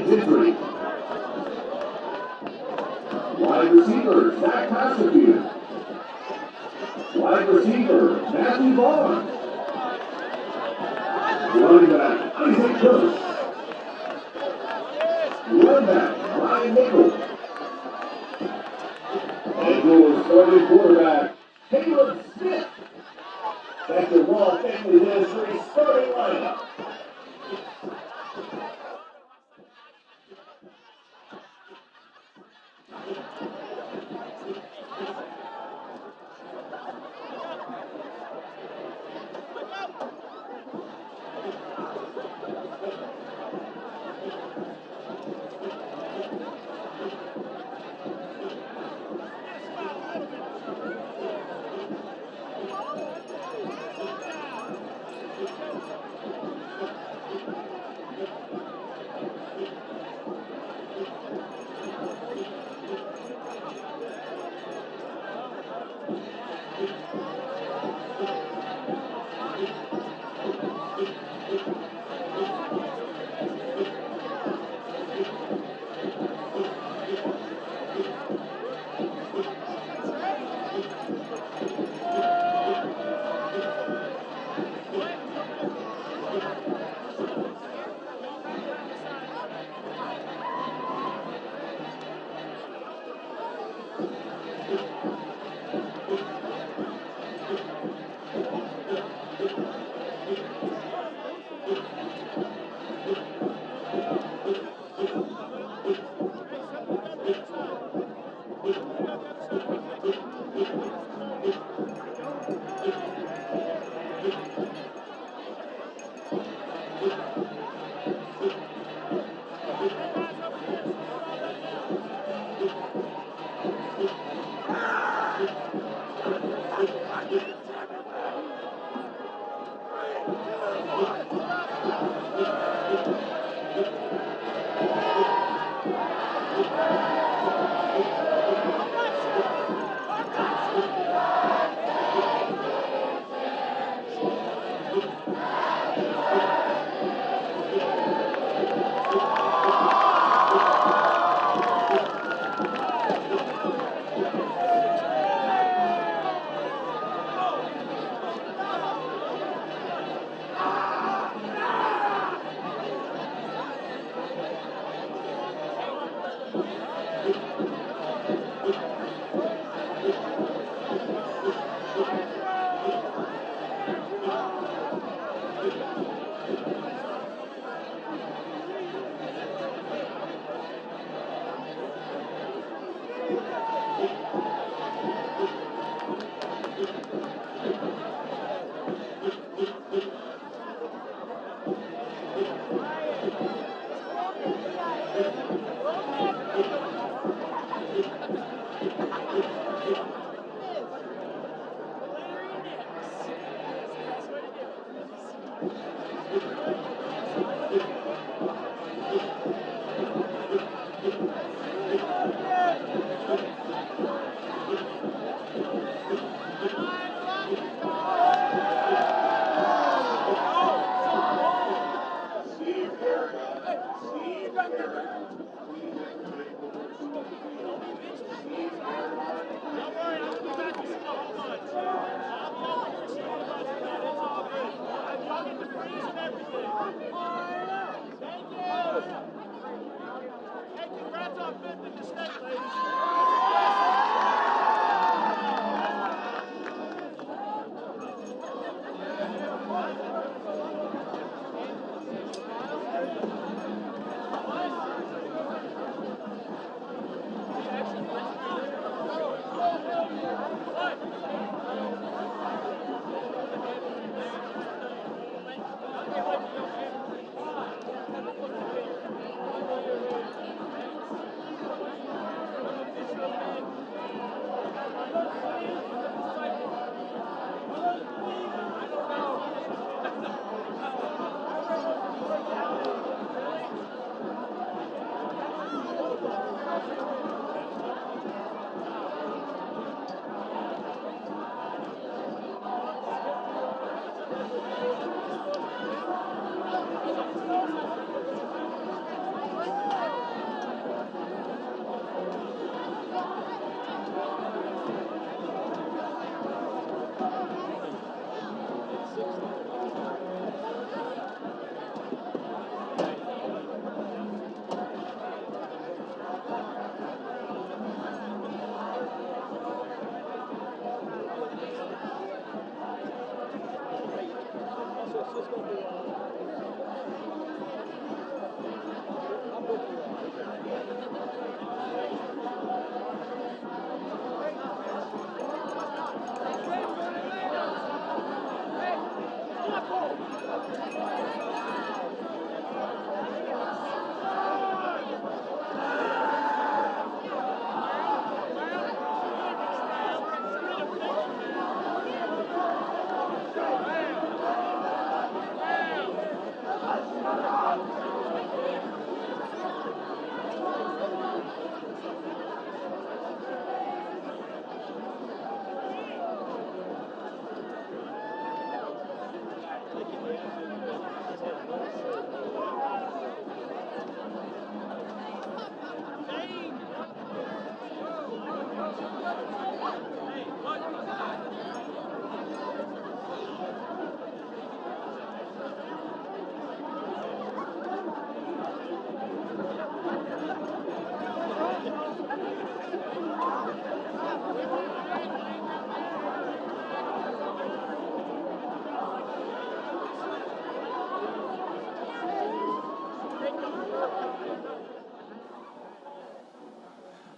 victory. Wide receiver, Zach Passafield. Wide receiver, Matthew Vaughn. Running back, Isaac Cook. Run back, Ryan Nichols. And your starting quarterback, Caleb Smith. That's the Raw Family Ministry starting lineup.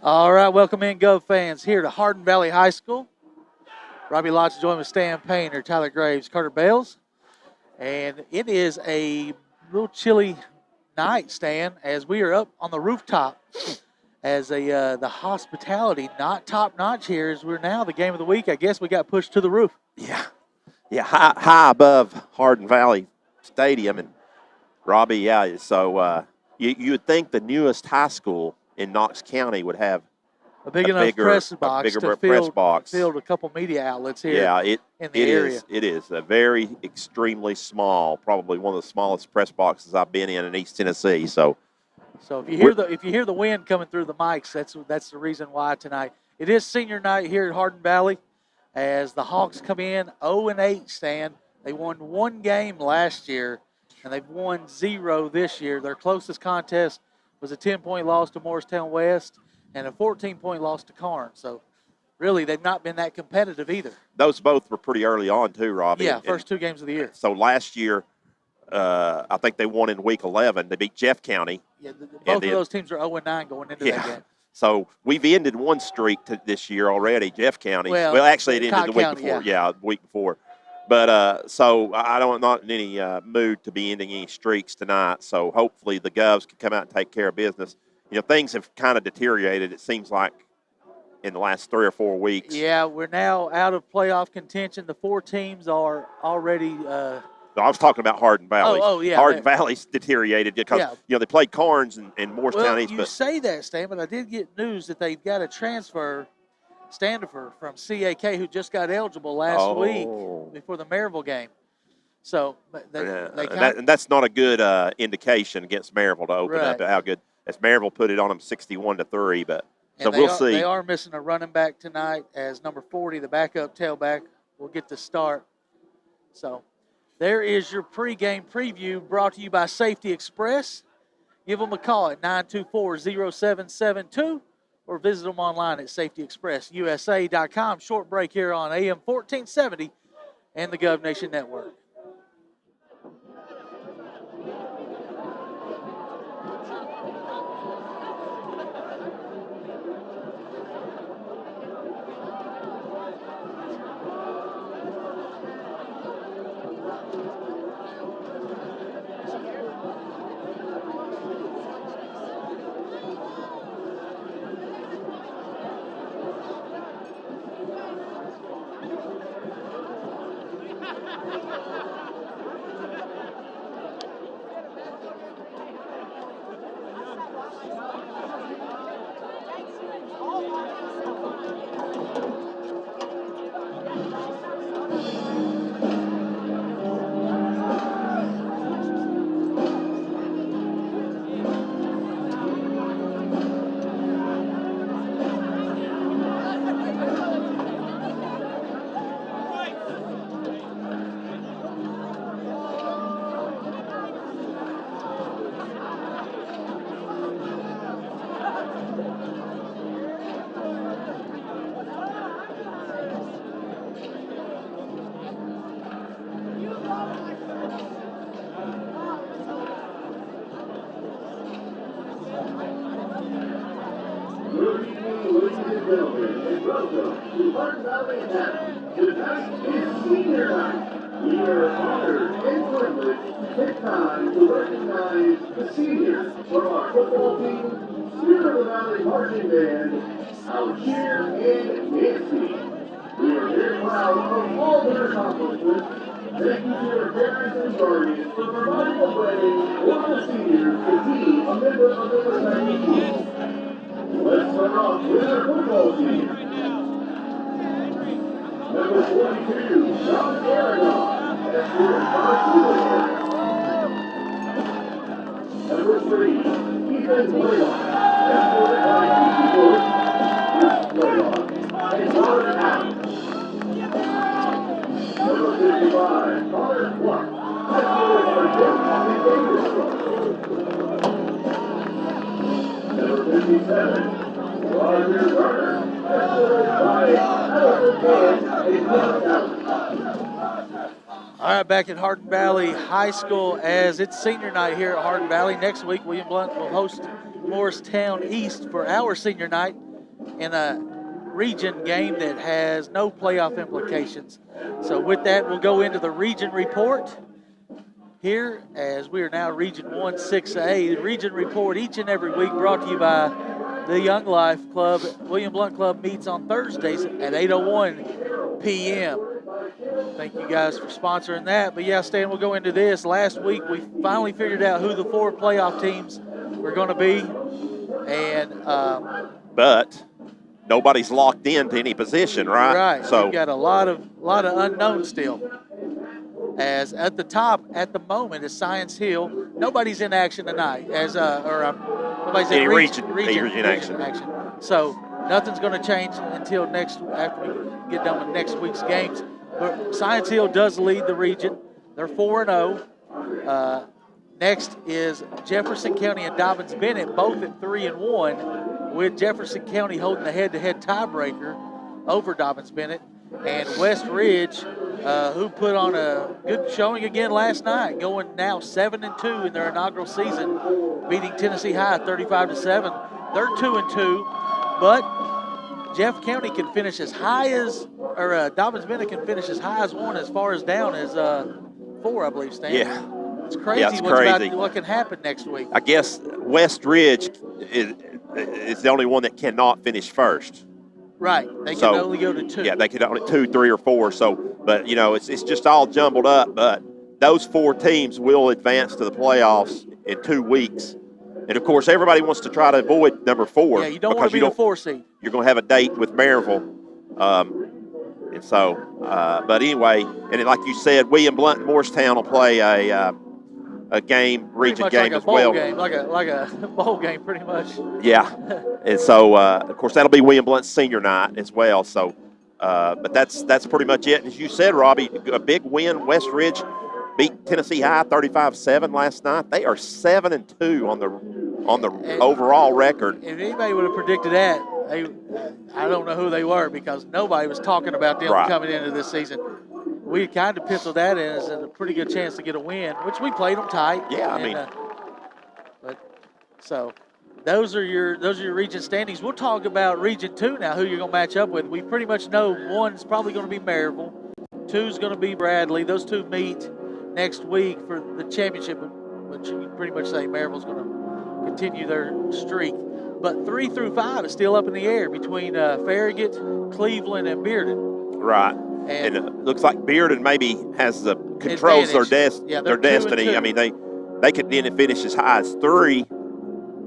All right, welcome in, Gov fans, here to Hardin Valley High School. Robbie Lotz joined with Stan Painter, Tyler Graves, Carter Bales. And it is a real chilly night, Stan, as we are up on the rooftop as the hospitality not top-notch here as we're now the game of the week. I guess we got pushed to the roof. Yeah, high above Hardin Valley Stadium. And, Robbie, yeah, so you would think the newest high school in Knox County would have a bigger press box to field a couple media outlets here in the area. It is a very extremely small, probably one of the smallest press boxes I've been in East Tennessee. So if you hear the wind coming through the mics, that's the reason why tonight. It is senior night here at Hardin Valley as the Hawks come in 0-8, Stan. They won one game last year, and they've won 0 this year. Their closest contest was a 10-point loss to Morristown West and a 14-point loss to Karn. So, really, they've not been that competitive either. Those both were pretty early on, too, Robbie. Yeah, first 2 games of the year. So, last year, I think they won in Week 11. They beat Jeff County. Yeah, both of those teams are 0-9 going into that game. So, we've ended one streak this year already, Jeff County. Well actually, it ended the week before. Yeah, the week before. But so I'm not in any mood to be ending any streaks tonight. So, hopefully, the Govs can come out and take care of business. You know, things have kind of deteriorated, it seems like, in the last 3 or 4 weeks. Yeah, we're now out of playoff contention. The 4 teams are already I was talking about Hardin Valley. Oh, yeah. Hardin Valley's deteriorated because, they played Karns and Morristown East. You say that, Stan, but I did get news that they've got a transfer, Standifer, from CAK, who just got eligible last week before the Maryville game. So and that's not a good indication against Maryville to open up how good. As Maryville put it on them 61-3, but so we'll see. They are missing a running back tonight as number 40, the backup tailback, will get the start. So there is your pregame preview brought to you by Safety Express. Give them a call at 924-0772 or visit them online at safetyexpressusa.com. Short break here on AM 1470 and the Gov Nation Network. welcome to Hardin Valley Academy. Tonight is senior night. We are honored and privileged to take time to recognize the seniors from our football team, Spirit of the Valley Marching Band, our cheer and dance team. We are very proud of all their accomplishments. Thank you to your parents and guardians for providing a way for the seniors to be a member of the respective teams. Let's start off with our football team. Number 42, John Aragon, escorted by Silver. Number 3, Ethan Blount, escorted by Casey Bush, Blount, and Robert Allen. Number 55, Connor Blount, escorted by Joe Davis. Number 57, Roger Garner, escorted by Allison and Clark Allen. All right, back at Hardin Valley High School as it's senior night here at Hardin Valley. Next week, William Blount will host Morristown East for our senior night in a region game that has no playoff implications. So with that, we'll go into the region report here as we are now Region 1 6A. The region report each and every week brought to you by the Young Life Club. William Blount Club meets on Thursdays at 8:01 p.m. Thank you guys for sponsoring that. But yeah, Stan, we'll go into this. Last week, we finally figured out who the 4 playoff teams were going to be. And but nobody's locked into any position, right? Right. So we've got a lot of unknowns still. As at the top at the moment is Science Hill. Nobody's in action tonight. Nobody's in region action. So nothing's going to change until after we get done with next week's games. But Science Hill does lead the region. They're 4-0. Next is Jefferson County and Dobbins Bennett, both at 3-1, with Jefferson County holding the head-to-head tiebreaker over Dobbins Bennett. And West Ridge, who put on a good showing again last night, going now 7-2 in their inaugural season, beating Tennessee High 35-7. They're 2-2, but Jeff County can finish as high as, or Dobbins Bennett can finish as high as 1, as far as down as 4, I believe, Stan. Yeah. It's crazy, what can happen next week. I guess West Ridge is the only one that cannot finish first. Right. They can only go to 2. Yeah, they can only 2, 3, or 4. So, but, it's just all jumbled up. But those 4 teams will advance to the playoffs in 2 weeks. And, of course, everybody wants to try to avoid number 4. Yeah, you don't want to be the 4 seed. You're going to have a date with Maryville. And so, but anyway, and like you said, William Blount and Morristown will play a game, region game as well. Like a bowl game, pretty much. Yeah, and so of course that'll be William Blount's senior night as well. So, but that's pretty much it. As you said, Robbie, a big win. West Ridge beat Tennessee High 35-7 last night. They are 7-2 on the overall record. If anybody would have predicted that, I don't know who they were, because nobody was talking about them coming into this season. We kind of penciled that in as a pretty good chance to get a win, which we played them tight. Yeah, so those are your region standings. We'll talk about Region 2 now, who you're going to match up with. We pretty much know 1's probably going to be Maryville, 2's going to be Bradley. Those 2 meet next week for the championship, but you can pretty much say Maryville's going to continue their streak. But 3 through 5 is still up in the air between Farragut, Cleveland, and Bearden. Right. And it looks like Bearden maybe controls their destiny. I mean, they could then finish as high as 3.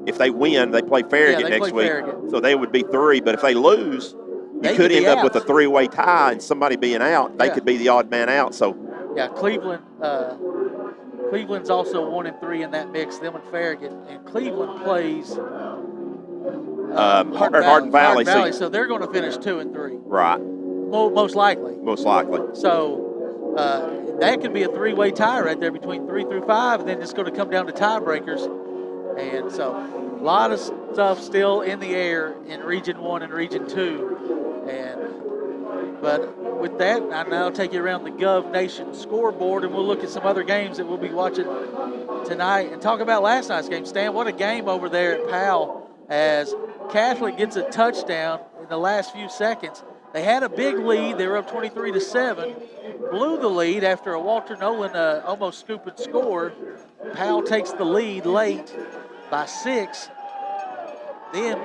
If they win, they play Farragut next week. So they would be 3. But if they lose, you could end up with a 3-way tie and somebody being out. They could be the odd man out. So yeah, Cleveland's also 1-3 in that mix. Them and Farragut, and Cleveland plays Hardin Valley. So they're going to finish 2-3. Right. Most likely. So that could be a 3-way tie right there between 3 through 5, and then it's going to come down to tiebreakers. And so a lot of stuff still in the air in Region 1 and Region 2. But with that, I now take you around the Gov Nation scoreboard, and we'll look at some other games that we'll be watching tonight and talk about last night's game. Stan, what a game over there at Powell, as Catholic gets a touchdown in the last few seconds. They had a big lead. They were up 23-7. Blew the lead after a Walter Nolan almost scoop and score. Powell takes the lead late by 6. Then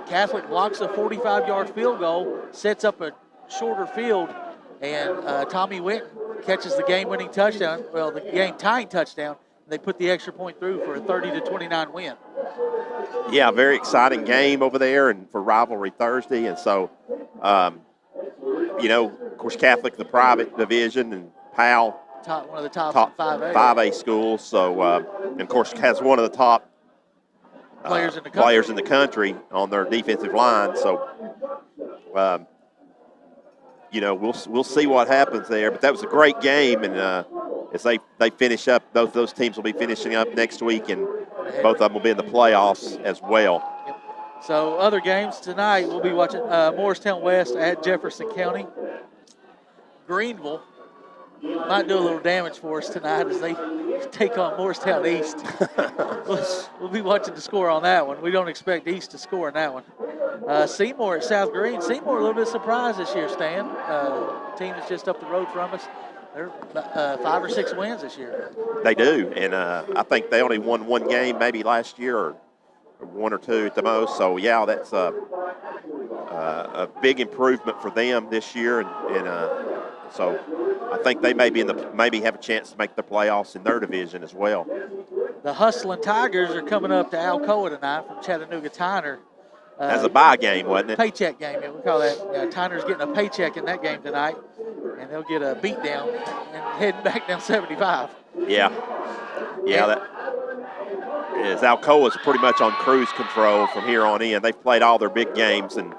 Catholic blocks a 45-yard field goal, sets up a shorter field, and Tommy Winton catches the game-winning touchdown, well, the game-tying touchdown. They put the extra point through for a 30-29 win. Yeah, very exciting game over there and for Rivalry Thursday. And so, of course, Catholic, the private division, and Powell, one of the top 5A. 5A schools. So, and of course, has one of the top players in the country on their defensive line. So, we'll see what happens there. But that was a great game, and as they finish up, those teams will be finishing up next week, and both of them will be in the playoffs as well. Yep. So other games tonight, we'll be watching Morristown West at Jefferson County. Greenville might do a little damage for us tonight as they take on Morristown East. We'll be watching the score on that one. We don't expect East to score in that one. Seymour at South Green. Seymour a little bit surprised this year, Stan. Team that's just up the road from us. They're 5 or 6 wins this year. They do, and I think they only won one game maybe last year, or 1 or 2 at the most. So, yeah, that's a big improvement for them this year, and so I think they may maybe have a chance to make the playoffs in their division as well. The Hustling Tigers are coming up to Alcoa tonight from Chattanooga Tyner. That's a bye game, wasn't it? Paycheck game, we call that. Tyner's getting a paycheck in that game tonight, and they'll get a beat down and heading back down 75. Yeah. That is. Alcoa's pretty much on cruise control from here on in. They've played all their big games and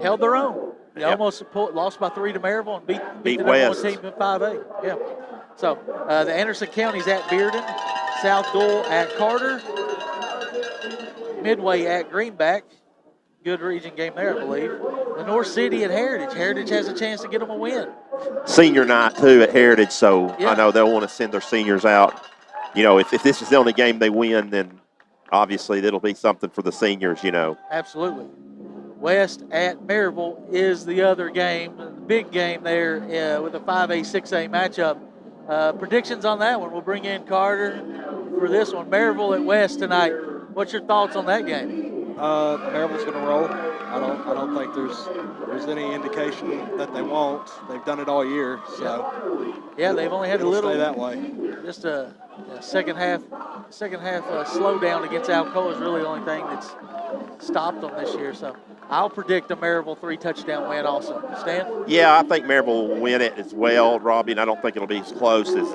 held their own. They almost lost by 3 to Maryville and beat the number 1 team in 5A. Yeah. So the Anderson County's at Bearden, South Dole at Carter, Midway at Greenback. Good region game there, I believe. The North City at Heritage. Heritage has a chance to get them a win. Senior night, too, at Heritage, so I know they'll want to send their seniors out. If this is the only game they win, then obviously it'll be something for the seniors, Absolutely. West at Maryville is the other game, the big game there with a 5A, 6A matchup. Predictions on that one. We'll bring in Carter for this one. Maryville at West tonight. What's your thoughts on that game? Maryville's going to roll. I don't think there's any indication that they won't. They've done it all year, so they've only had a little stay that way. Just a second half slowdown against Alcoa is really the only thing that's stopped them this year. So I'll predict a Maryville 3-touchdown win also. Stan? Yeah, I think Maryville will win it as well, Robbie, and I don't think it'll be as close as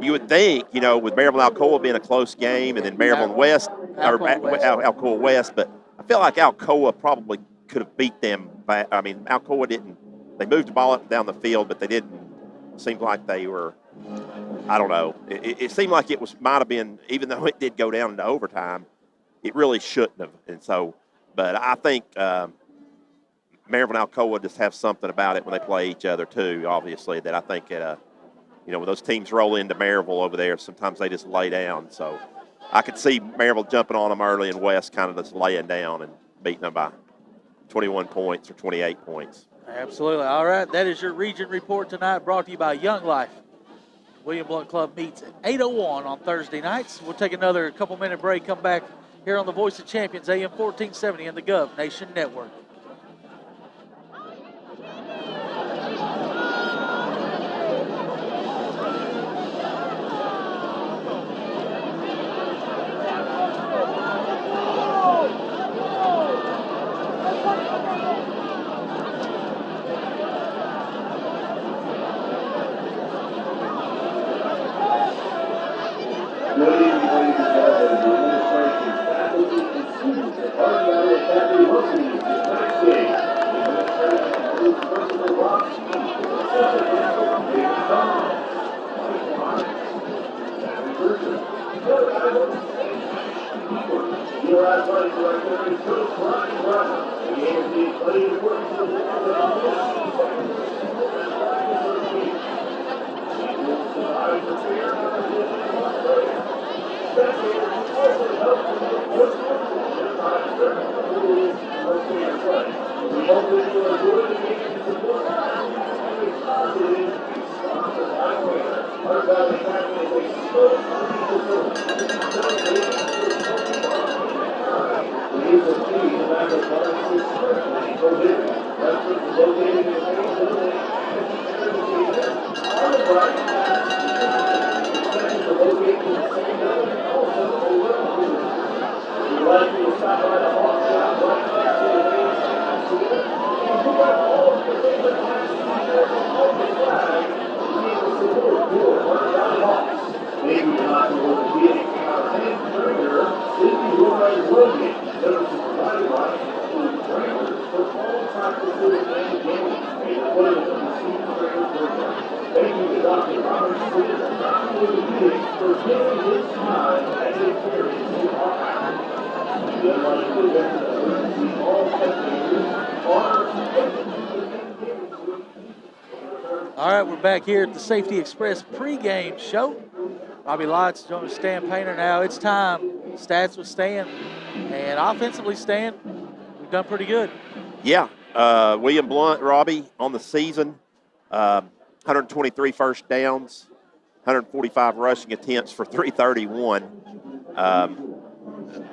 you would think, with Maryville and Alcoa being a close game, and then Maryville and West, Alcoa West, but I feel like Alcoa probably could have beat them back. I mean, Alcoa didn't. They moved the ball up and down the field, but they didn't. Seemed like they were, I don't know. It seemed like it might have been, even though it did go down into overtime, it really shouldn't have. And so, but I think Maryville and Alcoa just have something about it when they play each other too, obviously, that I think when those teams roll into Maryville over there, sometimes they just lay down. So I could see Maryville jumping on them early and West kind of just laying down and beating them by 21 points or 28 points. Absolutely. All right, that is your region report tonight, brought to you by Young Life. William Blount Club meets at 8:01 on Thursday nights. We'll take another couple-minute break, come back here on the Voice of Champions, AM 1470 and the Gov Nation Network. Good evening, ladies and gentlemen. The administration, faculty, and students at Hardin Academy hosting you tonight's game. The administration includes Principal Rob Speed, Assistant Principal David Tom, Mike Myers, Sam Burton, your athletic director is Coach Brian Brown. The game is being played according to the rules of the All right, we're back here at the Safety Express pregame show. Robbie Lott's joined with Stan Painter now. It's time. Stats with Stan. And offensively, Stan, we've done pretty good. Yeah. William Blount, Robbie, on the season, 123 first downs, 145 rushing attempts for 331.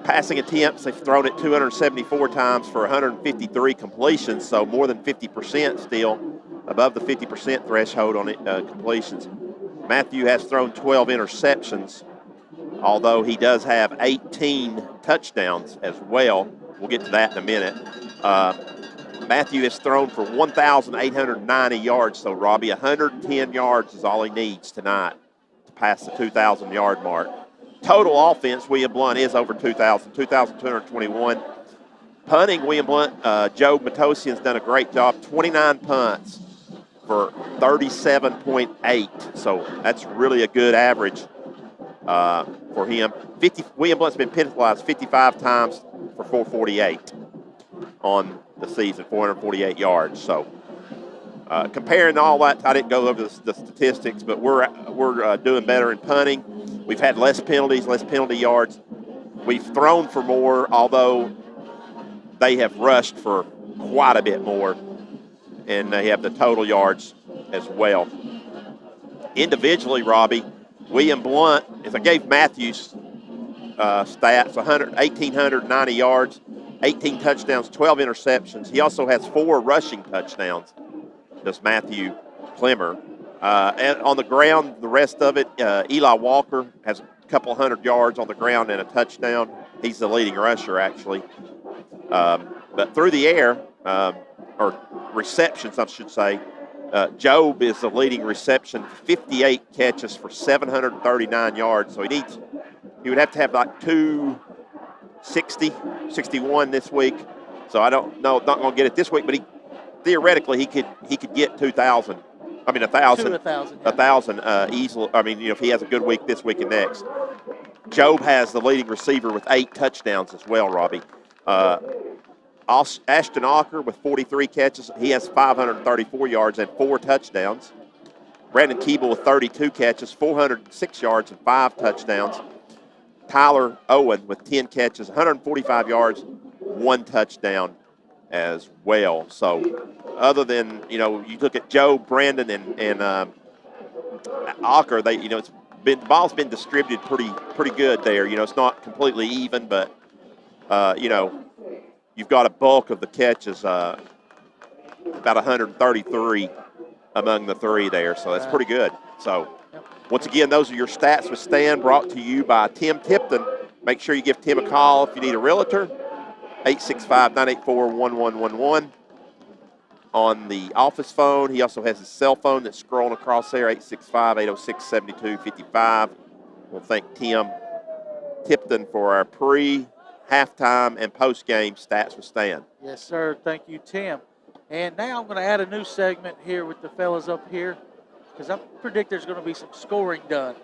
Passing attempts, they've thrown it 274 times for 153 completions, so more than 50% still, above the 50% threshold on completions. Matthew has thrown 12 interceptions, although he does have 18 touchdowns as well. We'll get to that in a minute. Matthew has thrown for 1,890 yards, so Robbie, 110 yards is all he needs tonight to pass the 2,000-yard mark. Total offense, William Blount is over 2,221. Punting, William Blount, Joe Matosian's done a great job, 29 punts for 37.8, so that's really a good average for him. William Blount's been penalized 55 times for 448 on the season, 448 yards. So comparing all that, I didn't go over the statistics, but we're doing better in punting. We've had less penalties, less penalty yards. We've thrown for more, although they have rushed for quite a bit more, and they have the total yards as well. Individually, Robbie, William Blount, if I gave Matthews stats, 1,890 yards, 18 touchdowns, 12 interceptions. He also has 4 rushing touchdowns, does Matthew Clemmer. And on the ground, the rest of it, Eli Walker has a couple hundred yards on the ground and a touchdown. He's the leading rusher, actually. But through the air, or receptions, I should say, Job is the leading reception, 58 catches for 739 yards. So he would have to have like 61 this week. So I don't know, not going to get it this week, but theoretically he could get 2,000. I mean, 1,000. 1,000. Yeah. 1,000 easily. I mean, if he has a good week this week and next. Job has the leading receiver with 8 touchdowns as well, Robbie. Ashton Ocker with 43 catches. He has 534 yards and 4 touchdowns. Brandon Keeble with 32 catches, 406 yards and 5 touchdowns. Tyler Owen with 10 catches, 145 yards, 1 touchdown as well. So other than, you look at Joe, Brandon, and Ocker, the ball's been distributed pretty good there. It's not completely even, but, you've got a bulk of the catches, about 133 among the 3 there. So that's pretty good. So once again, those are your stats with Stan, brought to you by Tim Tipton. Make sure you give Tim a call if you need a realtor, 865-984-1111 on the office phone. He also has his cell phone that's scrolling across there, 865-806-7255. We'll thank Tim Tipton for our halftime and post-game stats with Stan. Yes, sir. Thank you, Tim. And now I'm going to add a new segment here with the fellas up here, because I predict there's going to be some scoring done.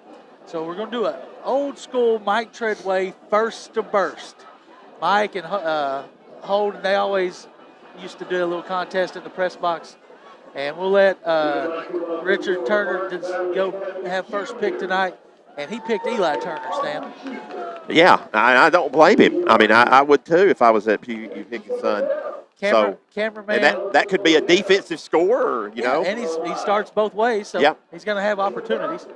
So we're going to do an old-school Mike Treadway first to burst. Mike and Holden, they always used to do a little contest in the press box. And we'll let Richard Turner go have first pick tonight. And he picked Eli Turner, Stan. Yeah, I don't blame him. I mean, I would too if I was at you pick his son. Cameraman. And that could be a defensive score, or, you know. And he starts both ways, so he's going to have opportunities.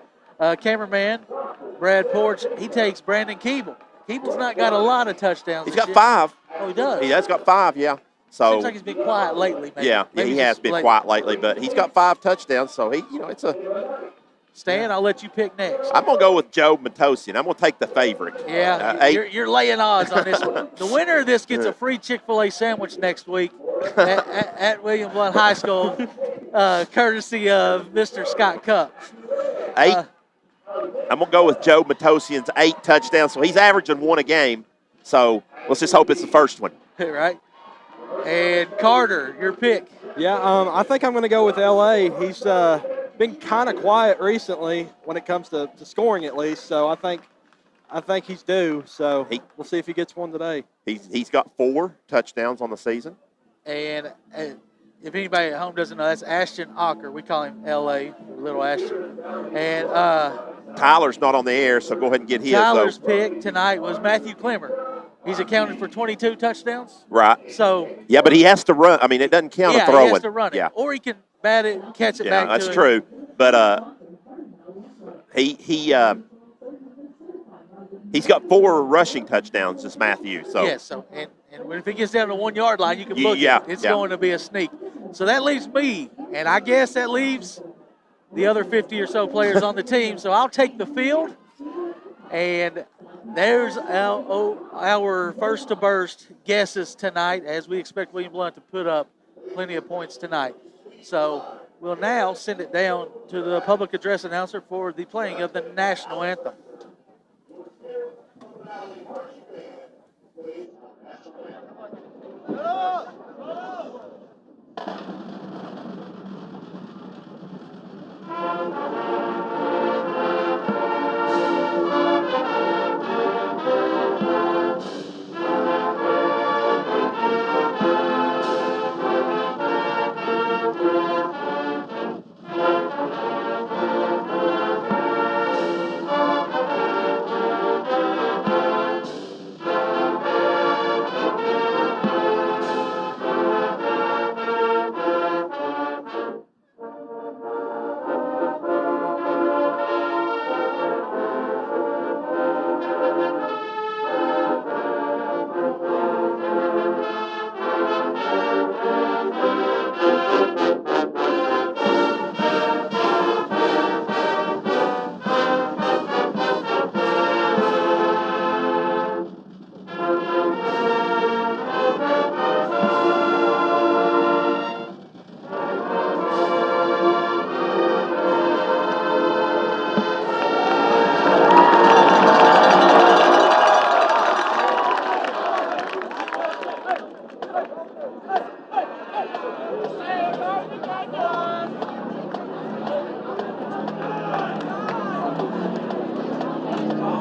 Cameraman, Brad Porch, he takes Brandon Keeble. Keeble's not got a lot of touchdowns. He's got 5. Oh, he does? He has got 5, yeah. So seems like he's been quiet lately. Maybe he has been quiet lately, but he's got 5 touchdowns, so it's a. Stan, I'll let you pick next. I'm going to go with Joe Matosian. I'm going to take the favorite. Yeah, you're laying odds on this one. The winner of this gets a free Chick-fil-A sandwich next week at William Blount High School, courtesy of Mr. Scott Cup. 8. I'm going to go with Joe Matosian's 8 touchdowns, so he's averaging 1 a game. So let's just hope it's the first one. Right. And Carter, your pick. Yeah, I think I'm going to go with L.A. He's been kind of quiet recently when it comes to scoring, at least. So I think he's due. So we'll see if he gets one today. He's got 4 touchdowns on the season. And if anybody at home doesn't know, that's Ashton Ocker. We call him L.A., Little Ashton. And Tyler's not on the air, so go ahead and get his. Tyler's pick tonight was Matthew Clemmer. He's accounted for 22 touchdowns. Right. So. Yeah, but he has to run. I mean, it doesn't count a throwing. He has to run it. Yeah. Or he can bat it and catch it back to that's true. But he's got 4 rushing touchdowns, this Matthew. So. Yes. So and if it gets down to 1 yard line, you can book it. It's going to be a sneak. So that leaves me, and I guess that leaves the other 50 or so players on the team. So I'll take the field, and there's our first to burst guesses tonight, as we expect William Blount to put up plenty of points tonight. So we'll now send it down to the public address announcer for the playing of the national anthem.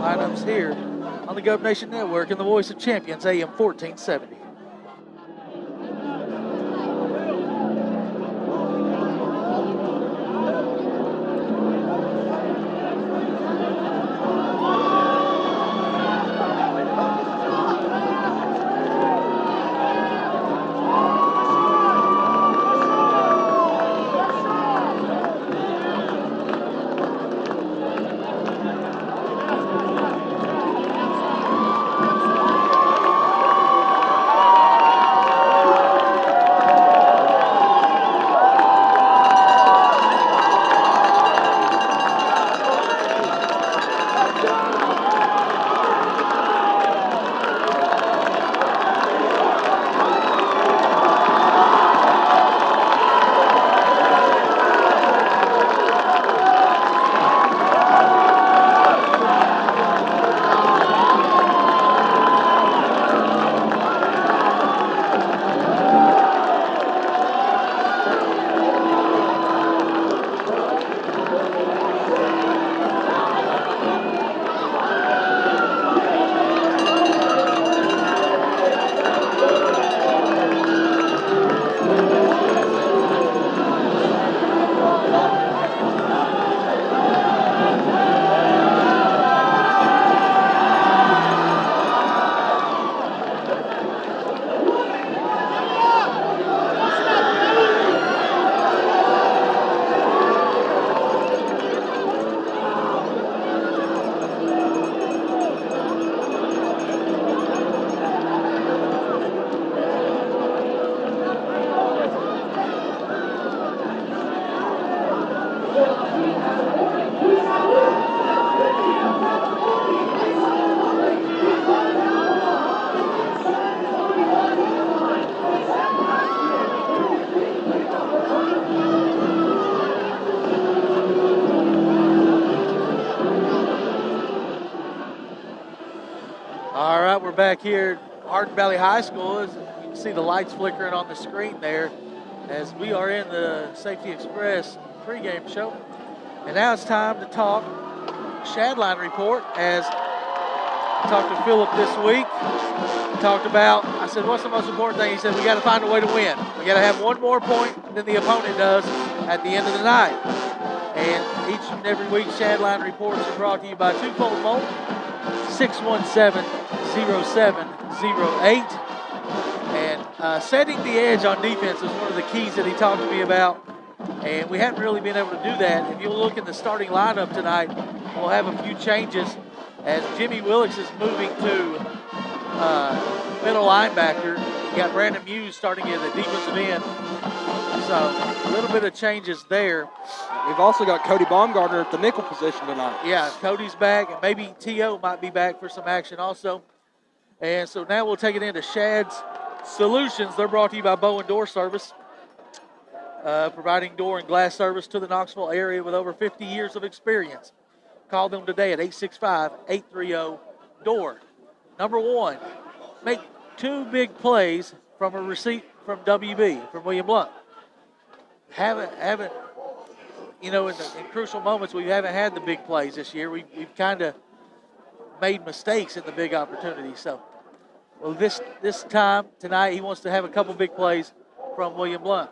Lineups here on the Gov Nation Network and the Voice of Champions, AM 1470. right, we're back here at Hardin Valley High School. As you can see the lights flickering on the screen there as we are in the Safety Express pregame show. And now it's time to talk Shadline report. As I talked to Philip this week, talked about, I said, what's the most important thing? He said, we got to find a way to win. We got to have one more point than the opponent does at the end of the night. And each and every week, Shadline reports are brought to you by Twofold Malt, 617-0708. And setting the edge on defense is one of the keys that he talked to me about. And we haven't really been able to do that. If you look at the starting lineup tonight, we'll have a few changes as Jimmy Willicks is moving to middle linebacker. You got Brandon Muse starting at the defensive end. So a little bit of changes there. We've also got Cody Baumgartner at the nickel position tonight. Yeah, Cody's back, and maybe T.O. might be back for some action also. And so now we'll take it into Shad's Solutions. They're brought to you by Bowen Door Service, providing door and glass service to the Knoxville area with over 50 years of experience. Call them today at 865-830-DOOR. Number one, make 2 big plays from a receipt from WB, from William Blount. Haven't in crucial moments, we haven't had the big plays this year. We've kind of made mistakes in the big opportunities. So, well, this time, tonight, he wants to have a couple big plays from William Blount.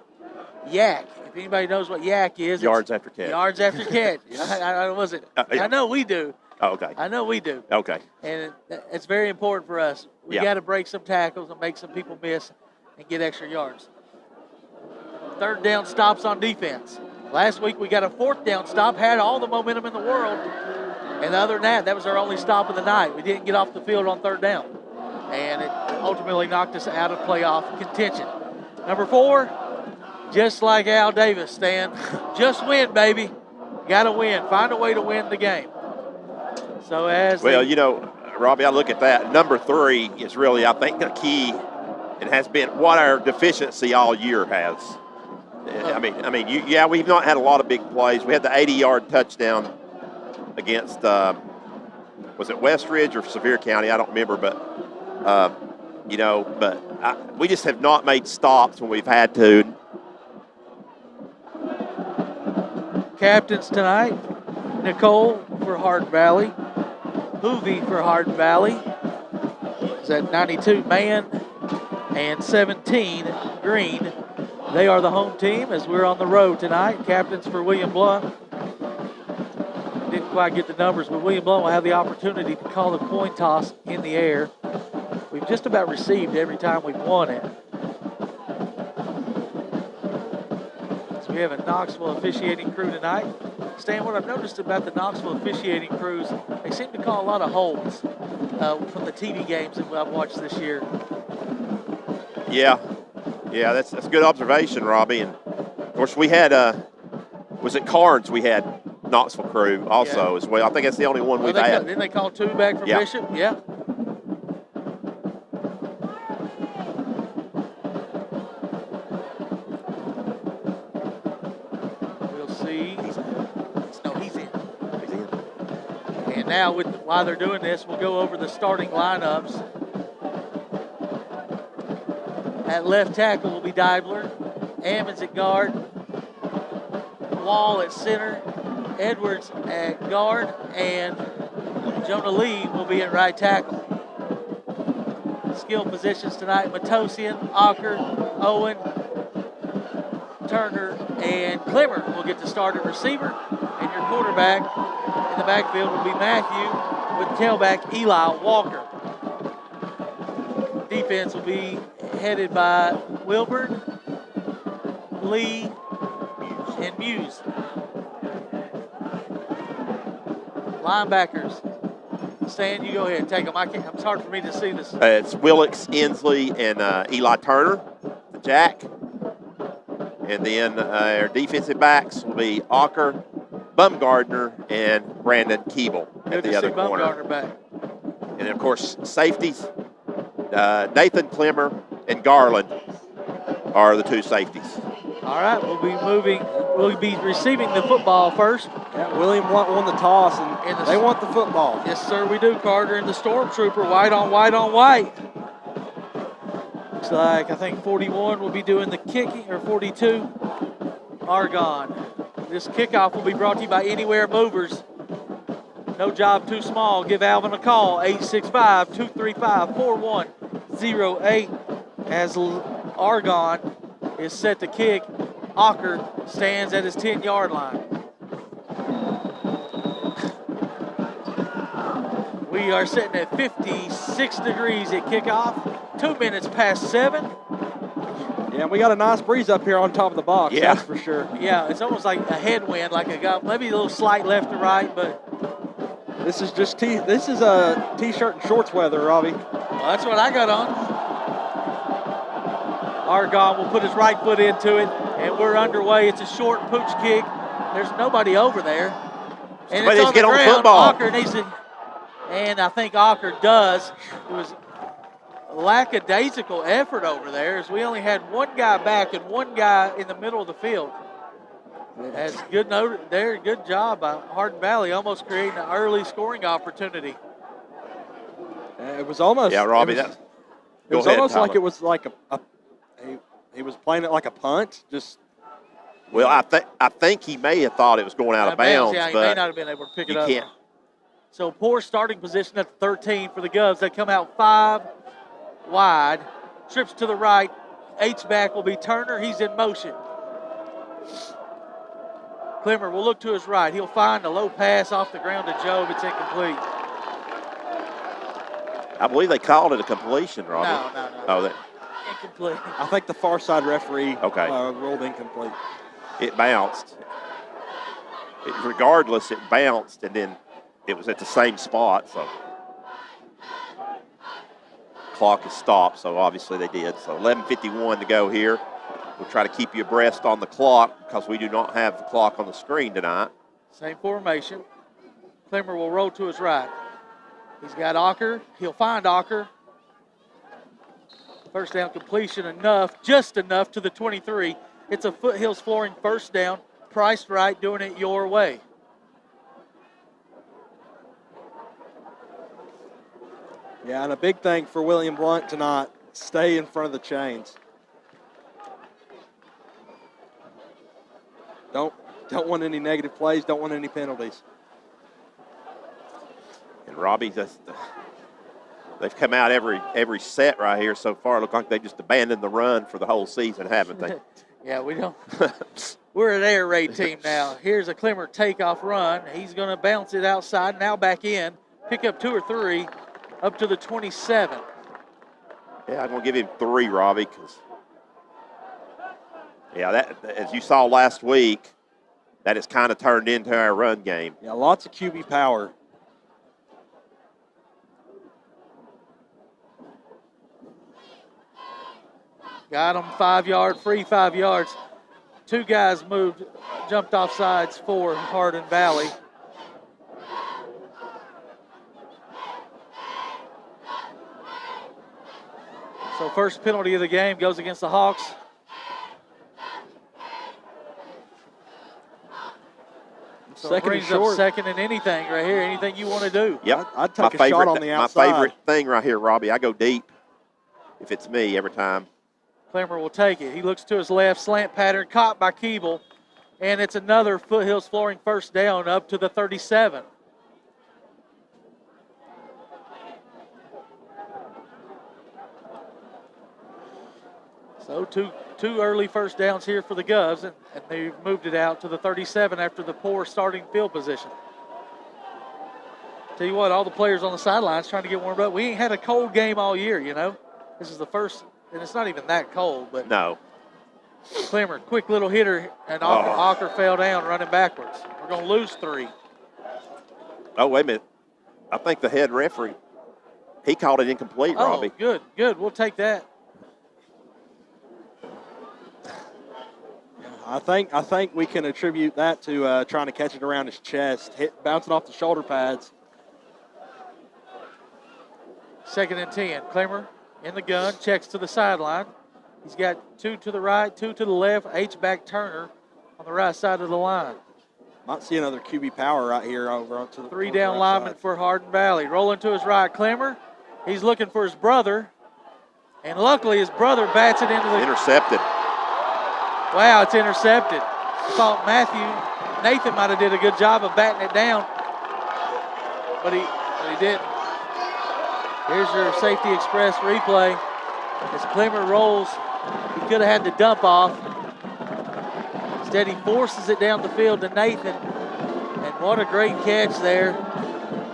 Yak, if anybody knows what yak is. Yards after catch. Yards after catch. I know we do. Oh, okay. I know we do. Okay. And it's very important for us. We got to break some tackles and make some people miss and get extra yards. 3rd down stops on defense. Last week we got a 4th down stop, had all the momentum in the world. And other than that was our only stop of the night. We didn't get off the field on 3rd down. And it ultimately knocked us out of playoff contention. Number 4, just like Al Davis, Stan, just win, baby. Got to win. Find a way to win the game. So Robbie, I look at that. Number 3 is really, I think, the key. It has been what our deficiency all year has. We've not had a lot of big plays. We had the 80-yard touchdown against, was it Westridge or Sevier County? I don't remember, but we just have not made stops when we've had to. Captains tonight, Nicole for Hardin Valley, Hoovie for Hardin Valley. Is that 92 Man and 17 Green. They are the home team as we're on the road tonight. Captains for William Blount. Didn't quite get the numbers, but William Blount will have the opportunity to call the coin toss in the air. We've just about received every time we've won it. So we have a Knoxville officiating crew tonight. Stan, what I've noticed about the Knoxville officiating crews, they seem to call a lot of holds from the TV games that I've watched this year. Yeah, that's a good observation, Robbie. And, of course, we had, was it Carnes we had Knoxville crew also as well. I think that's the only one we've had. Didn't they call 2 back from Bishop? Yeah. We'll see. He's in. And now, while they're doing this, we'll go over the starting lineups. At left tackle will be Deibler, Ammons at guard, Wall at center, Edwards at guard, and Jonah Lee will be at right tackle. Skill positions tonight, Matosian, Ocker, Owen, Turner, and Clemmer will get to start at receiver. And your quarterback in the backfield will be Matthew with tailback Eli Walker. Defense will be headed by Wilburn, Lee, and Muse. Linebackers. Stan, you go ahead and take them. It's hard for me to see this. It's Willicks, Inslee, and Eli Turner, the Jack. And then our defensive backs will be Ocker, Bumgardner, and Brandon Keeble at the other corner. Bumgardner back. And, of course, safeties, Nathan Clemmer and Garland are the 2 safeties. All right, we'll be receiving the football first Yeah, William Blount won the toss, and they want the football. Yes, sir, we do, Carter. And the Stormtrooper, white on white on white. Looks like, I think 41 will be doing the kicking, or 42, Argonne. This kickoff will be brought to you by Anywhere Movers. No job too small. Give Alvin a call, 865-235-4108. As Argonne is set to kick, Ocker stands at his 10-yard line. We are sitting at 56 degrees at kickoff. 2 minutes past 7. Yeah, we got a nice breeze up here on top of the box, that's for sure. Yeah, it's almost like a headwind, like maybe a little slight left to right, but this is just this is a t-shirt and shorts weather, Robbie. Well, that's what I got on. Argonne will put his right foot into it, and we're underway. It's a short pooch kick. There's nobody over there. And somebody it's on the ground. On the football. Ocker needs to, and I think Ocker does. It was lackadaisical effort over there, as we only had one guy back and one guy in the middle of the field. That's good note there. Good job by Hardin Valley, almost creating an early scoring opportunity. It was almost. Yeah, Robbie. It was almost like it was like he was playing it like a punt. Just. Well, I think he may have thought it was going out of bounds. Yeah, he but may not have been able to pick it up. Can't. So poor starting position at the 13 for the Govs. They come out 5 wide, trips to the right. H-back will be Turner. He's in motion. Clemmer will look to his right. He'll find a low pass off the ground to Job. It's incomplete. I believe they called it a completion, Robbie. No. Oh, incomplete. I think the far side referee ruled incomplete. It bounced. Regardless, it bounced, and then it was at the same spot, so clock is stopped, so obviously they did. So 11:51 to go here. We'll try to keep you abreast on the clock because we do not have the clock on the screen tonight. Same formation. Clemmer will roll to his right. He's got Ocker. He'll find Ocker. First down completion enough, just enough to the 23. It's a Foothills Flooring first down. Priced right, doing it your way. Yeah, and a big thing for William Blount tonight, stay in front of the chains. Don't want any negative plays, don't want any penalties. And Robbie, they've come out every set right here so far. Look like they just abandoned the run for the whole season, haven't they? Yeah, we don't. We're an air raid team now. Here's a Clemmer takeoff run. He's going to bounce it outside, now back in, pick up 2 or 3, up to the 27. Yeah, I'm going to give him 3, Robbie, because, that, as you saw last week, that has kind of turned into our run game. Yeah, lots of QB power. Got him 5-yard, free 5 yards. 2 guys moved, jumped off sides for Hardin Valley. So first penalty of the game goes against the Hawks. So second brings and short. Up second and anything right here, anything you want to do. Yep. I'd take a shot on the outside. My favorite thing right here, Robbie, I go deep if it's me every time. Clemmer will take it. He looks to his left, slant pattern, caught by Keeble. And it's another Foothills Flooring first down up to the 37. So two early first downs here for the Govs, and they've moved it out to the 37 after the poor starting field position. Tell you what, all the players on the sidelines trying to get warmed up. We ain't had a cold game all year, you know. This is the first, and it's not even that cold, but no. Clemmer, quick little hitter, and Ocker fell down running backwards. We're going to lose 3. Oh, wait a minute. I think the head referee, he called it incomplete, Robbie. Good. We'll take that. I think we can attribute that to trying to catch it around his chest, bouncing off the shoulder pads. 2nd and 10. Clemmer in the gun, checks to the sideline. He's got 2 to the right, 2 to the left. H-back Turner on the right side of the line. Might see another QB power right here over onto the 3 down lineman for Hardin Valley. Rolling to his right, Clemmer. He's looking for his brother. And luckily his brother bats it into the... Intercepted. Wow, it's intercepted. I thought Nathan might have did a good job of batting it down. But he didn't. Here's your Safety Express replay. As Clemmer rolls, he could have had the dump off. Instead, he forces it down the field to Nathan. And what a great catch there.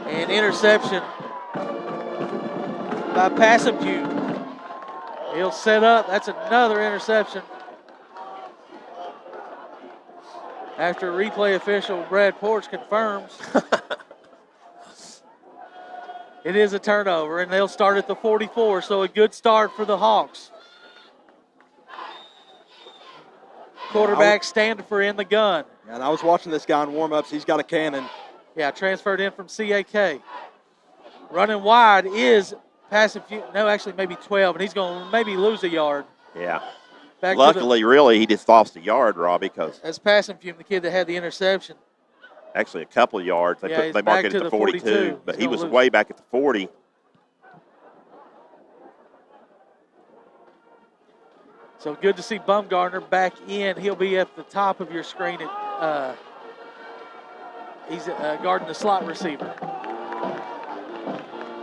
And interception by Passapew. He'll set up. That's another interception. After replay official Brad Porch confirms. It is a turnover, and they'll start at the 44, so a good start for the Hawks. Quarterback Standifer in the gun. And I was watching this guy in warm-ups. He's got a cannon. Yeah, transferred in from CAK. Running wide is Passapew. No, actually maybe 12, and he's going to maybe lose a yard. Yeah. Luckily, really, he just lost a yard, Robbie, because... That's Passapew, the kid that had the interception. Actually, a couple of yards. They marked it at the 42, but he was way back at the 40. So good to see Bumgarner back in. He'll be at the top of your screen. He's guarding the slot receiver.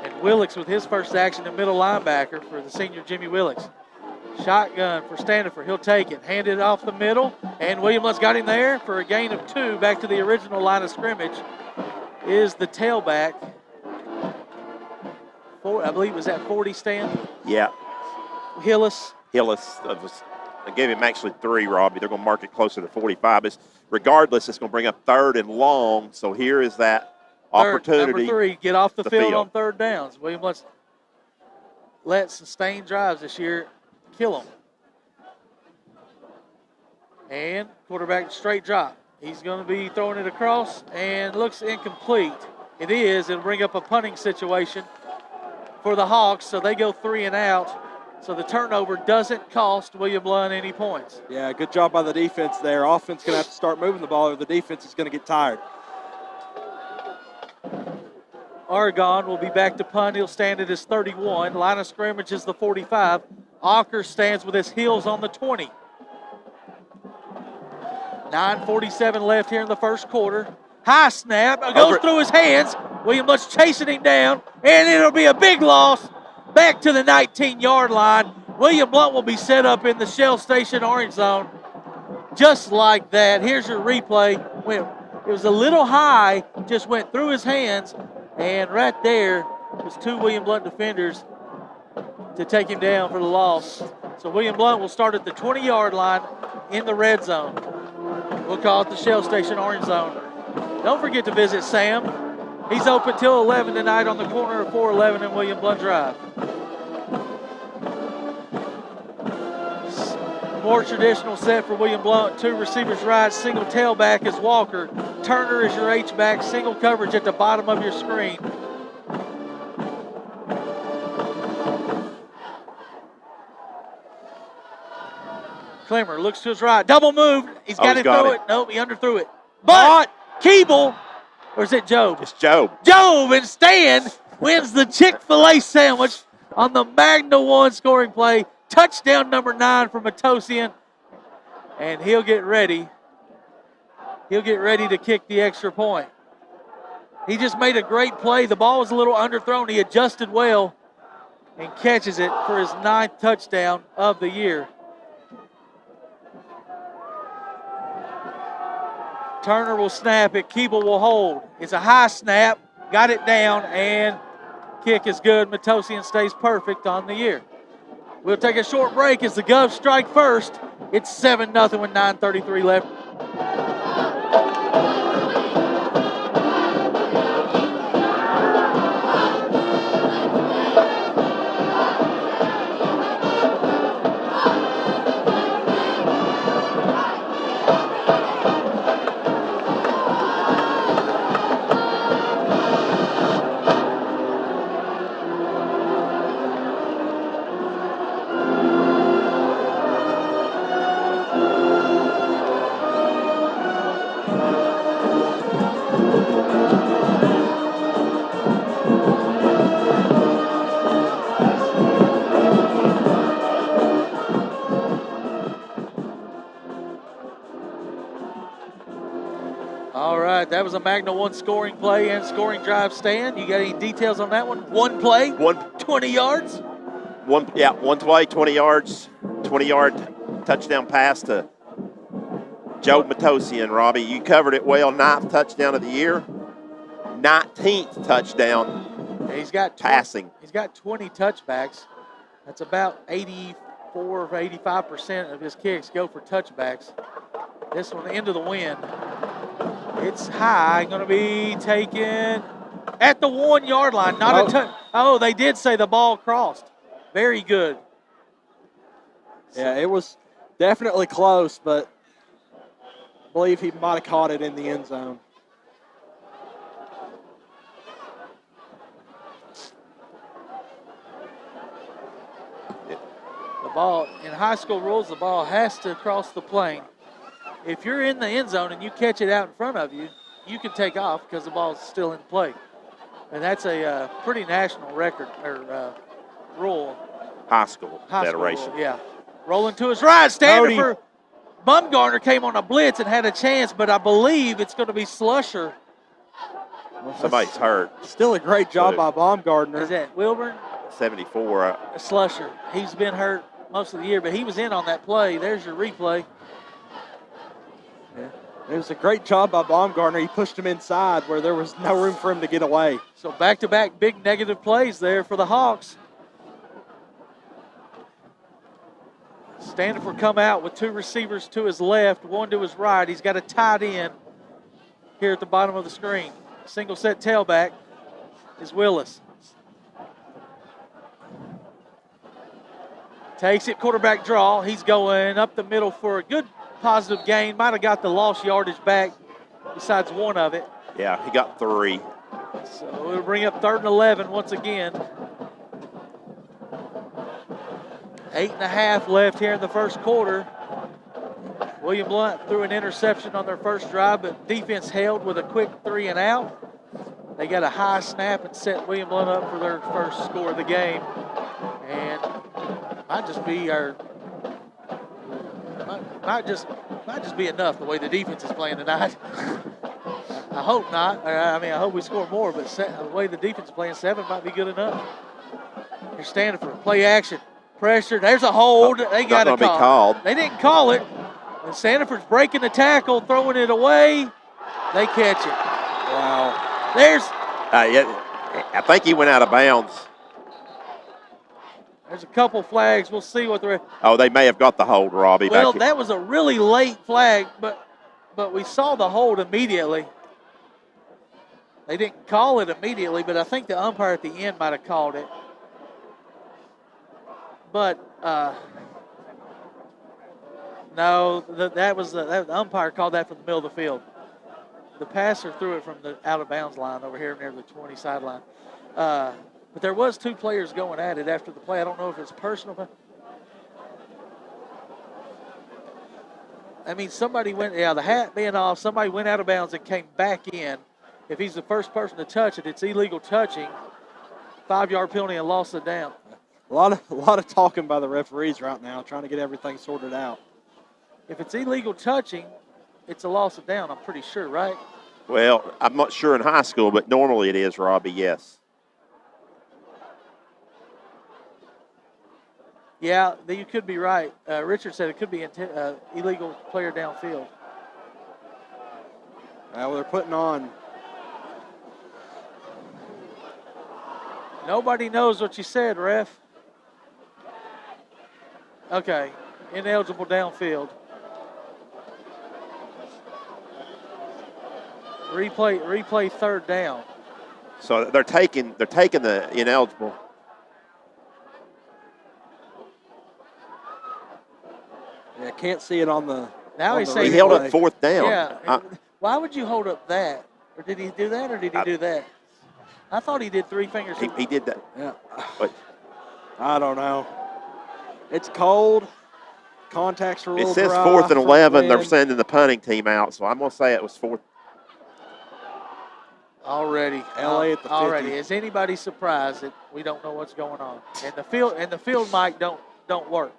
And Willix with his first action at middle linebacker for the senior Jimmy Willix. Shotgun for Standifer. He'll take it. Hand it off the middle. And William Luntz got him there for a gain of 2. Back to the original line of scrimmage is the tailback. I believe it was at 40, Stan? Yeah. Hillis. They gave him actually 3, Robbie. They're going to mark it closer to 45. Regardless, it's going to bring up 3rd and long. So here is that opportunity. Number 3, get off the field on 3rd downs. William Luntz let sustained drives this year kill him. And quarterback straight drop. He's going to be throwing it across and looks incomplete. It is. It'll bring up a punting situation for the Hawks, so they go 3 and out. So the turnover doesn't cost William Lunt any points. Yeah, good job by the defense there. Offense going to have to start moving the ball or the defense is going to get tired. Oregon will be back to punt. He'll stand at his 31. Line of scrimmage is the 45. Ocker stands with his heels on the 20. 9:47 left here in the first quarter. High snap, goes through his hands. William Luntz chasing him down, and it'll be a big loss back to the 19-yard line. William Blount will be set up in the Shell Station orange zone just like that. Here's your replay. It was a little high, just went through his hands, and right there was 2 William Blount defenders to take him down for the loss. So William Blount will start at the 20-yard line in the red zone. We'll call it the Shell Station orange zone. Don't forget to visit Sam. He's open till 11 tonight on the corner of 411 and William Blount Drive. More traditional set for William Blount. 2 receivers right, single tailback is Walker. Turner is your H-back, single coverage at the bottom of your screen. Clemmer looks to his right, double move. He's got it through it. Nope, he underthrew it. But Keeble, or is it Job? It's Job. Job and Stan wins the Chick-fil-A sandwich on the Magna 1 scoring play. Touchdown number 9 for Matosian. And he'll get ready. He'll get ready to kick the extra point. He just made a great play. The ball was a little underthrown. He adjusted well and catches it for his 9th touchdown of the year. Turner will snap it. Keeble will hold. It's a high snap. Got it down, and kick is good. Matosian stays perfect on the year. We'll take a short break as the Govs strike first. It's 7-0 with 9:33 left. that was a Magna 1 scoring play and scoring drive. Stan, you got any details on that one? One play, 20 yards? One play, 20 yards, 20-yard touchdown pass to Joe Matosian. Robbie, you covered it well. 9th touchdown of the year, 19th touchdown. He's got passing. He's got 20 touchbacks. That's about 84 or 85% of his kicks go for touchbacks. This one into the wind. It's high, going to be taken at the 1 yard line. Not a touch. Oh, they did say the ball crossed. Very good. Yeah, it was definitely close, but I believe he might have caught it in the end zone. The ball, in high school rules, the ball has to cross the plane. If you're in the end zone and you catch it out in front of you, you can take off because the ball's still in play. And that's a pretty national record or rule. High school federation. Rule, yeah. Rolling to his right. Standing for Bumgarner came on a blitz and had a chance, but I believe it's going to be Slusher. Somebody's hurt. Still a great job by Baumgartner. Is that Wilburn? 74. Slusher. He's been hurt most of the year, but he was in on that play. There's your replay. Yeah. It was a great job by Baumgartner. He pushed him inside where there was no room for him to get away. So back-to-back big negative plays there for the Hawks. Standiford come out with 2 receivers to his left, 1 to his right. He's got a tight end here at the bottom of the screen. Single set tailback is Willis. Takes it, quarterback draw. He's going up the middle for a good positive gain. Might have got the lost yardage back besides one of it. Yeah, he got 3. So it'll bring up 3rd and 11 once again. 8.5 left here in the first quarter. William Blount threw an interception on their first drive, but defense held with a quick 3 and out. They got a high snap and set William Blount up for their first score of the game. And might just be enough the way the defense is playing tonight. I hope not. I mean, I hope we score more, but the way the defense is playing, 7 might be good enough. Here's Standiford, play action. Pressure. There's a hold. They got to call. They didn't call it. And Standiford's breaking the tackle, throwing it away. They catch it. Wow. There's. I think he went out of bounds. There's a couple flags. We'll see what the. Oh, they may have got the hold, Robbie. Well, that was a really late flag, but we saw the hold immediately. They didn't call it immediately, but I think the umpire at the end might have called it. But no, the umpire called that from the middle of the field. The passer threw it from the out-of-bounds line over here near the 20 sideline. But there was 2 players going at it after the play. I don't know if it's personal. I mean, somebody went, the hat being off, somebody went out of bounds and came back in. If he's the first person to touch it, it's illegal touching. 5-yard penalty and loss of down. A lot of talking by the referees right now, trying to get everything sorted out. If it's illegal touching, it's a loss of down, I'm pretty sure, right? Well, I'm not sure in high school, but normally it is, Robbie, yes. Yeah, you could be right. Richard said it could be illegal player downfield. Well, they're putting on. Nobody knows what you said, ref. Okay, ineligible downfield. Replay 3rd down. So they're taking the ineligible. Yeah, can't see it on the. Now he's saying he held up 4th down. Yeah. Why would you hold up that? Or did he do that, or did he do that? I thought he did 3 fingers. He did that. Yeah. But I don't know. It's cold. Contacts are a little It says dry 4th and 11. They're wind. sending the punting team out, so I'm going to say it was 4th. Already. LA at the 50. Already. Is anybody surprised that we don't know what's going on? And the field mic don't work.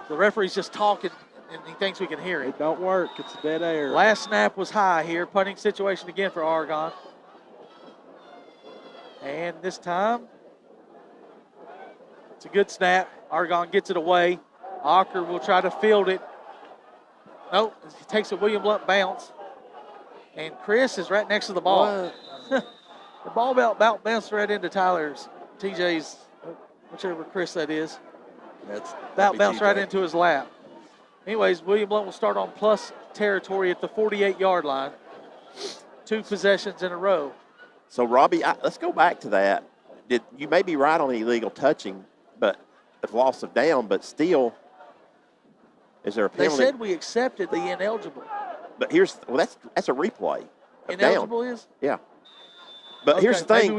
The referee's just talking and he thinks we can hear it. It don't work. It's dead air. Last snap was high here. Punting situation again for Argonne. And this time, it's a good snap. Argonne gets it away. Ocker will try to field it. Nope, he takes a William Blount bounce. And Chris is right next to the ball. The ball about bounced right into Tyler's, TJ's, whichever Chris that is. That's about bounced right into his lap. Anyways, William Blount will start on plus territory at the 48-yard line. 2 possessions in a row. So, Robbie, let's go back to that. You may be right on the illegal touching, but the loss of down, but still, is there a penalty? They said we accepted the ineligible. But that's a replay. Ineligible is? Yeah. But okay, here's the thing: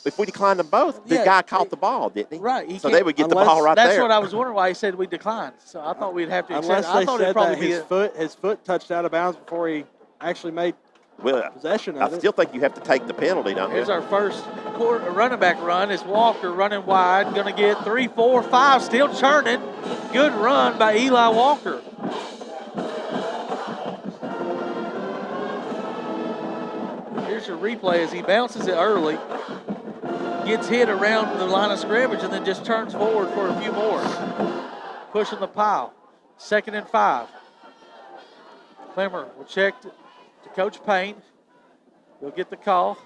if we declined them both, the guy caught the ball, didn't he? Right. So they would get the ball right there. That's what I was wondering why he said we declined. So I thought we'd have to accept. Unless I thought they it'd probably said that his foot touched out of bounds before he actually made possession of it. I still think you have to take the penalty, don't you? Here's our first running back run. It's Walker running wide, going to get 3, 4, 5, still churning. Good run by Eli Walker. Here's your replay as he bounces it early, gets hit around the line of scrimmage, and then just turns forward for a few more. Pushing the pile. 2nd and 5. Clemmer will check to Coach Payne. He'll get the call.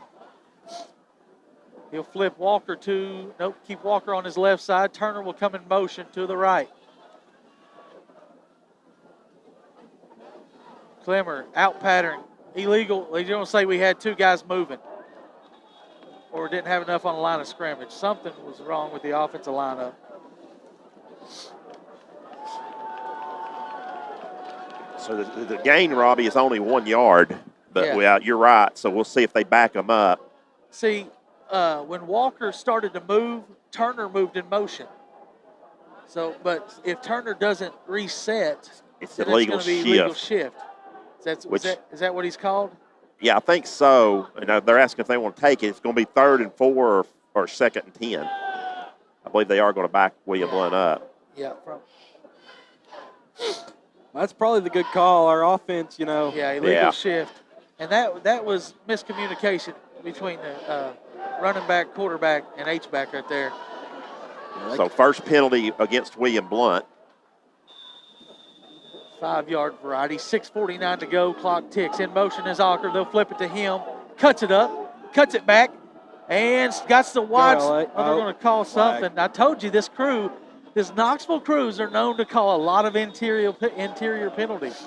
He'll flip Walker keep Walker on his left side. Turner will come in motion to the right. Clemmer out pattern. Illegal. They don't say we had 2 guys moving or didn't have enough on the line of scrimmage. Something was wrong with the offensive lineup. So the gain, Robbie, is only 1 yard, but you're right. So we'll see if they back them up. See, when Walker started to move, Turner moved in motion. So, but if Turner doesn't reset, it's then illegal it's going to be illegal shift. Is that what he's called? Yeah, I think so. And they're asking if they want to take it. It's going to be 3rd and 4 or 2nd and 10. I believe they are going to back William Blount up. Yeah. That's probably the good call. Our offense, illegal shift. And that was miscommunication between the running back, quarterback, and H-back right there. So first penalty against William Blount. 5-yard variety, 6:49 to go, clock ticks. In motion is Ocker. They'll flip it to him, cuts it up, cuts it back, and got the wide. They're going to call something. I told you this Knoxville crews are known to call a lot of interior penalties.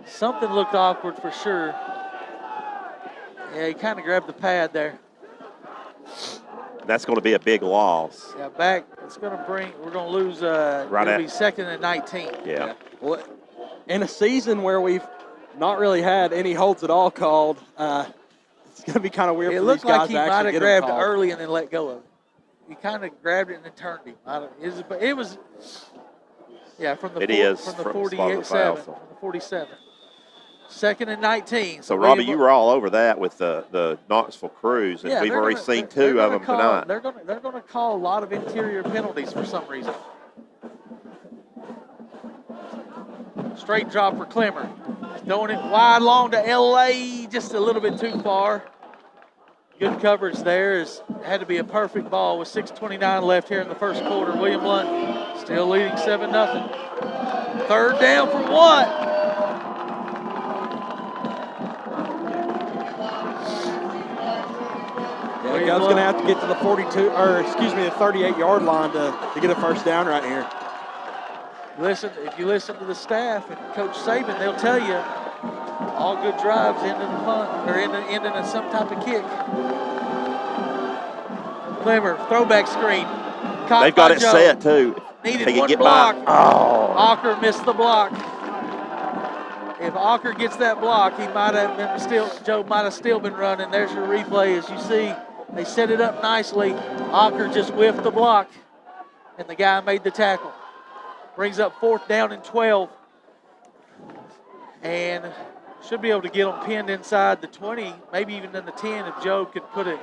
Something looked awkward for sure. Yeah, he kind of grabbed the pad there. That's going to be a big loss. Yeah, back. We're going to lose. It'll be 2nd and 19. Yeah. Well, in a season where we've not really had any holds at all called, it's going to be kind of weird for these guys to actually get them called. It looked like he might have grabbed early and then let go of it. He kind of grabbed it and then turned him. It was from the 47. 2nd and 19. So Robbie, you were all over that with the Knoxville crews, and we've already seen 2 of them tonight. They're going to call a lot of interior penalties for some reason. Straight drop for Clemmer. Throwing it wide long to LA, just a little bit too far. Good coverage there. Had to be a perfect ball with 6:29 left here in the first quarter. William Blount still leading 7-0. 3rd down for what? The guy's going to have to get to the 38-yard line to get a first down right here. If you listen to the staff and Coach Saban, they'll tell you all good drives end in a punt or end in some type of kick. Clemmer, throwback screen. They've got it set too. Needed one block. Ocker missed the block. If Ocker gets that block, Joe might have still been running. There's your replay. As you see, they set it up nicely. Ocker just whiffed the block, and the guy made the tackle. Brings up 4th down and 12. And should be able to get them pinned inside the 20, maybe even in the 10 if Joe could put it.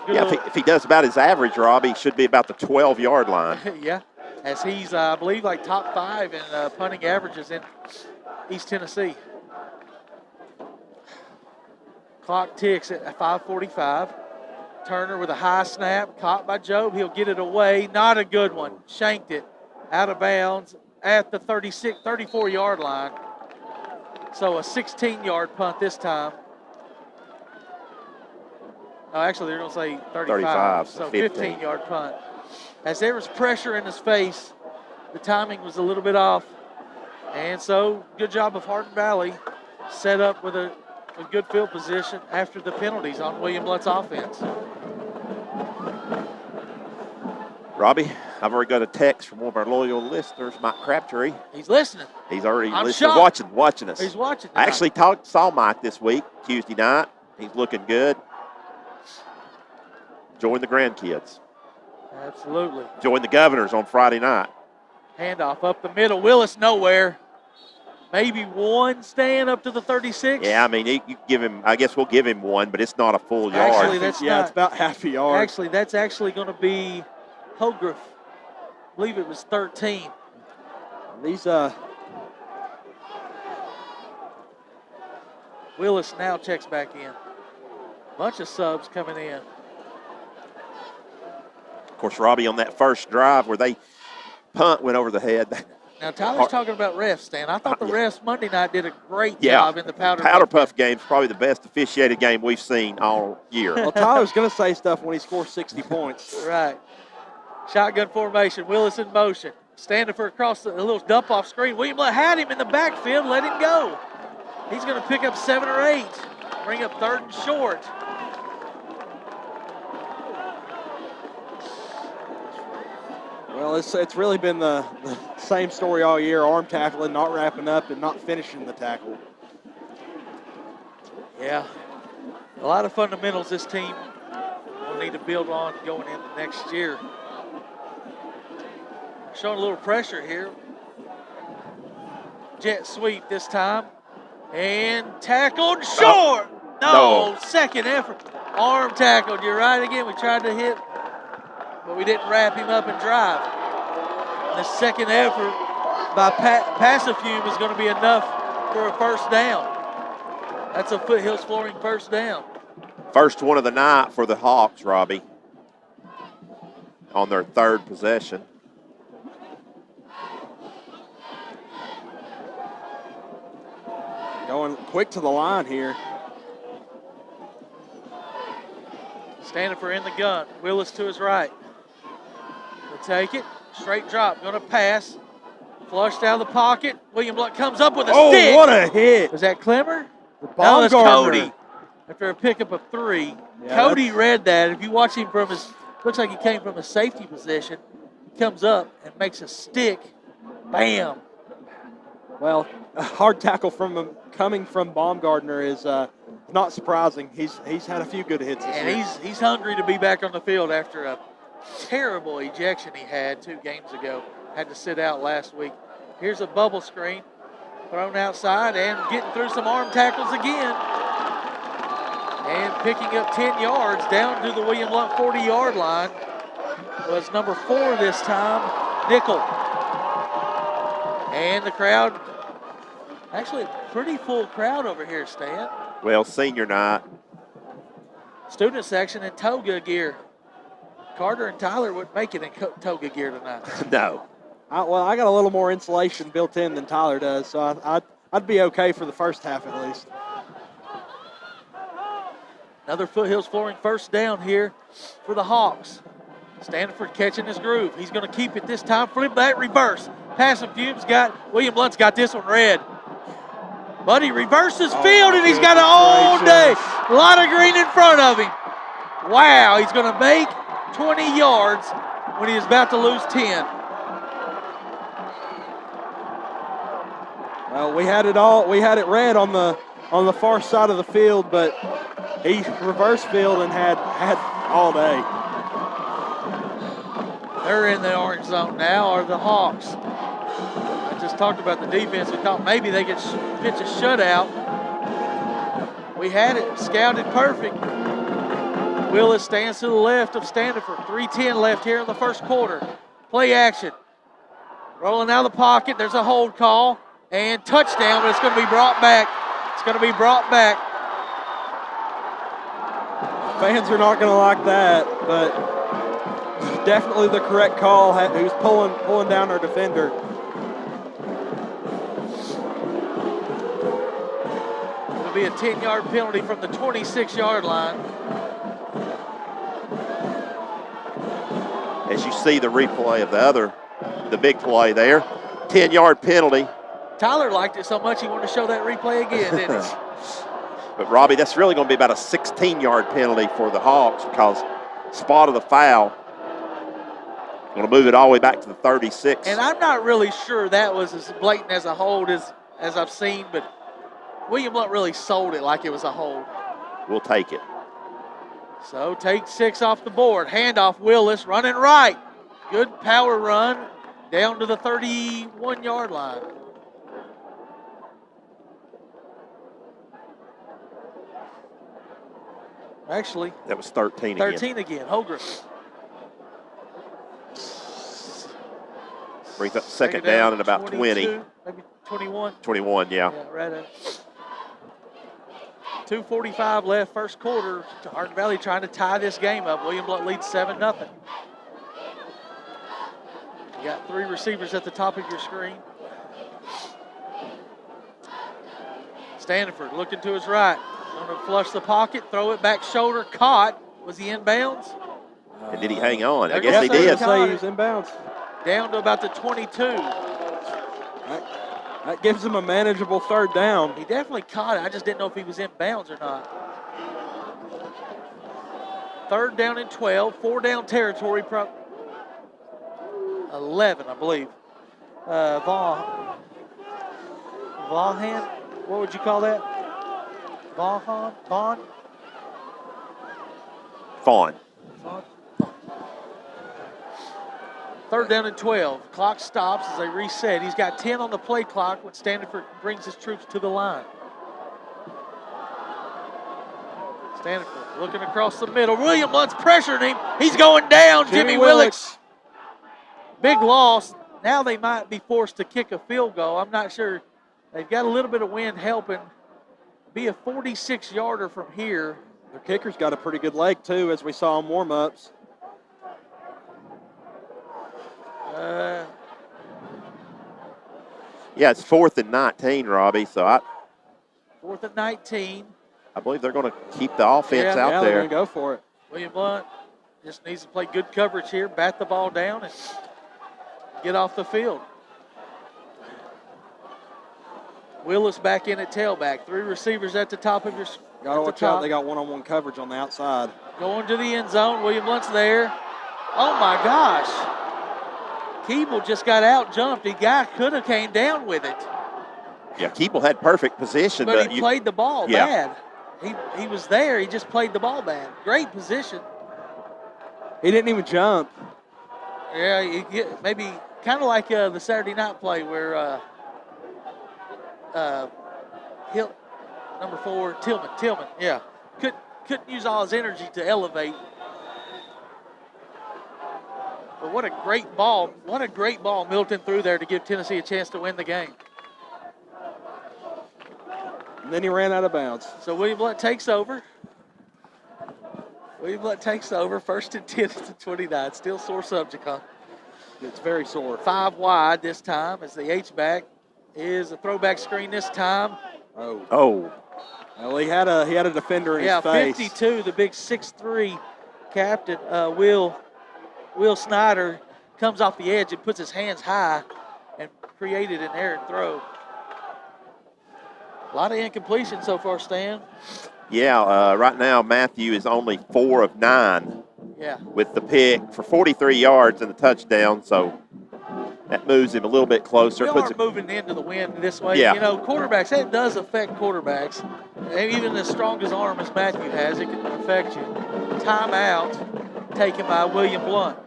If he does about his average, Robbie, should be about the 12-yard line. Yeah. as he's, I believe, like top 5 in punting averages in East Tennessee. Clock ticks at 5:45. Turner with a high snap, caught by Jobe. He'll get it away. Not a good one. Shanked it out of bounds at the 34-yard line. So a 16-yard punt this time. No, actually, they're going to say 35. So 15-yard punt. As there was pressure in his face, the timing was a little bit off. And so, good job of Hardin Valley. Set up with a good field position after the penalties on William Blount's offense. Robbie, I've already got a text from one of our loyal listeners, Mike Crabtree. He's listening. He's already I'm listening, watching us. He's watching tonight. I actually saw Mike this week, Tuesday night. He's looking good. Join the grandkids. Absolutely. Join the Governors on Friday night. Handoff up the middle. Willis nowhere. Maybe one stand up to the 36. Yeah, I mean, you give him. I guess we'll give him one, but it's not a full yard. Actually, that's it's about half a yard. Actually, that's actually going to be Hogarth. I believe it was 13. These Willis now checks back in. Bunch of subs coming in. Of course, Robbie, on that first drive where they punt went over the head. Now, Tyler's talking about refs, Stan. I thought the refs Monday night did a great job in the Powder Puff game is probably the best officiated game we've seen all year. Well, Tyler's going to say stuff when he scores 60 points. Right. Shotgun formation. Willis in motion. Standing for across the little dump off screen. William Blount had him in the backfield. Let him go. He's going to pick up 7 or 8. Bring up 3rd and short. Well, it's really been the same story all year. Arm tackling, not wrapping up, and not finishing the tackle. Yeah. A lot of fundamentals this team will need to build on going into next year. Showing a little pressure here. Jet sweep this time. And tackled short. No, second effort. Arm tackled. You're right again. We tried to hit, but we didn't wrap him up and drive. The second effort by Passafume is going to be enough for a first down. That's a Foothills Flooring first down. First one of the night for the Hawks, Robbie, on their 3rd possession. Going quick to the line here. Standing for in the gun. Willis to his right. Will take it. Straight drop. Going to pass. Flushed out of the pocket. William Blount comes up with a stick. Oh, what a hit. Was that Clemmer? No, that's Cody. After a pickup of 3. Yeah, Cody read that. If you watch him from his, looks like he came from a safety position. Comes up and makes a stick. Bam. Well, a hard tackle from him coming from Baumgartner is not surprising. He's had a few good hits this year. And he's hungry to be back on the field after a terrible ejection he had 2 games ago. Had to sit out last week. Here's a bubble screen thrown outside and getting through some arm tackles again. And picking up 10 yards down to the William Blount 40-yard line was number 4 this time, Nickel. And the crowd, actually a pretty full crowd over here, Stan. Well, senior night. Student section in toga gear. Carter and Tyler wouldn't make it in toga gear tonight. No. I got a little more insulation built in than Tyler does, so I'd be okay for the first half at least. Another Foothills Flooring first down here for the Hawks. Stanford catching his groove. He's going to keep it this time. Flip that reverse. Passafume's got, William Blount's got this one red. But he reverses field, and he's got an all day. A lot of green in front of him. Wow, he's going to make 20 yards when he is about to lose 10. Well, we had it red on the far side of the field, but he reversed field and had all day. They're in the orange zone now, are the Hawks. I just talked about the defense. We thought maybe they could pitch a shutout. We had it scouted perfect. Willis stands to the left of Standiford. 3:10 left here in the first quarter. Play action. Rolling out of the pocket. There's a hold call. And touchdown, but it's going to be brought back. It's going to be brought back. Fans are not going to like that, but definitely the correct call. Who's pulling down our defender. It'll be a 10-yard penalty from the 26-yard line. As you see the replay of the big play there, 10-yard penalty. Tyler liked it so much he wanted to show that replay again, didn't he? But, Robbie, that's really going to be about a 16-yard penalty for the Hawks because spot of the foul. Going to move it all the way back to the 36. And I'm not really sure that was as blatant as a hold as I've seen, but William Blount really sold it like it was a hold. We'll take it. So take 6 off the board. Handoff Willis running right. Good power run down to the 31-yard line. Actually, that was 13 again. 13 again. Holgren. Brings up second down at about 20. Maybe 21. 21, yeah. Yeah, right at 2:45 left, first quarter. Hardin Valley trying to tie this game up. William Blount leads 7-0. You got 3 receivers at the top of your screen. Standiford looking to his right. Going to flush the pocket, throw it back shoulder, caught. Was he in bounds? And did he hang on? I guess he did. Say he was in bounds. Down to about the 22. That gives him a manageable third down. He definitely caught it. I just didn't know if he was in bounds or not. Third down and 12, 4-down territory. 11, I believe. Vaughan. What would you call that? Vaughn? Fawn. Third down and 12. Clock stops as they reset. He's got 10 on the play clock when Standiford brings his troops to the line. Standiford looking across the middle. William Blount's pressuring him. He's going down. Jimmy Willix. Big loss. Now they might be forced to kick a field goal. I'm not sure. They've got a little bit of wind helping. Be a 46-yarder from here. Their kicker's got a pretty good leg, too, as we saw in warm-ups. Yeah, it's 4th and 19, Robbie. So 4th and 19. I believe they're going to keep the offense out there. They're going to go for it. William Blount just needs to play good coverage here, bat the ball down, and get off the field. Willis back in at tailback. 3 receivers at the top of your. Got to watch out. They got one-on-one coverage on the outside. Going to the end zone. William Blount's there. Oh my gosh! Keeble just got out jumped. The guy could have came down with it. Yeah, Keeble had perfect position, but he played the ball bad. He was there. He just played the ball bad. Great position. He didn't even jump. Yeah, maybe kind of like the Saturday night play where. Number 4, Tillman, yeah. Couldn't use all his energy to elevate. But what a great ball Milton threw there to give Tennessee a chance to win the game. And then he ran out of bounds. So William Blount takes over. First and 10 to 29. Still sore subject, huh? It's very sore. 5 wide this time as the H-back is a throwback screen this time. Oh. Well, he had a defender in his face. 52, the big 6'3" captain, Will Snyder, comes off the edge and puts his hands high and created an errant throw. A lot of incompletion so far, Stan. Yeah, right now Matthew is only 4 of 9 with the pick for 43 yards and the touchdown, so that moves him a little bit closer. We are moving into the wind this way. Yeah. You know, quarterbacks, that does affect quarterbacks. Even as strong as arm as Matthew has, it can affect you. Timeout taken by William Blount.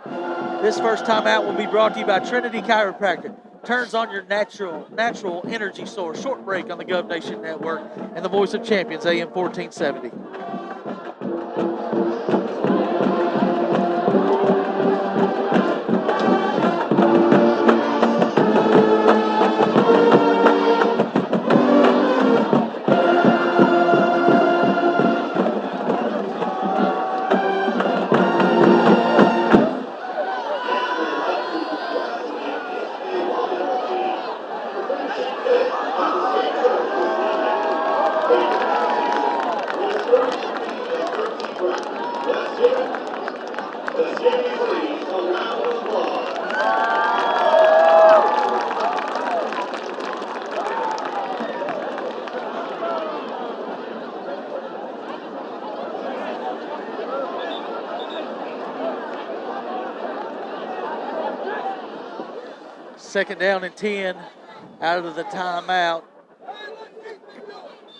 This first timeout will be brought to you by Trinity Chiropractic. Turns on your natural energy source. Short break on the Gov Nation Network and the Voice of Champions, AM 1470. Second down and 10 out of the timeout.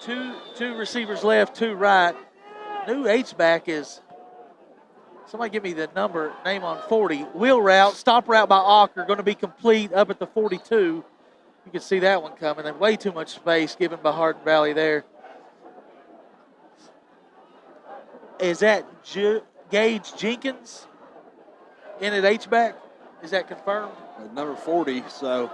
Two receivers left, two right. New H-back is, somebody give me the name on 40. Wheel route, stop route by Ocker, going to be complete up at the 42. You can see that one coming. And way too much space given by Hardin Valley there. Is that Gage Jenkins in at H-back? Is that confirmed? Number 40, so.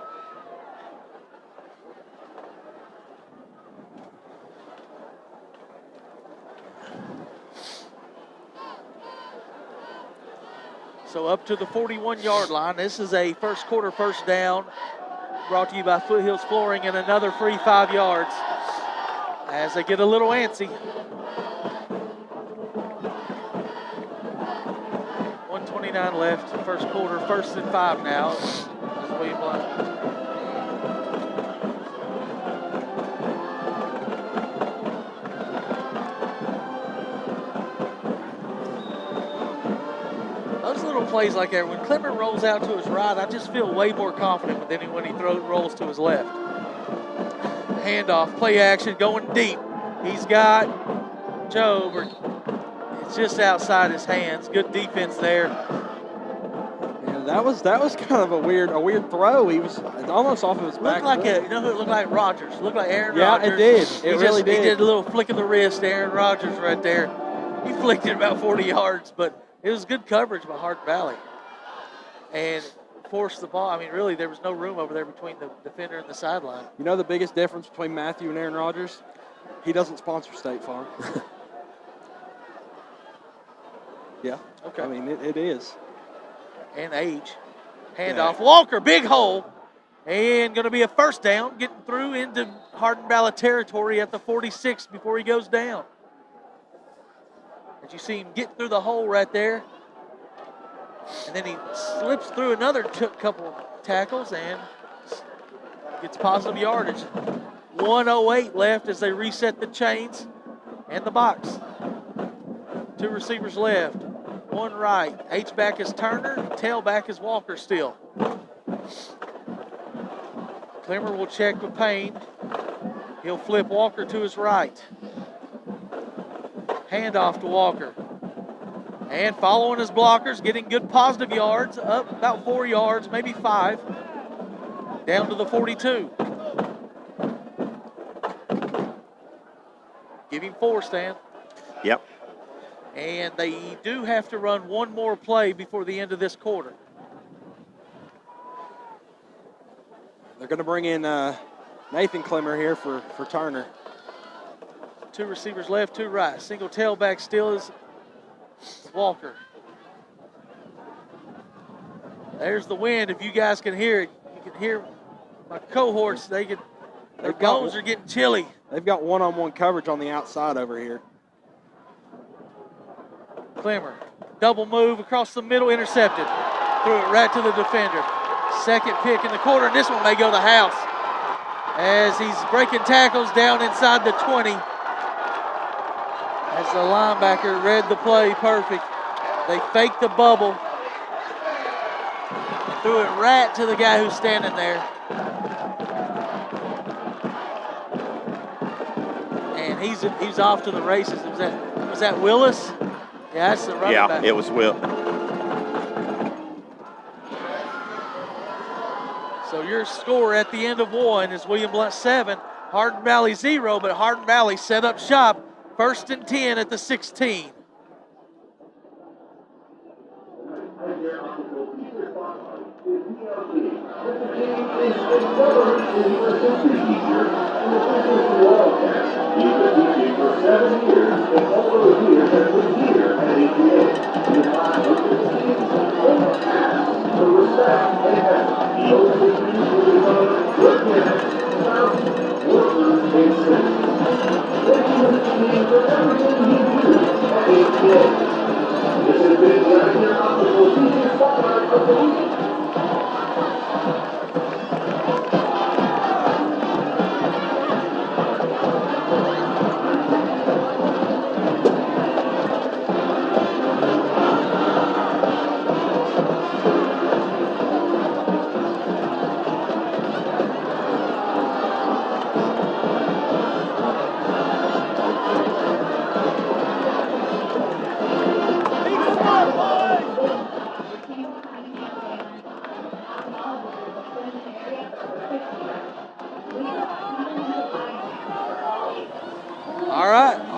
So up to the 41-yard line. This is a first quarter first down brought to you by Foothills Flooring and another free 5 yards as they get a little antsy. 1:29 left, first quarter, 1st and 5 now. As William Blount. Plays like that. When Clemmer rolls out to his right, I just feel way more confident with him when he rolls to his left. Handoff, play action, going deep. He's got Joe, but it's just outside his hands. Good defense there. Yeah, that was kind of a weird throw. He was almost off of his back. Looked like you know who it looked like? Rogers. Looked like Aaron Rogers. Yeah, it did. It really did. He did a little flick of the wrist, Aaron Rodgers right there. He flicked it about 40 yards, but it was good coverage by Hardin Valley and forced the ball. I mean, really, there was no room over there between the defender and the sideline. You know the biggest difference between Matthew and Aaron Rodgers? He doesn't sponsor State Farm. Yeah. Okay. I mean, it is. And age. Handoff. Walker, big hole. And going to be a first down, getting through into Hardin Valley territory at the 46 before he goes down. You see him get through the hole right there. And then he slips through another couple of tackles and gets positive yardage. 1:08 left as they reset the chains and the box. Two receivers left, one right. H-back is Turner, tailback is Walker still. Clemmer will check with Payne. He'll flip Walker to his right. Handoff to Walker. And following his blockers, getting good positive yards, up about 4 yards, maybe 5, down to the 42. Give him 4, Stan. Yep. And they do have to run one more play before the end of this quarter. They're going to bring in Nathan Clemmer here for Turner. Two receivers left, two right. Single tailback still is Walker. There's the wind. If you guys can hear it, you can hear my cohorts. Their bones are getting chilly. They've got one-on-one coverage on the outside over here. Clemmer, double move across the middle, intercepted. Threw it right to the defender. Second pick in the quarter, and this one may go to the house as he's breaking tackles down inside the 20. As the linebacker read the play perfect. They faked the bubble. Threw it right to the guy who's standing there. And he's off to the races. Was that Willis? Yeah, that's the running back. Yeah, it was Will. So your score at the end of one is William Blount 7, Hardin Valley 0, but Hardin Valley set up shop. 1st and 10 at the 16.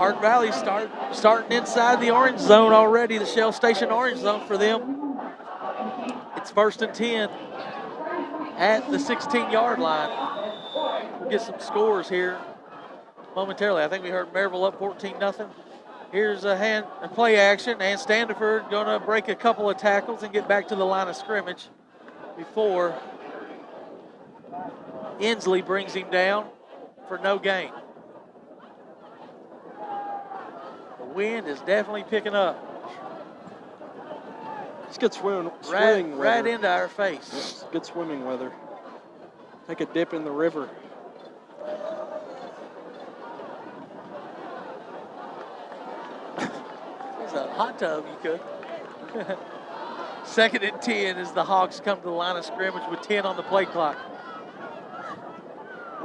Hardin Valley starting inside the orange zone already, the Shell Station orange zone for them. It's 1st and 10 at the 16-yard line. We'll get some scores here momentarily. I think we heard Maryville up 14-0. Here's a play action, and Standiford going to break a couple of tackles and get back to the line of scrimmage before Inslee brings him down for no gain. The wind is definitely picking up. It's good swimming right weather. Into our face. It's good swimming weather. Take a dip in the river. There's a hot tub you could. 2nd and 10 as the Hawks come to the line of scrimmage with 10 on the play clock.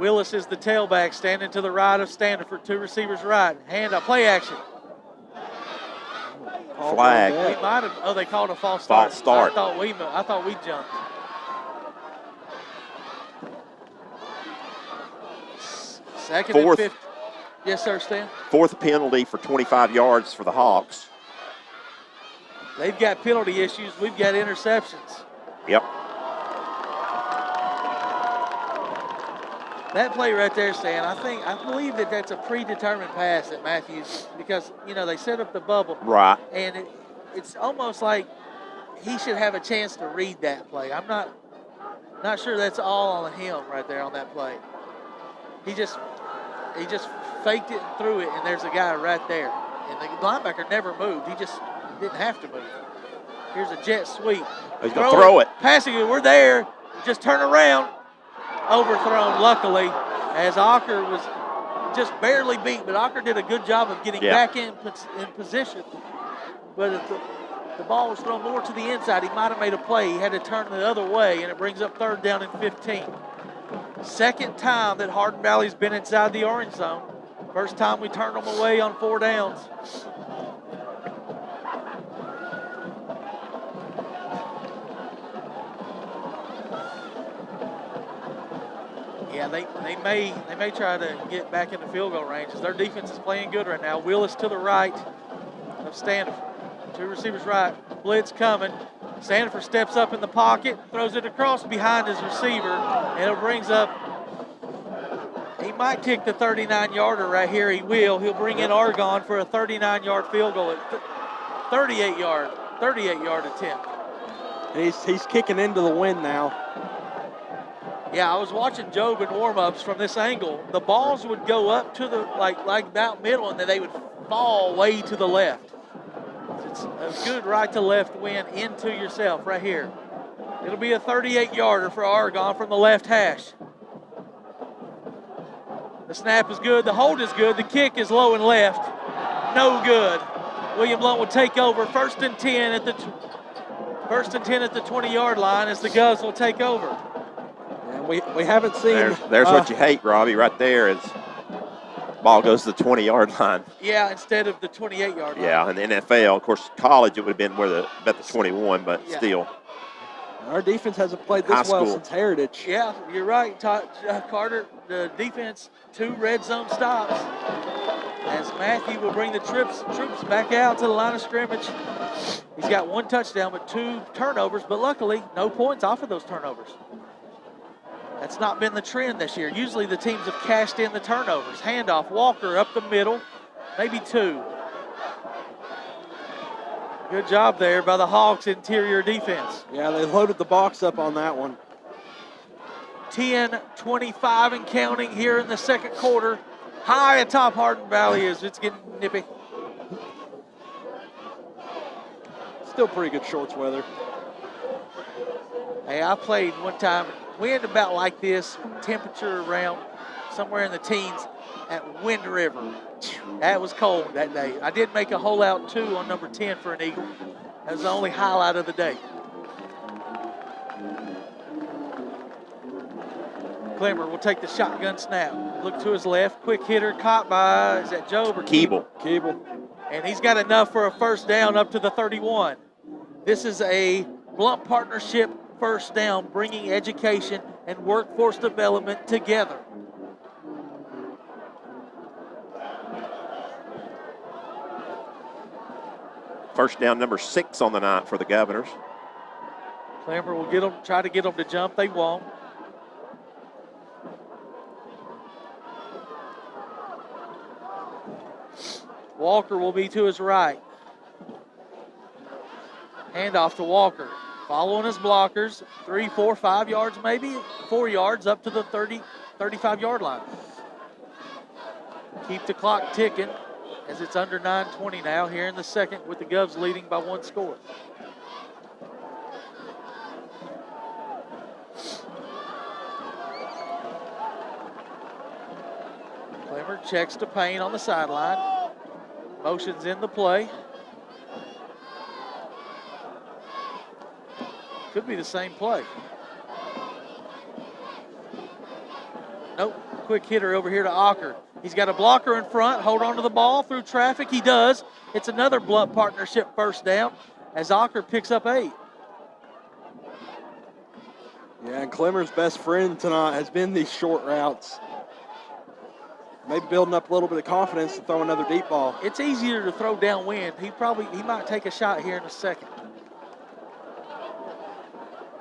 Willis is the tailback, standing to the right of Standiford. 2 receivers right. Hand up, play action. Flag. We might have. Oh, they called a false start. False start. I thought we jumped. Second Fourth. and 5. Yes, sir, Stan. 4th penalty for 25 yards for the Hawks. They've got penalty issues. We've got interceptions. Yep. That play right there, Stan, I believe that's a predetermined pass at Matthews because, they set up the bubble. Right. And it's almost like he should have a chance to read that play. I'm not sure that's all on him right there on that play. He just faked it and threw it, and there's a guy right there. And the linebacker never moved. He just didn't have to move. Here's a jet sweep. He's going to throw it. Passing it. We're there. Just turn around. Overthrown, luckily, as Ocker was just barely beat, but Ocker did a good job of getting back in position. But if the ball was thrown more to the inside, he might have made a play. He had to turn the other way, and it brings up 3rd down and 15. 2nd time that Hardin Valley's been inside the orange zone. 1st time we turned them away on 4 downs. Yeah, they may try to get back into field goal range as their defense is playing good right now. Willis to the right of Standiford. 2 receivers right. Blitz coming. Standiford steps up in the pocket, throws it across behind his receiver, and it brings up. He might kick the 39-yarder right here. He will. He'll bring in Argonne for a 39-yard field goal at 38-yard attempt. And he's kicking into the wind now. Yeah, I was watching Job in warm-ups from this angle. The balls would go up to the like about middle, and then they would fall way to the left. It's a good right to left wind into yourself right here. It'll be a 38-yarder for Argonne from the left hash. The snap is good. The hold is good. The kick is low and left. No good. William Blount will take over. 1st and 10 at the 20-yard line as the Govs will take over. And we haven't seen. There's what you hate, Robbie. Right there is ball goes to the 20-yard line. Yeah, instead of the 28-yard line. Yeah, in the NFL, of course, college it would have been about the 21, but still. Our defense hasn't played this well since Heritage. Yeah, you're right, Carter. The defense, 2 red zone stops. As Matthew will bring the troops back out to the line of scrimmage. He's got 1 touchdown but 2 turnovers, but luckily no points off of those turnovers. That's not been the trend this year. Usually the teams have cashed in the turnovers. Handoff, Walker up the middle, maybe 2. Good job there by the Hawks interior defense. Yeah, they loaded the box up on that one. 10-25 and counting here in the 2nd quarter. High atop Hardin Valley as it's getting nippy. Still pretty good shorts weather. Hey, I played one time. Wind about like this, temperature around somewhere in the teens at Wind River. That was cold that day. I did make a hole out 2 on number 10 for an eagle. That was the only highlight of the day. Clemmer will take the shotgun snap. Look to his left. Quick hitter caught by, is that Job or Keeble? Keeble. And he's got enough for a 1st down up to the 31. This is a Blount partnership 1st down, bringing education and workforce development together. First down number 6 on the night for the Governors. Clemmer will try to get them to jump. They won't. Walker will be to his right. Handoff to Walker. Following his blockers, 3, 4, 5 yards, maybe 4 yards up to the 30, 35-yard line. Keep the clock ticking as it's under 9:20 now here in the second with the Govs leading by 1 score. Clemmer checks to Payne on the sideline. Motions in the play. Could be the same play. Nope. Quick hitter over here to Ocker. He's got a blocker in front. Hold on to the ball through traffic. He does. It's another Blount partnership first down as Ocker picks up 8. Yeah, and Clemmer's best friend tonight has been these short routes. Maybe building up a little bit of confidence to throw another deep ball. It's easier to throw downwind. He might take a shot here in a second.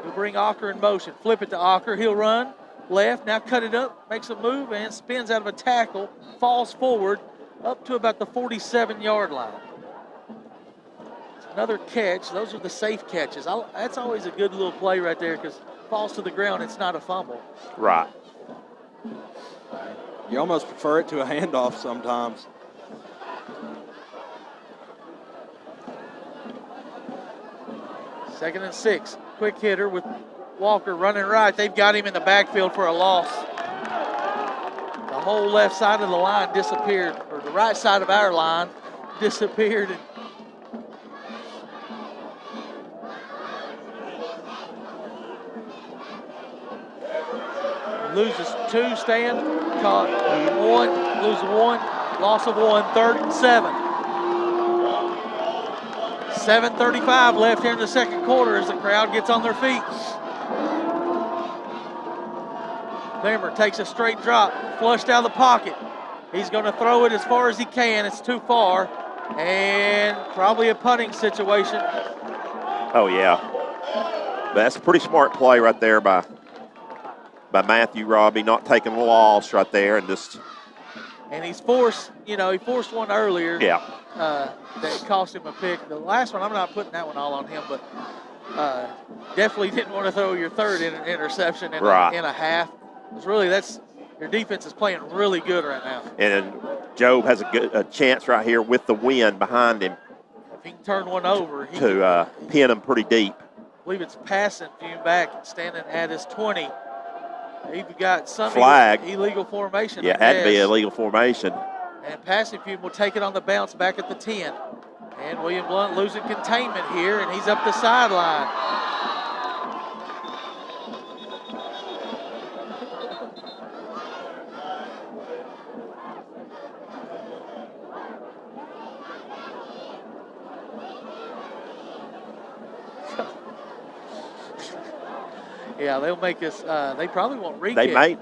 He'll bring Ocker in motion. Flip it to Ocker. He'll run left. Now cut it up. Makes a move and spins out of a tackle. Falls forward up to about the 47-yard line. It's another catch. Those are the safe catches. That's always a good little play right there because falls to the ground. It's not a fumble. Right. You almost prefer it to a handoff sometimes. Second and 6. Quick hitter with Walker running right. They've got him in the backfield for a loss. The whole left side of the line disappeared, or the right side of our line disappeared. Loses 2, Stan. Caught 1, loses 1, loss of 1, 3rd and 7. 7:35 left here in the second quarter as the crowd gets on their feet. Clemmer takes a straight drop, flushed out of the pocket. He's going to throw it as far as he can. It's too far, and probably a punting situation. Oh, yeah. That's a pretty smart play right there by Matthew Robbie, not taking a loss right there and just. And he forced one earlier. Yeah. That cost him a pick. The last one, I'm not putting that one all on him, but definitely didn't want to throw your third interception in a half. It's really, your defense is playing really good right now. And Job has a chance right here with the wind behind him. If he can turn one over, to pin him pretty deep. I believe it's passing Fume back, standing at his 20. He's got some flag. Illegal formation. Yeah, had to be illegal formation. And passing Fume will take it on the bounce back at the 10. And William Blount losing containment here, and he's up the sideline. Yeah, they'll make us. They probably won't re-kick. They might.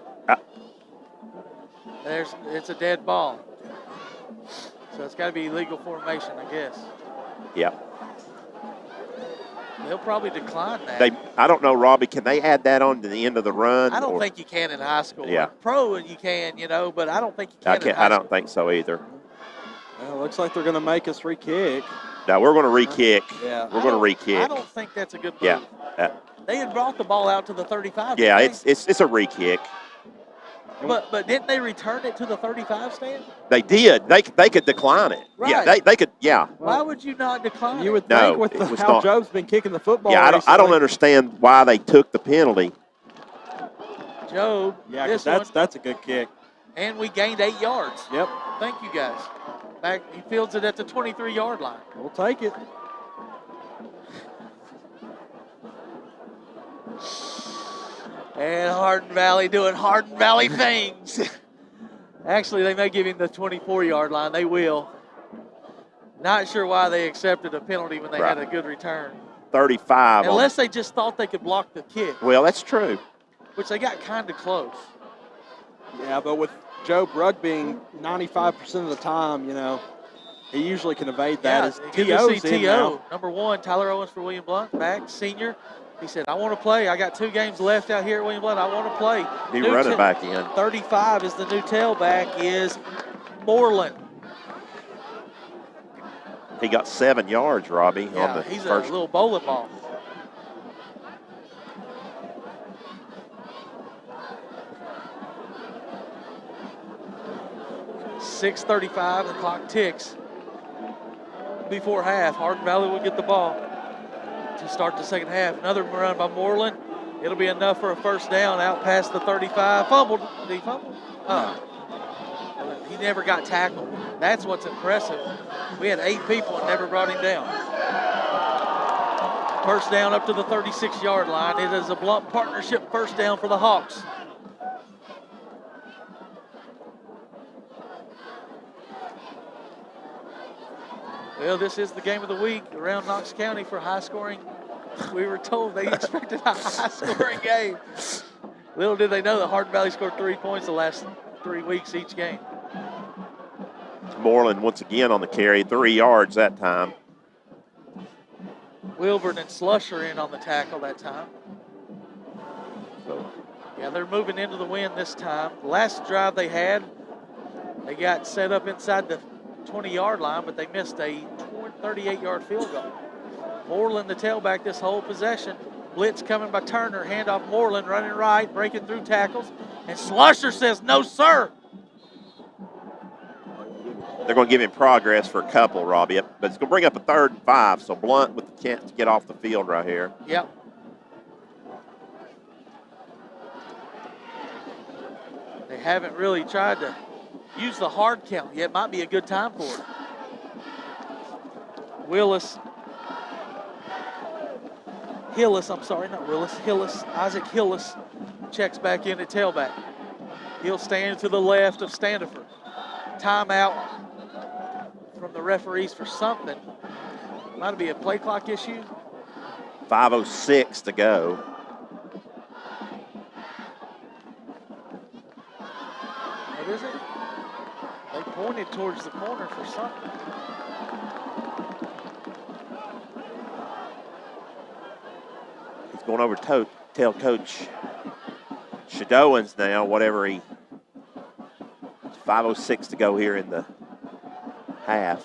It's a dead ball. So it's got to be illegal formation, I guess. Yeah. They'll probably decline that. I don't know, Robbie. Can they add that on to the end of the run? I don't think you can in high school. Yeah. Pro, you can, but I don't think you can in high school. I don't think so either. Well, looks like they're going to make us re-kick. No, we're going to re-kick. Yeah. We're going to re-kick. I don't think that's a good move. Yeah. They had brought the ball out to the 35. Yeah, it's a re-kick. But didn't they return it to the 35 stand? They did. They could decline it. Right. Yeah, they could. Yeah. Why would you not decline it? You would think with how Joe's been kicking the football. Yeah, I don't understand why they took the penalty. Joe. Yeah, because that's a good kick. And we gained 8 yards. Yep. Thank you guys. Back, he fields it at the 23-yard line. We'll take it. And Hardin Valley doing Hardin Valley things. Actually, they may give him the 24-yard line. They will. Not sure why they accepted a penalty when they had a good return. 35. Unless they just thought they could block the kick. Well, that's true. Which they got kind of close. Yeah, but with Joe Brugg being 95% of the time, He usually can evade that. As T.O.'s in now. Number 1, Tyler Owens for William Blount, back, senior. He said, I want to play. I got 2 games left out here at William Blount. I want to play. He running back in. 35 is the new tailback, is Moreland. He got 7 yards, Robbie, on the he's first. A little bowling ball. .6:35, the clock ticks. Before half, Hardin Valley will get the ball to start the second half. Another run by Moreland. It'll be enough for a first down out past the 35. Fumbled. Did he fumble? He never got tackled. That's what's impressive. We had 8 people and never brought him down. First down up to the 36-yard line. It is a Blount partnership first down for the Hawks. Well, this is the game of the week around Knox County for high scoring. We were told they expected a high scoring game. Little did they know that Hardin Valley scored 3 points the last 3 weeks each game. Moreland once again on the carry, 3 yards that time. Wilburn and Slusher in on the tackle that time. Yeah, they're moving into the win this time. The last drive they had, they got set up inside the 20-yard line, but they missed a 38-yard field goal. Moreland, the tailback, this whole possession. Blitz coming by Turner. Handoff Moreland, running right, breaking through tackles. And Slusher says, no, sir. They're going to give him progress for a couple, Robbie, but it's going to bring up a 3rd and 5, so Blount with the chance to get off the field right here. Yep. They haven't really tried to use the hard count yet. Might be a good time for it. Isaac Hillis checks back in at tailback. He'll stand to the left of Standifer. Timeout from the referees for something. Might be a play clock issue. 5:06 to go. What is it? They pointed towards the corner for something. He's going over to tell Coach Shadowins now, whatever he. 5:06 to go here in the half.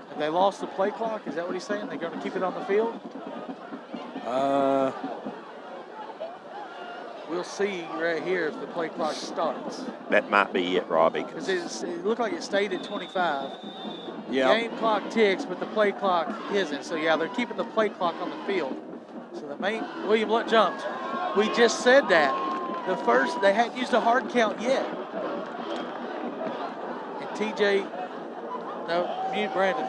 Have they lost the play clock? Is that what he's saying? They're going to keep it on the field? We'll see right here if the play clock starts. That might be it, Robbie. Because it looked like it stayed at 25. Yeah. Game clock ticks, but the play clock isn't. So, yeah, they're keeping the play clock on the field. So William Blount jumped. We just said that. They hadn't used a hard count yet. And mute Brandon.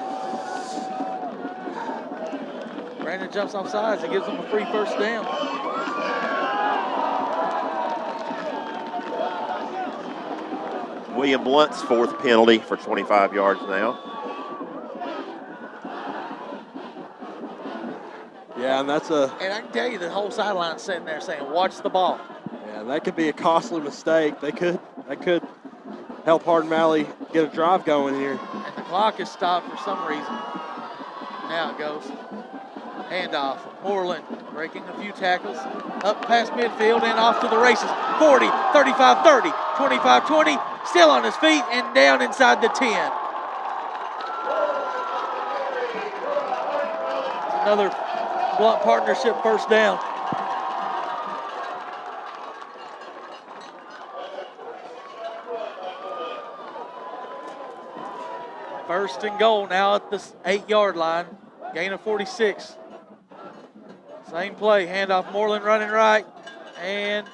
Brandon jumps off sides and gives them a free first down. William Blount's 4th penalty for 25 yards now. Yeah, and that's And I can tell you the whole sideline's sitting there saying, watch the ball. Yeah, that could be a costly mistake. That could help Hardin Valley get a drive going here. And the clock is stopped for some reason. Now it goes. Handoff. Moreland breaking a few tackles. Up past midfield and off to the races. 40, 35, 30, 25, 20. Still on his feet and down inside the 10. Another Blount partnership first down. First and goal now at the 8-yard line. Gain of 46. Same play. Handoff Moreland running right. And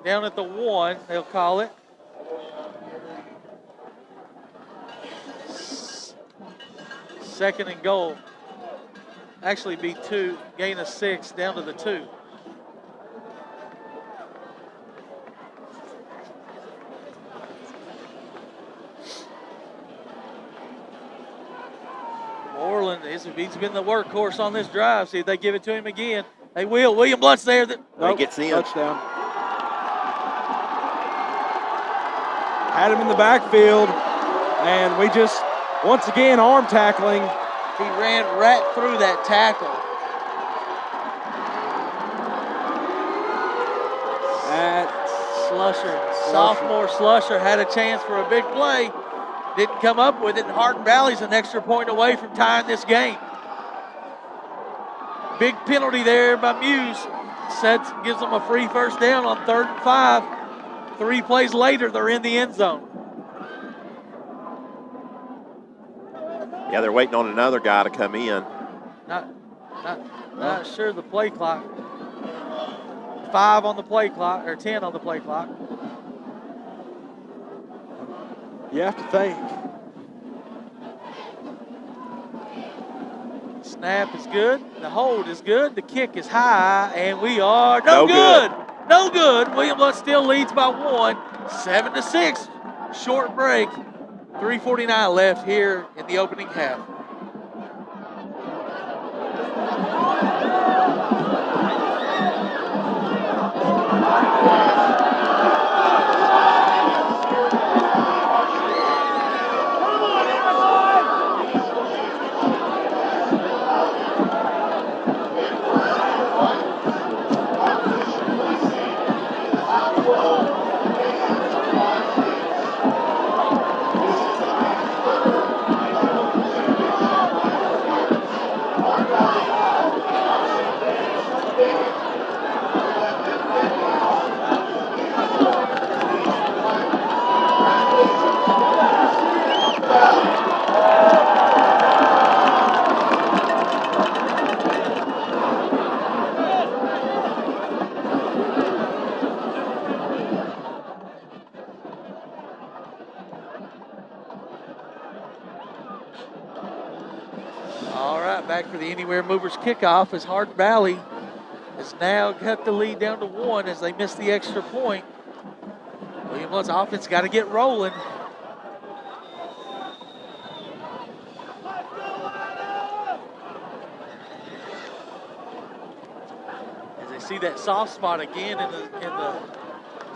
down at the 1, they'll call it. Second and goal. Actually be 2. Gain of 6 down to the 2. Moreland, he's been the workhorse on this drive. See if they give it to him again. They will. William Blount's there. He gets in. Touchdown. had him in the backfield, and we just, once again, arm tackling. He ran right through that tackle. Sophomore Slusher had a chance for a big play. Didn't come up with it, and Hardin Valley's an extra point away from tying this game. Big penalty there by Muse. Gives them a free first down on 3rd and 5. 3 plays later, they're in the end zone. Yeah, they're waiting on another guy to come in. Not sure the play clock. 5 on the play clock, or 10 on the play clock. You have to think. Snap is good. The hold is good. The kick is high, and we are no good. No good. William Blount still leads by 1, 7-6. Short break. 3:49 left here in the opening half. Back for the Anywhere Movers kickoff as Hardin Valley has now cut the lead down to 1 as they miss the extra point. William Blount's offense got to get rolling. As they see that soft spot again in the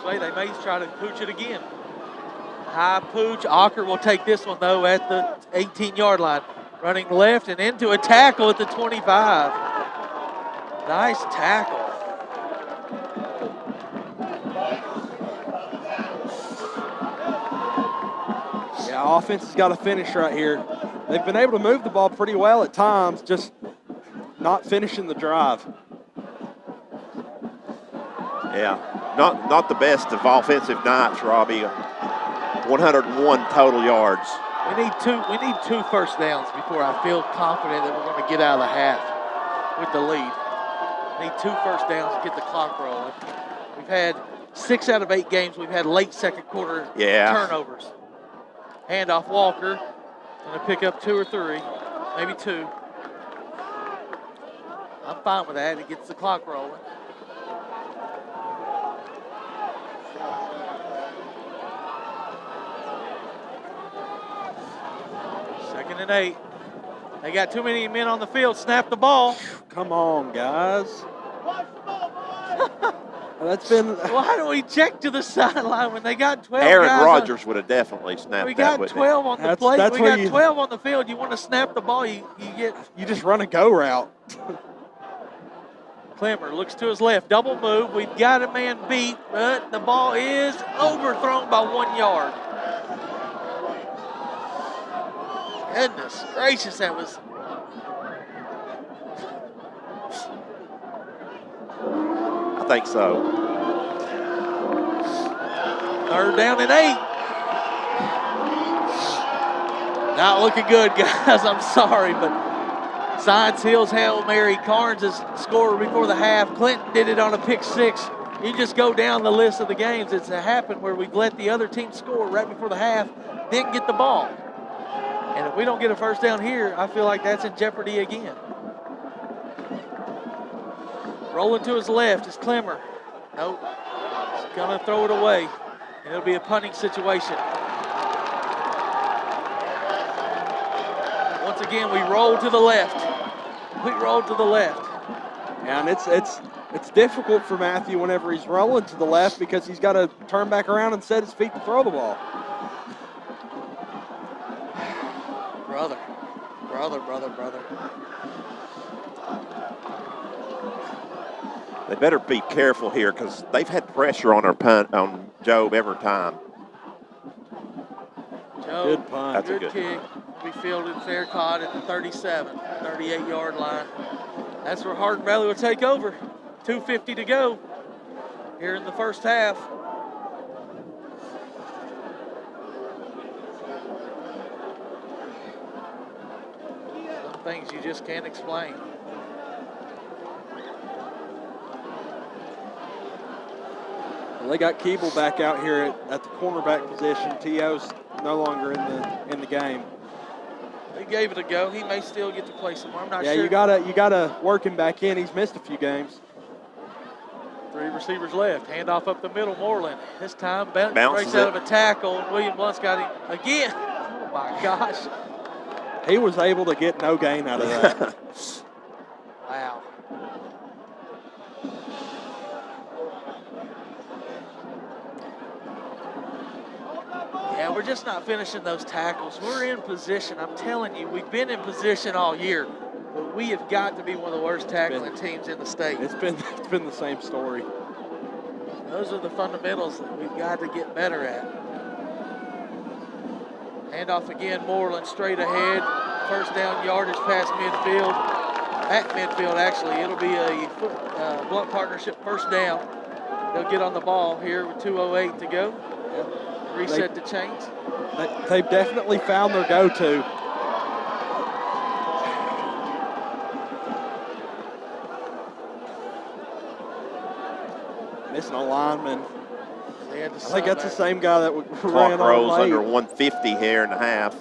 play, they may try to pooch it again. High pooch. Ocker will take this one though at the 18-yard line. Running left and into a tackle at the 25. Nice tackle. Yeah, offense has got to finish right here. They've been able to move the ball pretty well at times, just not finishing the drive. Yeah, not the best of offensive nights, Robbie. 101 total yards. We need two first downs before I feel confident that we're going to get out of the half with the lead. We need 2 first downs to get the clock rolling. We've had 6 out of 8 games. We've had late second quarter turnovers. Handoff Walker. Going to pick up 2 or 3, maybe 2. I'm fine with that. It gets the clock rolling. Second and 8. They got too many men on the field. Snap the ball. Come on, guys. That's been. Why don't we check to the sideline when they got 12 Aaron guys Rodgers would have definitely snapped we that. got 12 on the plate. We got 12 on the field. You want to snap the ball, you just run a go route. Clemmer looks to his left. Double move. We've got a man beat, but the ball is overthrown by 1 yard. Goodness gracious, that was. I think so. 3rd down and 8. Not looking good, guys. I'm sorry, but Science Hills Hail Mary Carnes has scored before the half. Clinton did it on a pick 6. You just go down the list of the games. It's happened where we've let the other team score right before the half, then get the ball. And if we don't get a first down here, I feel like that's in jeopardy again. Rolling to his left is Clemmer. Nope. He's going to throw it away. And it'll be a punting situation. Once again, we roll to the left. We roll to the left. Yeah, and it's difficult for Matthew whenever he's rolling to the left because he's got to turn back around and set his feet to throw the ball. Brother. They better be careful here because they've had pressure on our punt on Job every time. Job, good punt. That's good a good kick. We fielded fair caught at the 37, 38-yard line. That's where Hardin Valley will take over. 2:50 to go here in the first half. Some things you just can't explain. Well, they got Keeble back out here at the cornerback position. T.O.'s no longer in the game. They gave it a go. He may still get to play somewhere. I'm not sure. Yeah, you gotta work him back in. He's missed a few games. 3 receivers left. Handoff up the middle. Moreland. This time breaks Bounces out it. of a tackle, and William Blount's got him again. Oh my gosh. He was able to get no gain out of that. Wow. Yeah, we're just not finishing those tackles. We're in position. I'm telling you, we've been in position all year, but we have got to be one of the worst tackling teams in the state. It's been the same story. Those are the fundamentals that we've got to get better at. Handoff again, Moreland straight ahead. First down yardage past midfield. At midfield, actually. It'll be a Blount partnership first down. They'll get on the ball here with 2:08 to go. Reset the chains. They've definitely found their go-to. Missing a lineman. I think that's the same guy that ran Clock on rolls late. under 150 here and a half.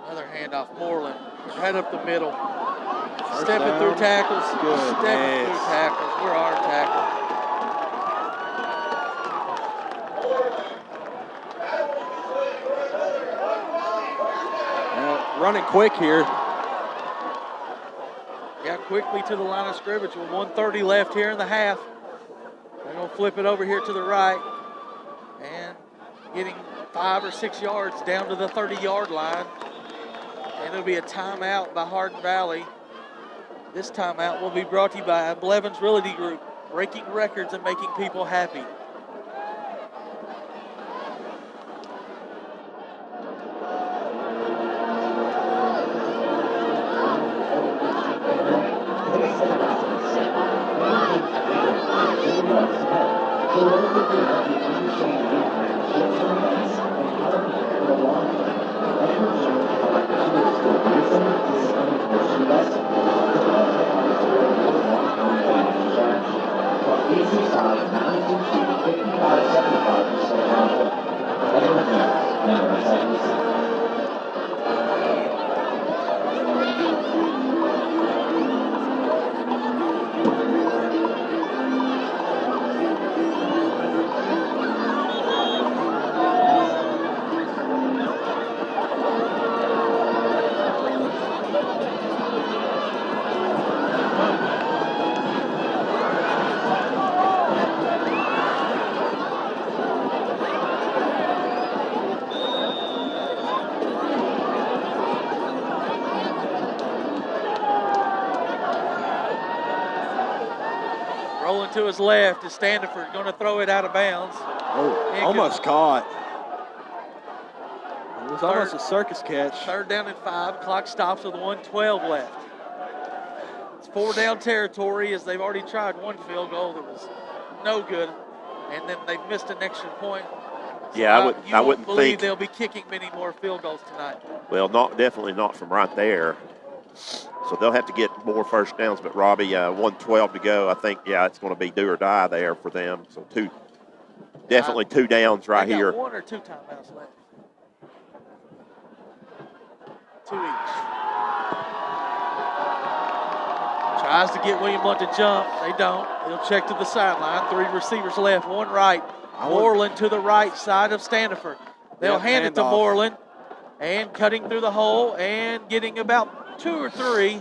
Another handoff, Moreland. Right up the middle. First Stepping down. through tackles. Good. Stepping through tackles. We're our tackle. Running quick here. Yeah, quickly to the line of scrimmage with 1:30 left here in the half. They're going to flip it over here to the right. And getting 5 or 6 yards down to the 30-yard line. And it'll be a timeout by Hardin Valley. This timeout will be brought to you by Blevins Realty Group, breaking records and making people happy. Rolling to his left is Standiford, going to throw it out of bounds. Oh, almost caught. It was almost a circus catch. 3rd down and 5. Clock stops with 1:12 left. It's 4-down territory as they've already tried one field goal that was no good, and then they've missed an extra point. So Yeah, I wouldn't believe think they'll be kicking many more field goals tonight. Well, definitely not from right there. So they'll have to get more first downs. But Robbie, 1:12 to go. I think it's going to be do or die there for them. So definitely 2 downs right They got here. 1 or 2 timeouts left. 2 each. Tries to get William Blount to jump. They don't. He'll check to the sideline. 3 receivers left, 1 right. Moreland to the right side of Standiford. They'll hand it to Moreland. And cutting through the hole and getting about 2 or 3.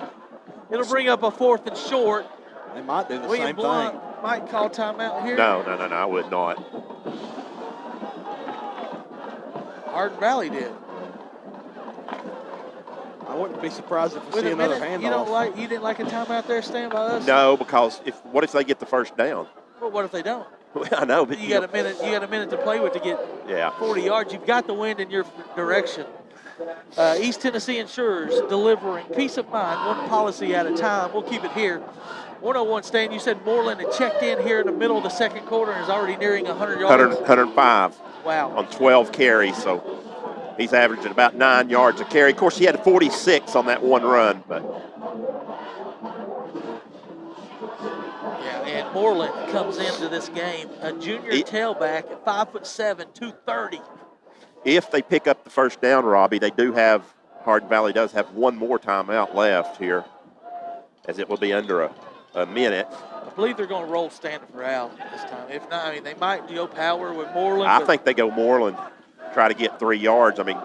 It'll bring up a 4th and short. They might do the William same Blount thing. might call timeout here. No, I would not. Hardin Valley did. I wouldn't be surprised if we see another handoff. You didn't like a timeout there, stand by us? No, because what if they get the first down? Well, what if they don't? Well, I know, but you got a minute. You got a minute to play with to get 40 yards. You've got the wind in your direction. East Tennessee Insurers delivering peace of mind, one policy at a time. We'll keep it here. 101, Stan, you said Moreland had checked in here in the middle of the second quarter and is already nearing 100 yards. 105. Wow. On 12 carries, so he's averaging about 9 yards a carry. Of course, he had 46 on that one run, but. Yeah, and Moreland comes into this game, a junior tailback at 5'7", 230. If they pick up the first down, Robbie, they do have, Hardin Valley does have one more timeout left here, as it will be under a minute. I believe they're going to roll Standifer out this time. If not, I mean, they might go power with Moreland. I think they go Moreland, try to get 3 yards. I mean,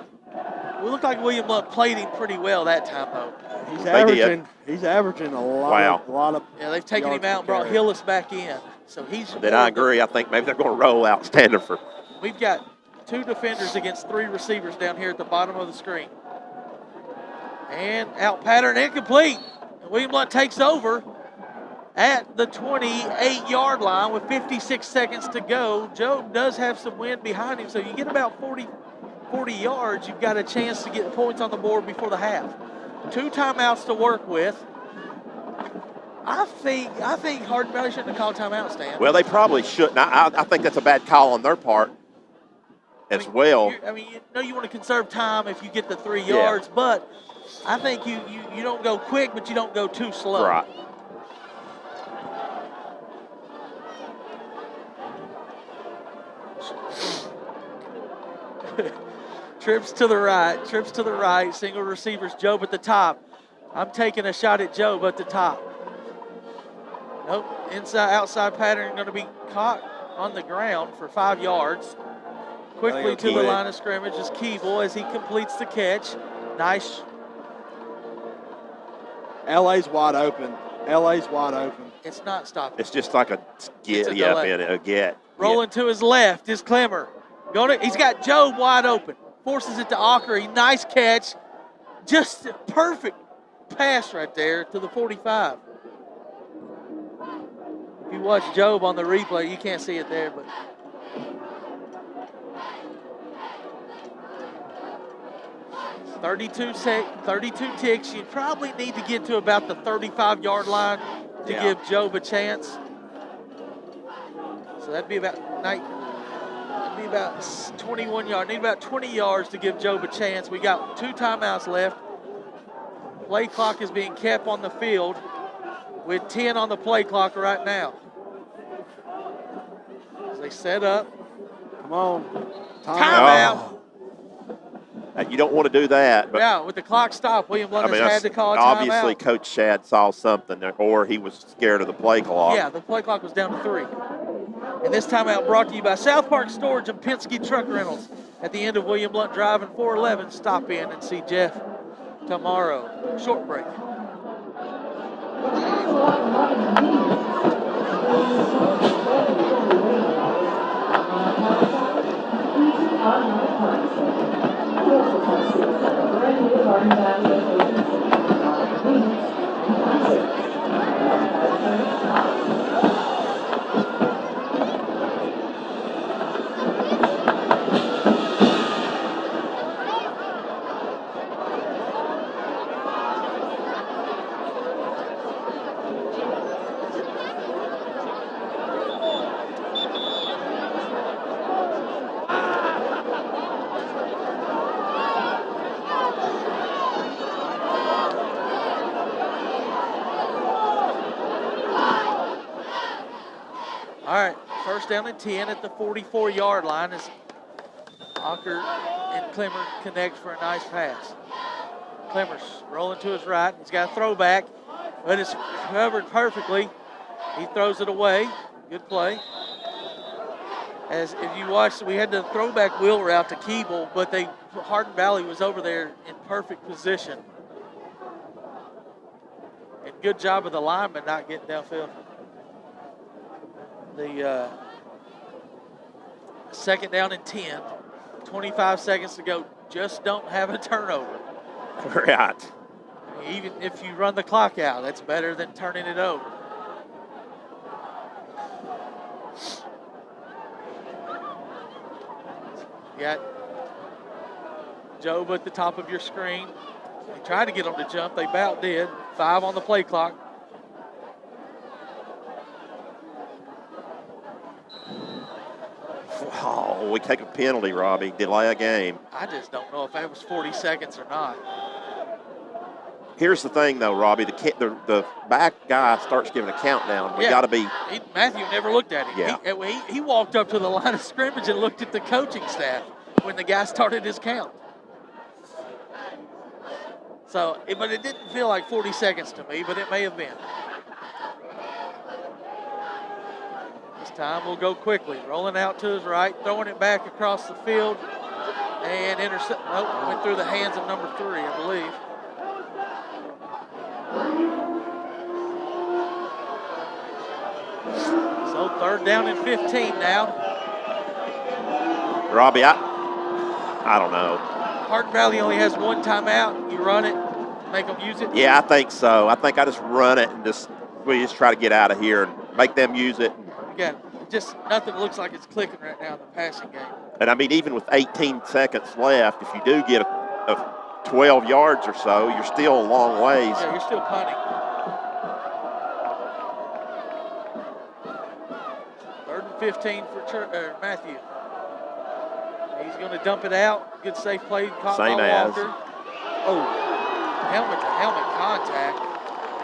we look like William Blount played him pretty well that time, though. He's averaging a lot of. Yeah, they've taken him out and brought Hillis back in. So he's. Then I agree. I think maybe they're going to roll out Standifer. We've got 2 defenders against 3 receivers down here at the bottom of the screen. And out pattern incomplete. And William Blount takes over at the 28-yard line with 56 seconds to go. Joe does have some wind behind him, so you get about 40 yards, you've got a chance to get points on the board before the half. 2 timeouts to work with. I think Hardin Valley shouldn't have called timeout, Stan. Well, they probably shouldn't. I think that's a bad call on their part as well. You know you want to conserve time if you get the 3 yards, but I think you don't go quick, but you don't go too slow. Right. Trips to the right, single receivers, Job at the top. I'm taking a shot at Job at the top. Nope, outside pattern going to be caught on the ground for 5 yards. Quickly to the line of scrimmage is Keeble as he completes the catch. Nice. LA's wide open. It's not stopping. It's just like a get. Rolling to his left is Clemmer. He's got Job wide open. Forces it to Ockery. Nice catch. Just a perfect pass right there to the 45. If you watch Job on the replay, you can't see it there, but 32 ticks. You probably need to get to about the 35-yard line to give Job a chance. So that'd be about 21 yards. Need about 20 yards to give Job a chance. We got 2 timeouts left. Play clock is being kept on the field with 10 on the play clock right now. As they set up. Come on. Timeout. You don't want to do that. But yeah, with the clock stopped, William Blount has had to call a timeout. Obviously, Coach Shad saw something, or he was scared of the play clock. Yeah, the play clock was down to 3. And this timeout brought to you by South Park Storage and Penske Truck Rentals. At the end of William Blount Drive and 411, stop in and see Jeff tomorrow. Short break. Down at 10 at the 44-yard line as Ocker and Clemmer connect for a nice pass. Clemmer's rolling to his right. He's got a throwback, but it's covered perfectly. He throws it away. Good play. As if you watch, we had the throwback wheel route to Keeble, but Hardin Valley was over there in perfect position. And good job of the lineman not getting downfield. The second down and 10. 25 seconds to go. Just don't have a turnover. Right. Even if you run the clock out, that's better than turning it over. You got Job at the top of your screen. They tried to get them to jump. They about did. 5 on the play clock. Oh, we take a penalty, Robbie. Delay a game. I just don't know if that was 40 seconds or not. Here's the thing, though, Robbie. The back guy starts giving a countdown. We got to be. Matthew never looked at him. Yeah. He walked up to the line of scrimmage and looked at the coaching staff when the guy started his count. So, but it didn't feel like 40 seconds to me, but it may have been. This time we'll go quickly. Rolling out to his right, throwing it back across the field, and went through the hands of number 3, I believe. So 3rd down and 15 now. Robbie, I don't know. Hardin Valley only has 1 timeout. You run it, make them use it? Yeah, I think so. I think I just run it and we just try to get out of here and make them use it. Again, just nothing looks like it's clicking right now in the passing game. And, I mean, even with 18 seconds left, if you do get a 12 yards or so, you're still a long ways. Yeah, you're still punting. 3rd and 15 for Matthew. He's going to dump it out. Good safe play caught by Walker. Oh, helmet-to-helmet contact.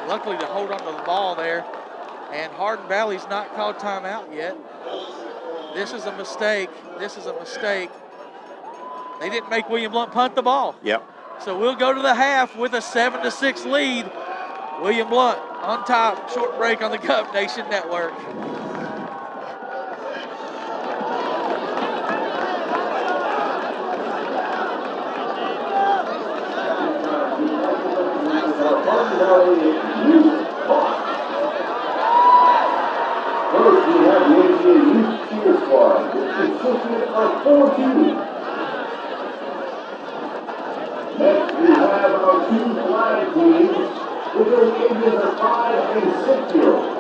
Luckily to hold onto the ball there. And Hardin Valley's not called timeout yet. This is a mistake. They didn't make William Blount punt the ball. Yep. So we'll go to the half with a 7-6 lead. William Blount on top. Short break on the Gov Nation Network. First, we have the AGA Youth Cheer Squad, which consisted of 4 teams. Next, we have our 2 flag teams, with their ages of 5 and 6-year-olds.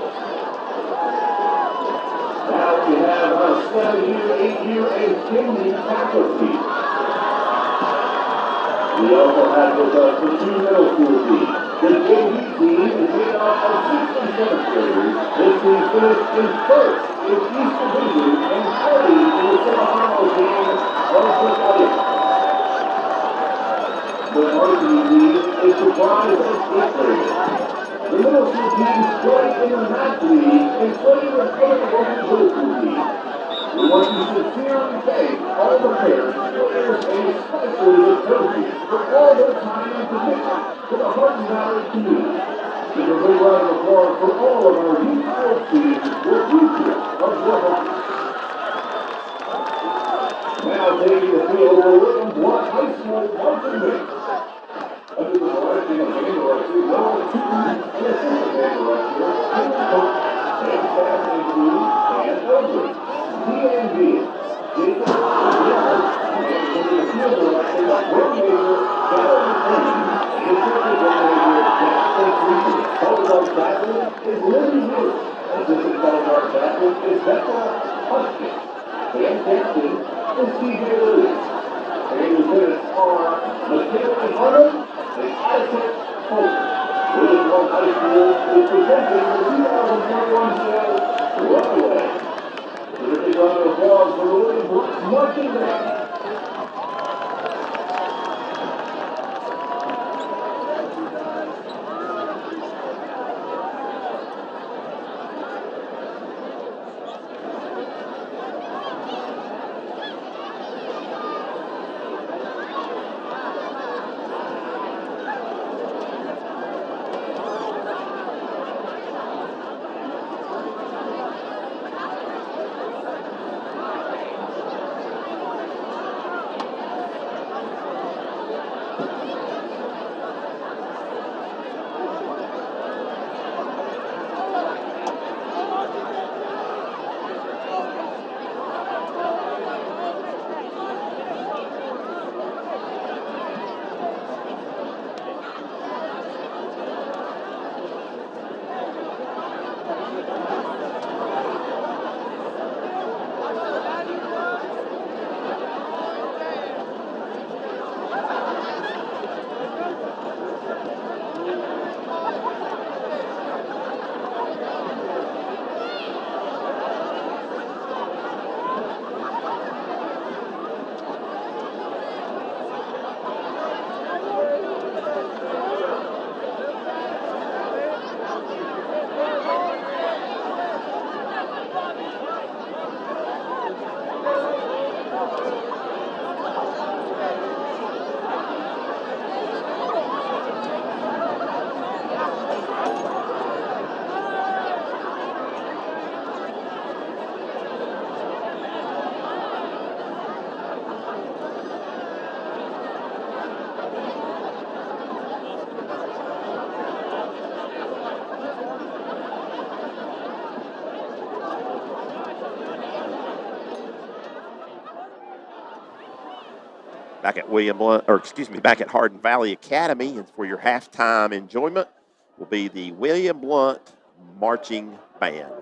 Now we have our 7-year, 8-year, and 10-year tackle teams. We also have with us the 2 middle school teams. The JV team is made up of 6th and 7th graders. This team finished in 1st in East Division and 30 in the semifinals game of the Play. The varsity team is comprised of 8th graders. The middle school teams play in the MAC League and play with other local middle school teams. We want to sincerely thank all the parents, players, and especially the coaches for all their time and commitment to the Hardin Valley community. Give a big round of applause for all of our youth sports teams, the future of the Hardin. Now taking the field for William Blount High School, Martin Mix. Under the direction of band director Noah Tooten and assistant band director Tim Cook, and staff include Dan Eldridge, DNV, Jacob Yard, and the field director coordinator Valerie Clinton, and assistant coordinator Jack St. Color guard captain is Lily Wood. Assistant color guard captain is Becca Hutchins. Band captain is CJ Lewis. And lieutenants are McKinley Hardin and Isaac Holt. William Blount High School is presenting the 2021 show Runaway. Terrific round of applause for William Blount's marching band. back at back at Hardin Valley Academy, and for your halftime enjoyment will be the William Blount Marching Band.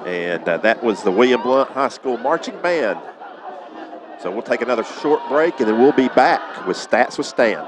And that was the William Blount High School Marching Band. So we'll take another short break, and then we'll be back with Stats with Stan.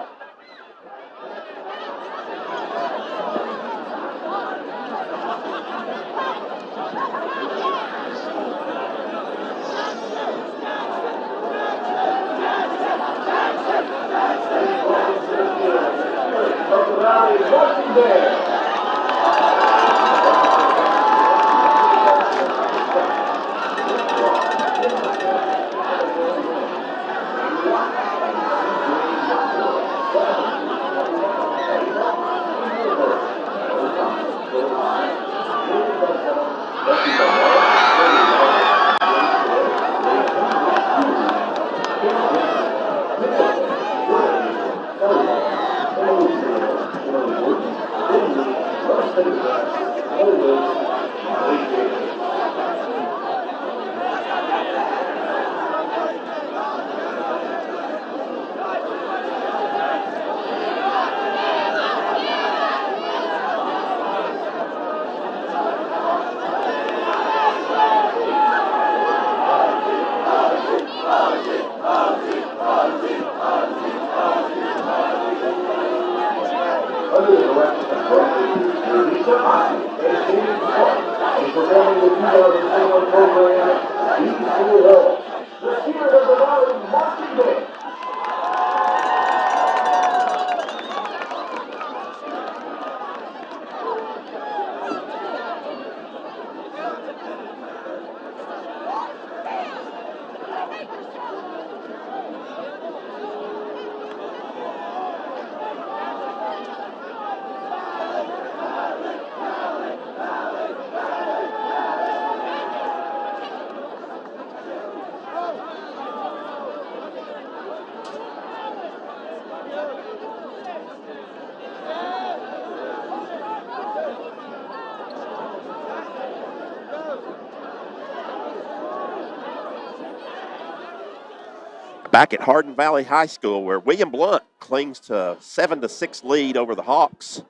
Back at Hardin Valley High School, where William Blount clings to a 7-6 lead over the Hawks.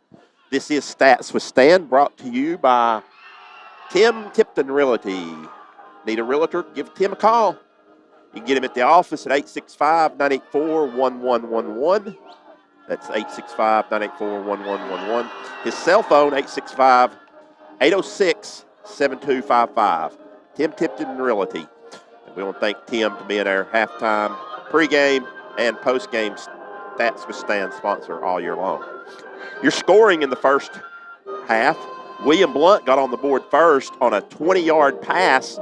This is Stats with Stan, brought to you by Tim Tipton Realty. Need a realtor? Give Tim a call. You can get him at the office at 865-984-1111. That's 865-984-1111. His cell phone, 865-806-7255. Tim Tipton Realty. And we want to thank Tim for being our halftime, pregame, and postgame Stats with Stan sponsor all year long. Your scoring in the first half, William Blount got on the board first on a 20-yard pass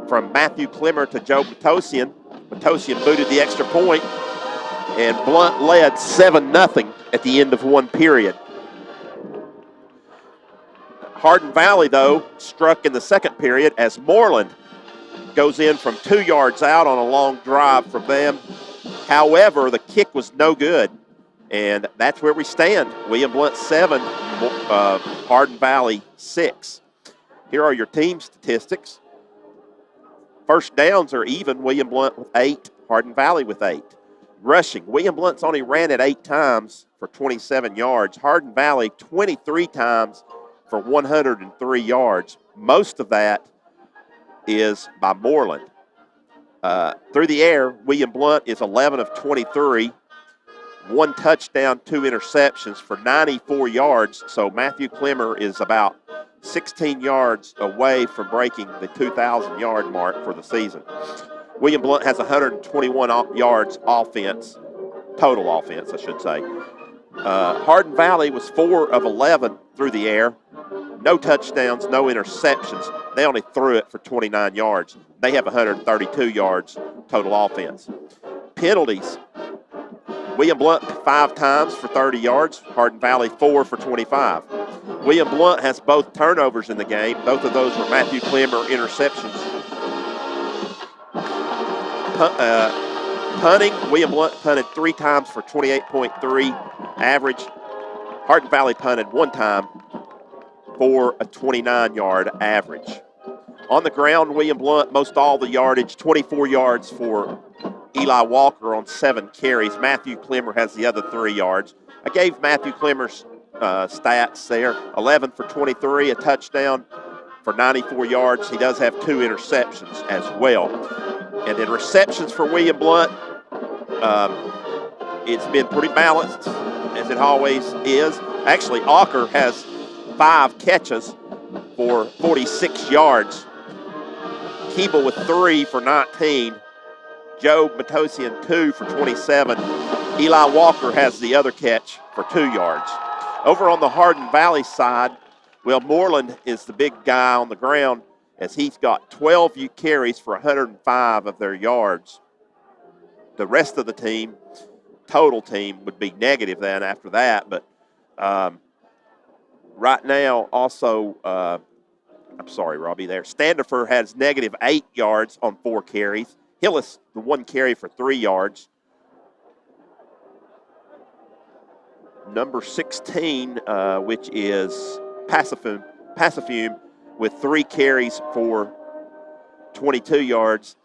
from Matthew Clemmer to Joe Matosian. Matosian booted the extra point, and Blount led 7-0 at the end of one period. Hardin Valley, though, struck in the second period as Moreland goes in from 2 yards out on a long drive from them. However, the kick was no good, and that's where we stand. William Blount 7, Hardin Valley 6. Here are your team statistics. First downs are even. William Blount with 8, Hardin Valley with 8. Rushing, William Blount's only ran it 8 times for 27 yards. Hardin Valley 23 times for 103 yards. Most of that is by Moreland. Through the air, William Blount is 11 of 23. 1 touchdown, 2 interceptions for 94 yards. So Matthew Clemmer is about 16 yards away from breaking the 2,000-yard mark for the season. William Blount has 121 yards offense, total offense, I should say. Hardin Valley was 4 of 11 through the air. No touchdowns, no interceptions. They only threw it for 29 yards. They have 132 yards total offense. Penalties. William Blount 5 times for 30 yards. Hardin Valley 4 for 25. William Blount has both turnovers in the game. Both of those were Matthew Clemmer interceptions. Punting, William Blount punted 3 times for 28.3 average. Hardin Valley punted 1 time for a 29-yard average. On the ground, William Blount, most all the yardage, 24 yards for Eli Walker on 7 carries. Matthew Clemmer has the other 3 yards. I gave Matthew Clemmer's stats there, 11 for 23, a touchdown for 94 yards. He does have 2 interceptions as well. And then receptions for William Blount, it's been pretty balanced, as it always is. Actually, Ocker has 5 catches for 46 yards. Keeble with 3 for 19. Joe Matosian 2 for 27. Eli Walker has the other catch for 2 yards. Over on the Hardin Valley side, Will Moreland is the big guy on the ground, as he's got 12 carries for 105 of their yards. The rest of the team, total team, would be negative then after that. But right now, also, I'm sorry, Robbie, there. Standifer has negative 8 yards on 4 carries. Hillis, the 1 carry for 3 yards. Number 16, which is Pacifume, with 3 carries for 22 yards.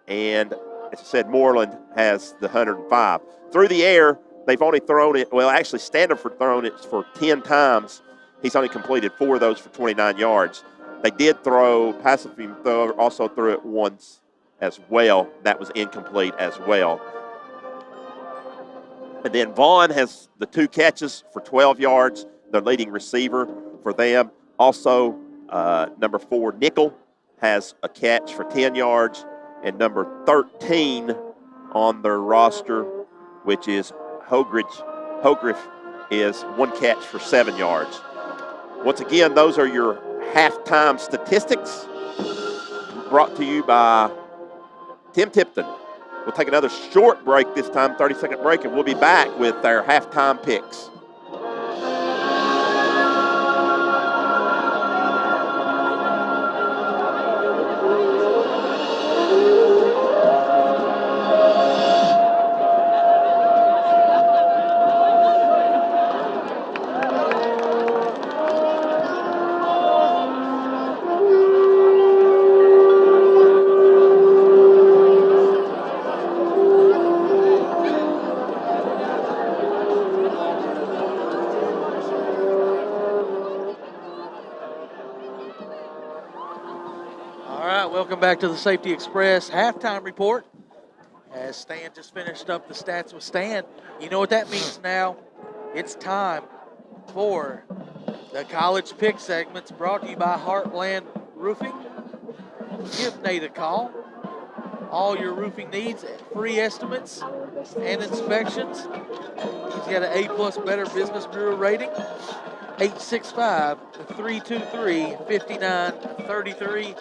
And as I said, Moreland has the 105. Through the air, they've only thrown it, well, actually, Standifer thrown it for 10 times. He's only completed 4 of those for 29 yards. They did throw, Pacifume also threw it once as well. That was incomplete as well. And then Vaughn has the 2 catches for 12 yards, their leading receiver for them. Also, number 4, Nickel, has a catch for 10 yards. And number 13 on their roster, which is Hogriff, is 1 catch for 7 yards. Once again, those are your halftime statistics brought to you by Tim Tipton. We'll take another short break this time, 30-second break, and we'll be back with our halftime picks. Back to the Safety Express halftime report. As Stan just finished up the stats with Stan, you know what that means now. It's time for the college pick segments brought to you by Heartland Roofing. Give Nate a call. All your roofing needs, free estimates and inspections. He's got an A+ Better Business Bureau rating. 865-323-5933.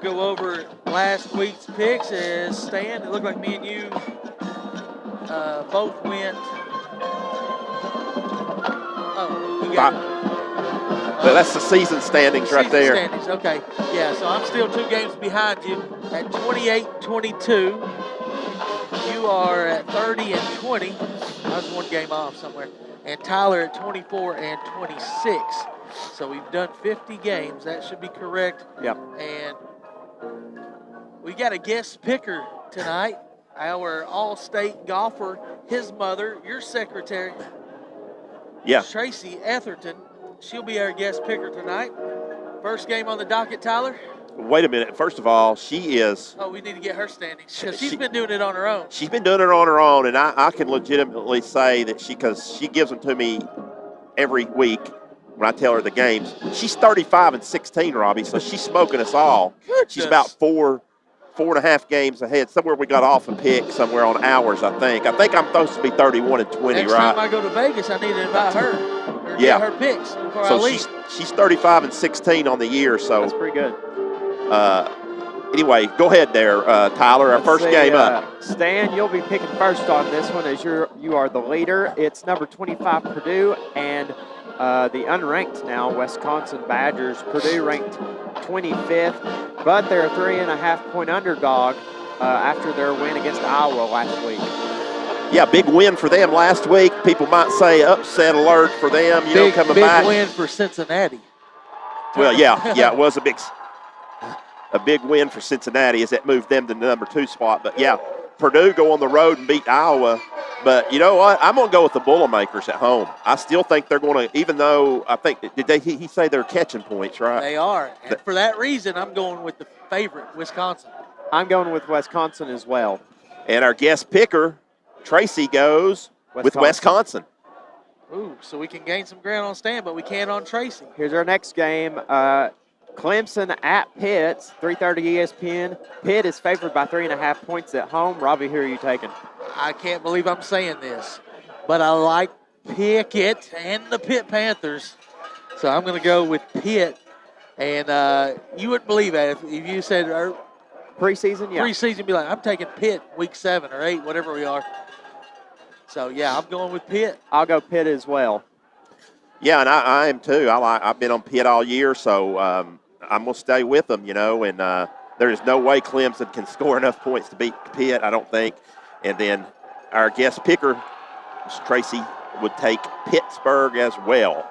Go over last week's picks as Stan. It looked like me and you both went. Oh, you got it. Well, that's the season standings right there. Standings, okay. Yeah, so I'm still 2 games behind you at 28-22. You are at 30-20. I was 1 game off somewhere. And Tyler at 24-26. So we've done 50 games. That should be correct. Yep. And we got a guest picker tonight, our all-state golfer, his mother, your secretary, Tracy Etherton. She'll be our guest picker tonight. First game on the docket, Tyler. Wait a minute. First of all, she is. Oh, we need to get her standings because she's been doing it on her own. She's been doing it on her own, and I can legitimately say that because she gives them to me every week when I tell her the games. She's 35-16, Robbie, so she's smoking us all. Goodness. She's about 4.5 games ahead. Somewhere we got off a pick, somewhere on hours, I think. I think I'm supposed to be 31-20, Next right? time I go to Vegas, I need to invite her or get her picks before I leave. She's 35-16 on the year, so that's pretty good. Anyway, go ahead there, Tyler. Our first game up. Stan, you'll be picking first on this one as you are the leader. It's number 25 Purdue and the unranked now Wisconsin Badgers. Purdue ranked 25th, but they're a 3.5-point underdog after their win against Iowa last week. Yeah, big win for them last week. People might say upset alert for them, coming back. Big win for Cincinnati. Well, yeah, it was a big win for Cincinnati as that moved them to the number 2 spot. But, yeah, Purdue go on the road and beat Iowa. But you know what? I'm going to go with the Boilermakers at home. I still think they're going to, even though I think, he say they're catching points, right? They are. And for that reason, I'm going with the favorite, Wisconsin. I'm going with Wisconsin as well. And our guest picker, Tracy, goes with Wisconsin. Ooh, so we can gain some ground on Stan, but we can't on Tracy. Here's our next game. Clemson at Pitt, 3:30 ESPN. Pitt is favored by 3.5 points at home. Robbie, who are you taking? I can't believe I'm saying this, but I like Pickett and the Pitt Panthers. So I'm going to go with Pitt. And you wouldn't believe that if you said preseason, yeah. Preseason, be like, I'm taking Pitt week 7 or 8, whatever we are. So, yeah, I'm going with Pitt. I'll go Pitt as well. Yeah, and I am too. I've been on Pitt all year, so I'm going to stay with them, you know. And there is no way Clemson can score enough points to beat Pitt, I don't think. And then our guest picker, Tracy, would take Pittsburgh as well.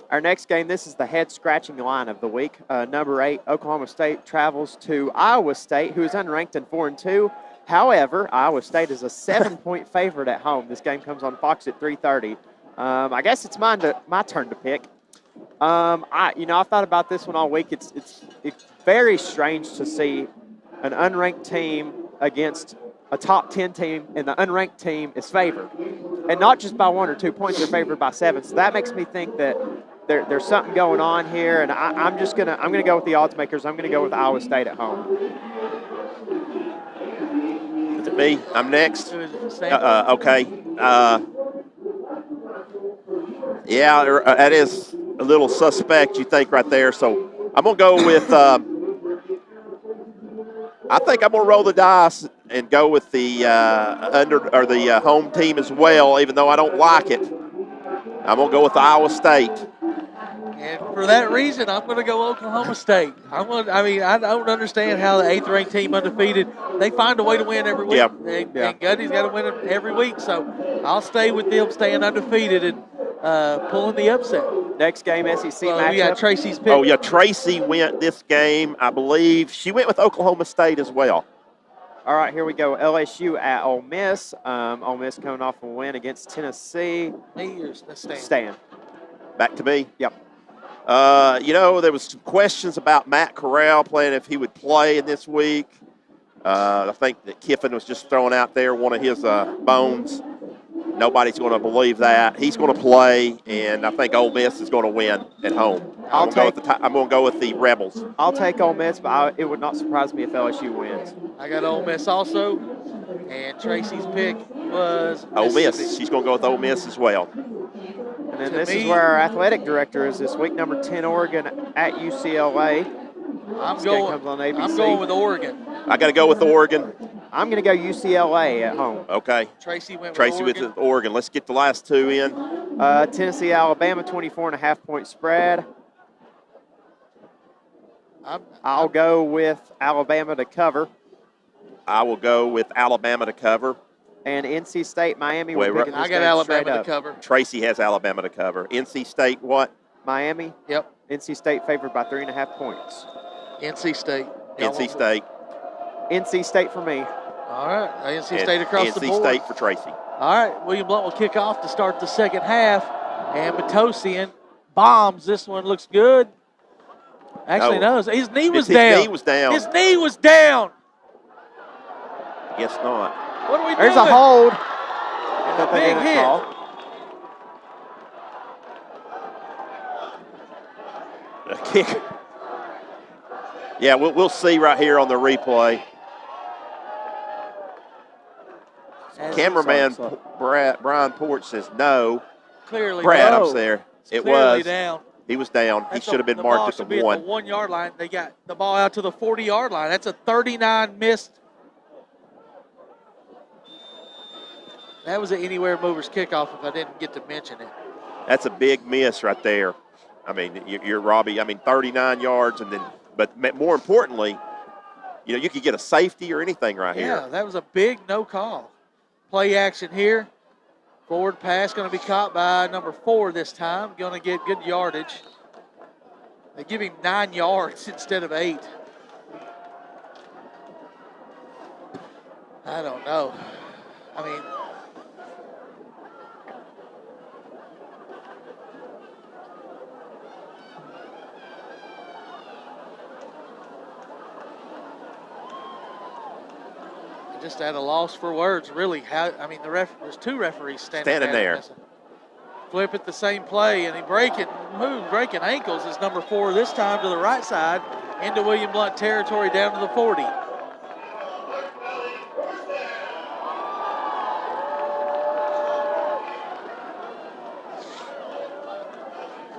Our next game, this is the head-scratching line of the week. Number 8, Oklahoma State travels to Iowa State, who is unranked and 4-2. However, Iowa State is a 7-point favorite at home. This game comes on Fox at 3:30. I guess it's my turn to pick. I've thought about this one all week. It's very strange to see an unranked team against a top 10 team, and the unranked team is favored, and not just by 1 or 2 points. They're favored by 7. So that makes me think that there's something going on here, and I'm gonna go with the odds makers. I'm gonna go with Iowa State at home. Is it me? I'm next. Okay. Yeah, that is a little suspect, you think, right there. So I'm going to go with I think I'm going to roll the dice and go with the home team as well, even though I don't like it. I'm going to go with Iowa State. And for that reason, I'm going to go Oklahoma State. I don't understand how the 8th-ranked team undefeated, they find a way to win every week. Yep. And Gundy's got to win it every week. So I'll stay with them staying undefeated and pulling the upset. Next game, SEC matchup. We got Tracy's pick. Oh, yeah, Tracy went this game, I believe. She went with Oklahoma State as well. All right, here we go. LSU at Ole Miss. Ole Miss coming off a win against Tennessee. Stan. Back to me? Yep. There was some questions about Matt Corral playing, if he would play in this week. I think that Kiffin was just throwing out there one of his bones. Nobody's going to believe that. He's going to play, and I think Ole Miss is going to win at home. I'm going to go with the Rebels. I'll take Ole Miss, but it would not surprise me if LSU wins. I got Ole Miss also, and Tracy's pick was Ole Miss. She's going to go with Ole Miss as well. And then this is where our athletic director is this week, number 10, Oregon at UCLA. I'm going with Oregon. I got to go with Oregon. I'm going to go UCLA at home. Okay. Tracy went with Oregon. Let's get the last two in. Tennessee, Alabama, 24.5-point spread. I'll go with Alabama to cover. I will go with Alabama to cover. And NC State, Miami. I got Alabama to cover. Tracy has Alabama to cover. NC State, what? Miami. Yep. NC State favored by 3.5 points. NC State. NC State. NC State for me. All right. NC State across the board. NC State for Tracy. All right. William Blount will kick off to start the second half. And Matosian bombs. This one looks good. Actually, no. His knee was down. His knee was down. His knee was down. Guess not. What are we doing? There's a hold. And a big hit. A kick. Yeah, we'll see right here on the replay. Cameraman Brian Porch says no. Clearly, Brad, no. I'm there. It was down. He was down. He should have been marked at the 1. At the 1-yard line. They got the ball out to the 40-yard line. That's a 39 missed. That was an anywhere movers kickoff if I didn't get to mention it. That's a big miss right there. I mean, you're Robbie. 39 yards, but more importantly, you could get a safety or anything right here. Yeah, that was a big no call. Play action here. Forward pass going to be caught by number 4 this time. Going to get good yardage. They give him 9 yards instead of 8. I don't know. I mean, just at a loss for words, really. There's two referees standing there. Flip it the same play, and he breaking ankles is number 4 this time to the right side into William Blount territory down to the 40.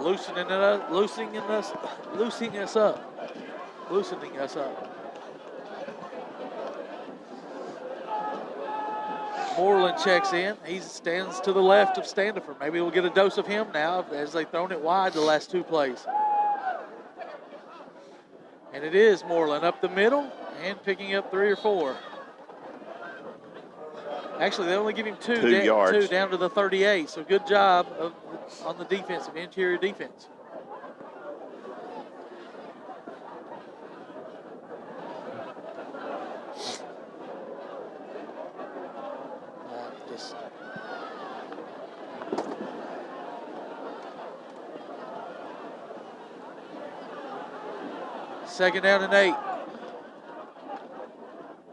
Loosening us up. Moreland checks in. He stands to the left of Standifer. Maybe we'll get a dose of him now as they've thrown it wide the last 2 plays. And it is Moreland up the middle and picking up 3 or 4. Actually, they only give him 2 yards. 2 down to the 38. So good job on the defensive, interior defense. Second down and 8.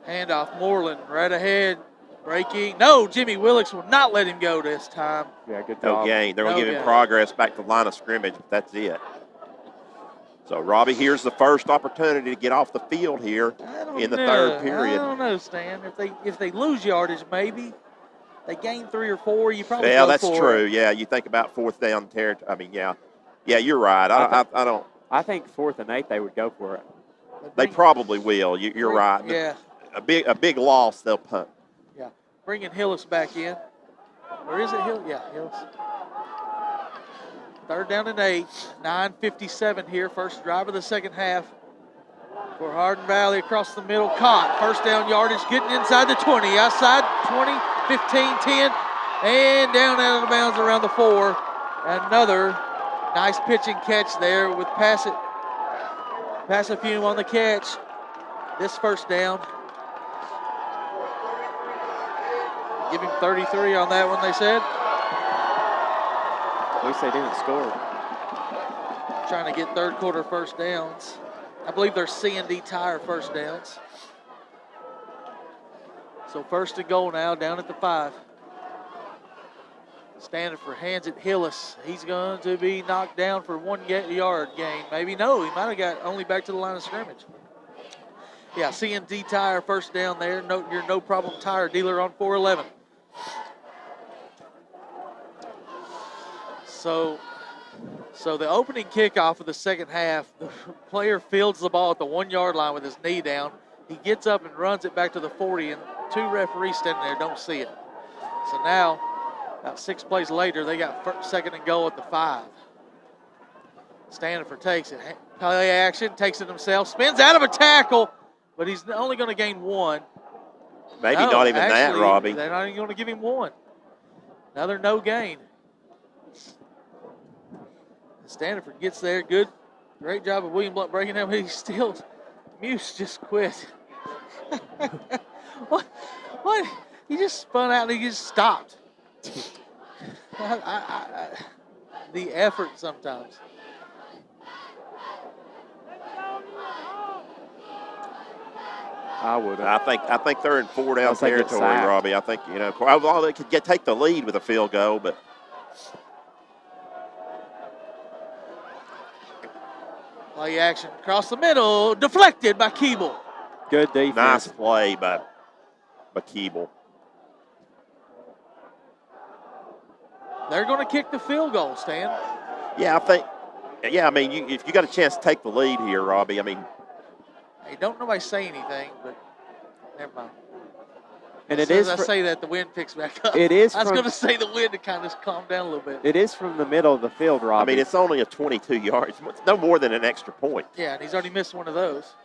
Handoff, Moreland right ahead. Breaking. No, Jimmy Willicks will not let him go this time. Yeah, good job. No gain. They're going to give him progress back to the line of scrimmage, but that's it. So, Robbie, here's the first opportunity to get off the field here in the third period. I don't know, Stan. If they lose yardage, maybe. They gain 3 or 4, you probably go that's for true. It. Yeah, you think about 4th down territory. I mean, yeah, you're right. I don't. I think 4th and 8 they would go for it. They probably will. You're right. Yeah. A big loss, they'll punt. Yeah. Bringing Hillis back in. Or is it Hillis? Yeah, Hillis. Third down and 8. 9:57 here. First drive of the second half for Hardin Valley across the middle. Caught. First down yardage getting inside the 20. Outside 20, 15, 10. And down out of bounds around the 4. Another nice pitching catch there with Passafume on the catch. This first down. Give him 33 on that one, they said. At least they didn't score. Trying to get third quarter first downs. I believe they're C&D Tire first downs. So first and goal now, down at the 5. Standifer hands it Hillis. He's going to be knocked down for 1 yard gain. Maybe no, he might have got only back to the line of scrimmage. Yeah, C&D Tire first down there. Your no problem tire dealer on 411. So the opening kickoff of the second half, the player fields the ball at the 1 yard line with his knee down. He gets up and runs it back to the 40, and 2 referees standing there don't see it. So now, about 6 plays later, they got second and goal at the 5. Standifer takes it. Play action, takes it himself, spins out of a tackle, but he's only going to gain 1. Maybe not even that, Robbie. They're not even going to give him 1. Another no gain. Standifer gets there. Great job of William Blount breaking him. He's still, Muse just quit. What? He just spun out and he just stopped. The effort sometimes. I would. I think they're in 4 down territory, Robbie. I think well, they could take the lead with a field goal, but. Play action across the middle, deflected by Keeble. Good defense. Nice play by Keeble. They're going to kick the field goal, Stan. Yeah, I mean, if you got a chance to take the lead here, Robbie, I mean. Hey, don't nobody say anything, but never mind. And as I say that, the wind picks back up. It is. I was going to say the wind to kind of calm down a little bit. It is from the middle of the field, Robbie. I mean, it's only a 22 yards. It's no more than an extra point. Yeah, and he's already missed one of those.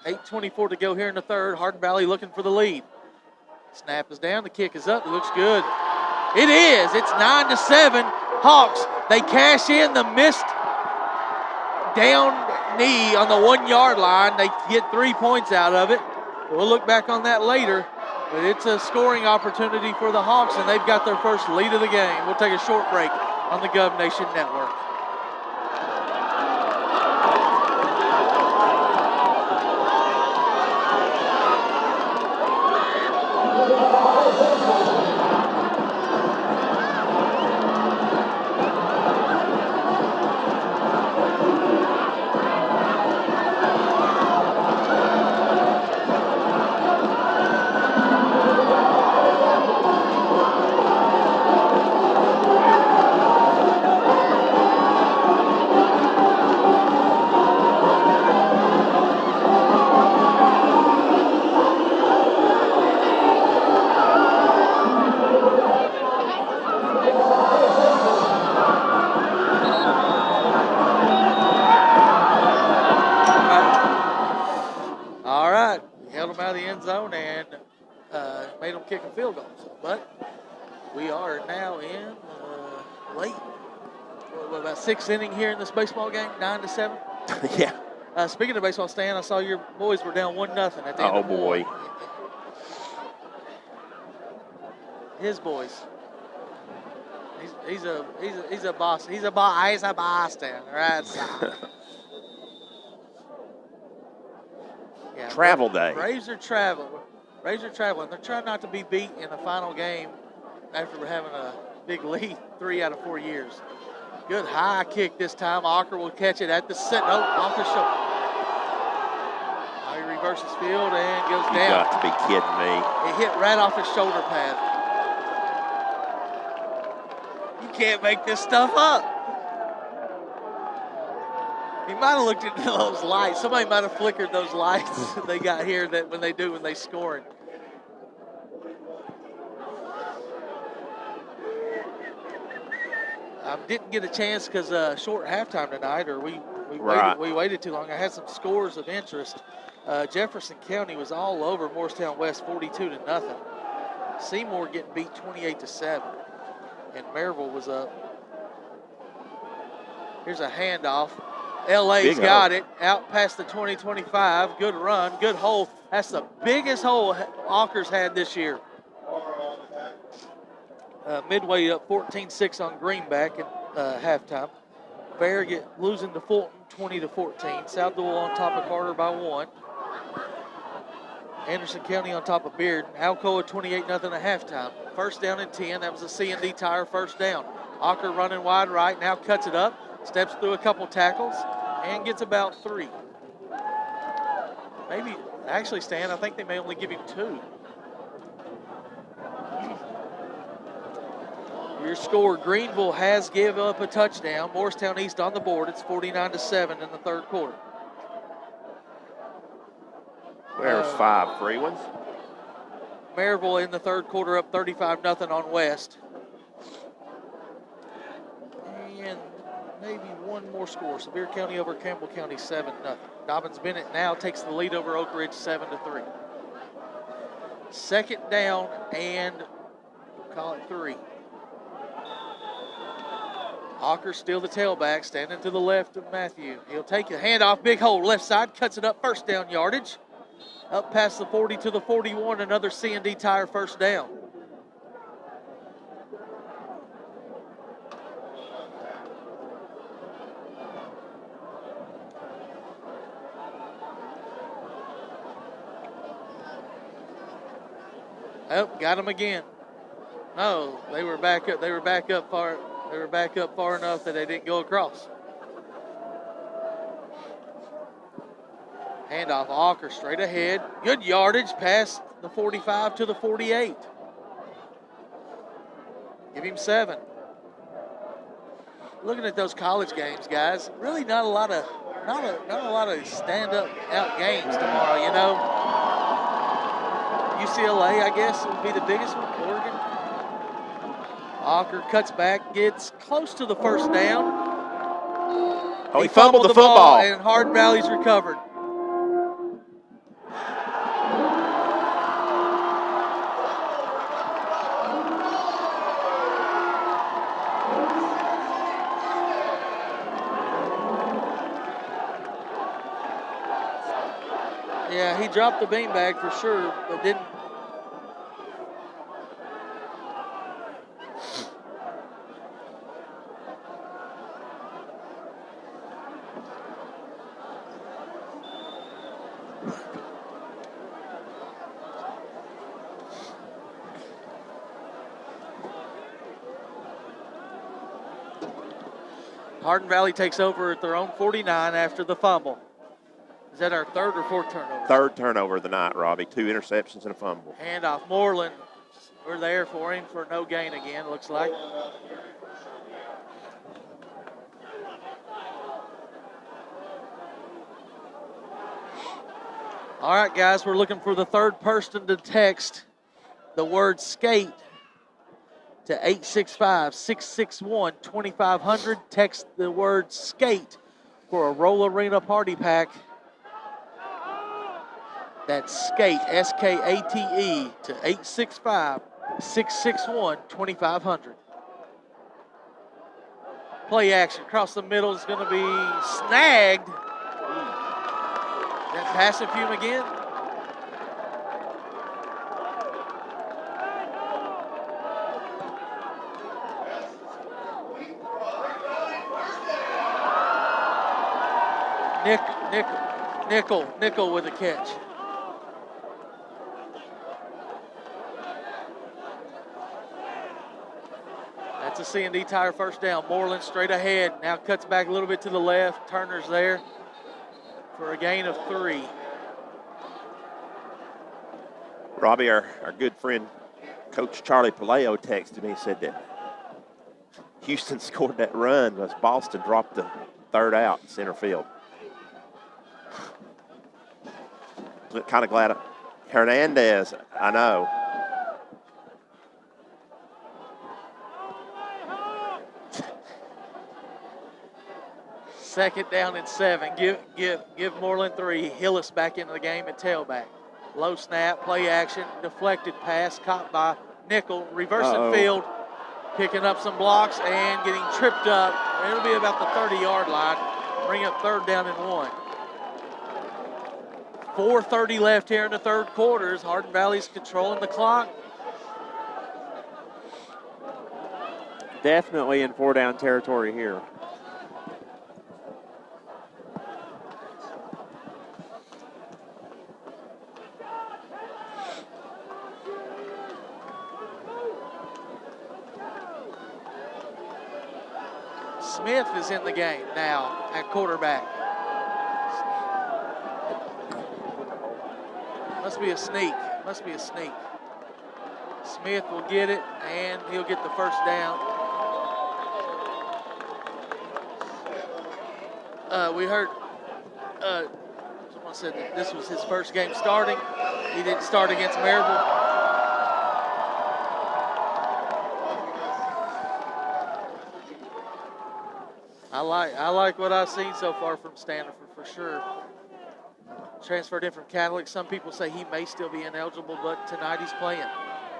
8:24 to go here in the third. Hardin Valley looking for the lead. Snap is down. The kick is up. It looks good. It is. It's 9-7. Hawks, they cash in the missed down knee on the 1 yard line. They get 3 points out of it. We'll look back on that later. But it's a scoring opportunity for the Hawks, and they've got their first lead of the game. We'll take a short break on the Gov Nation Network. Zone and made them kick a field goal. But we are now in late, about sixth inning here in this baseball game, 9-7. Yeah. Speaking of baseball, Stan, I saw your boys were down 1-0 at the end of the boy. His boys. He's a boss. He's a boss down right side. Yeah, travel day. Braves are traveling. They're trying not to be beat in the final game after having a big lead 3 out of 4 years. Good high kick this time. Ocker will catch it at the set. No, off the shoulder. Now he reverses field and goes down. You got to be kidding me. It hit right off his shoulder pad. You can't make this stuff up. He might have looked into those lights. Somebody might have flickered those lights they got here that when they score it. I didn't get a chance because short halftime tonight, or we waited too long. I had some scores of interest. Jefferson County was all over Morristown West, 42-0. Seymour getting beat 28-7, and Maryville was up. Here's a handoff. LA's got it out past the 20-25. Good run, good hole. That's the biggest hole Hawkers had this year. Midway up 14-6 on Greenback at halftime. Bear losing to Fulton 20-14. South Dual on top of Carter by 1. Anderson County on top of Bearden. Alcoa 28-0 at halftime. First down and 10. That was a C&D Tire first down. Ocker running wide right. Now cuts it up. Steps through a couple tackles and gets about 3. Maybe, actually, Stan, I think they may only give him 2. Your score, Greenville has given up a touchdown. Morristown East on the board. It's 49-7 in the third quarter. There's 5 free ones. Maryville in the third quarter up 35-0 on West. And maybe one more score. Sevier County over Campbell County 7-0. Dobbins Bennett now takes the lead over Oak Ridge 7-3. Second down and call it 3. Hawker still the tailback, standing to the left of Matthew. He'll take a handoff, big hole, left side, cuts it up, first down yardage. Up past the 40 to the 41, another C&D Tire first down. Oh, got him again. No, they were back up. They were back up far enough that they didn't go across. Handoff, Ocker straight ahead. Good yardage past the 45 to the 48. Give him 7. Looking at those college games, guys, really not a lot of stand-up out games tomorrow, you know. UCLA, I guess, would be the biggest one. Oregon. Ocker cuts back, gets close to the first down. Oh, he fumbled the football. And Hardin Valley's recovered. Yeah, he dropped the beanbag for sure, but didn't Hardin Valley takes over at their own 49 after the fumble. Is that our third or fourth turnover? Third turnover of the night, Robbie. 2 interceptions and a fumble. Handoff. Moreland. We're there for him for no gain again, looks like. All right, guys, we're looking for the third person to text the word skate to 865-661-2500. Text the word skate for a Roll Arena party pack. That's skate, S-K-A-T-E, to 865-661-2500. Play action across the middle is going to be snagged. That passing fume again. Nickel with a catch. That's a C&D Tire first down. Moreland straight ahead. Now cuts back a little bit to the left. Turner's there for a gain of 3. Robbie, our good friend, Coach Charlie Palaio, texted me and said that Houston scored that run because Boston dropped the third out in center field. Kind of glad. Hernandez, I know. Second down and 7. Give Moreland 3. Hillis back into the game at tailback. Low snap, play action, deflected pass, caught by Nickel, reversing field, picking up some blocks and getting tripped up. It'll be about the 30-yard line. Bring up third down and 1. 4:30 left here in the third quarter. Hardin Valley's controlling the clock. Definitely in 4-down territory here. Smith is in the game now at quarterback. Must be a sneak. Must be a sneak. Smith will get it, and he'll get the first down. We heard someone said that this was his first game starting. He didn't start against Maryville. I like what I've seen so far from Standiford for sure. Transferred in from Catholic. Some people say he may still be ineligible, but tonight he's playing.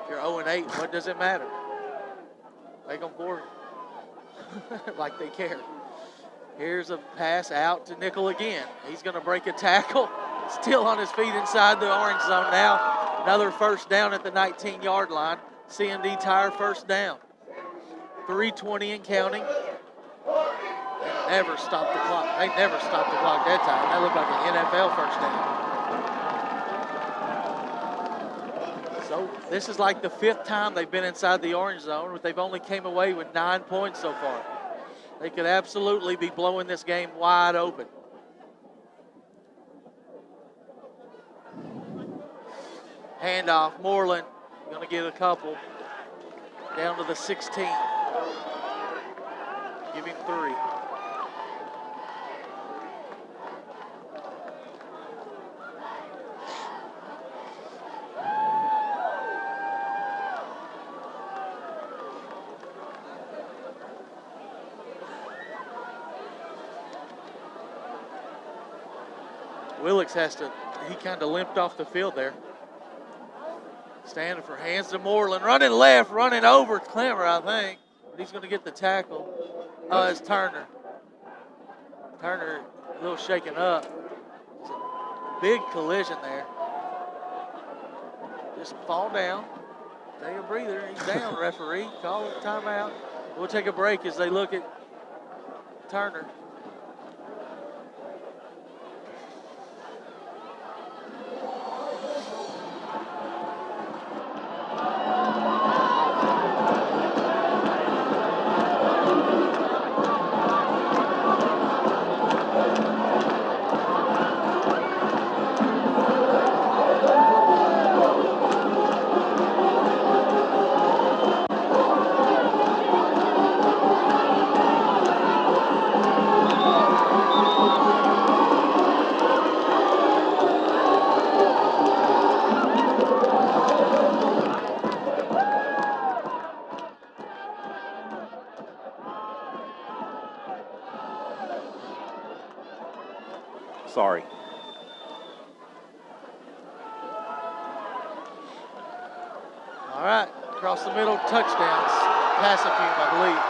If you're 0-8, what does it matter? Make them board like they care. Here's a pass out to Nickel again. He's going to break a tackle. Still on his feet inside the orange zone now. Another first down at the 19-yard line. C&D Tire first down. 3:20 and counting. They never stopped the clock. They never stopped the clock that time. That looked like an NFL first down. So this is like the 5th time they've been inside the orange zone, but they've only came away with 9 points so far. They could absolutely be blowing this game wide open. Handoff, Moreland going to get a couple. Down to the 16. Give him 3. Willix he kind of limped off the field there. Standing for hands to Moreland, running left, running over Clemmer, I think. But he's going to get the tackle. Oh, it's Turner. Turner a little shaken up. It's a big collision there. Just fall down. Take a breather. He's down, referee. Call it timeout. We'll take a break as they look at Turner. Sorry. All right, across the middle, touchdowns. Pass a few, I believe.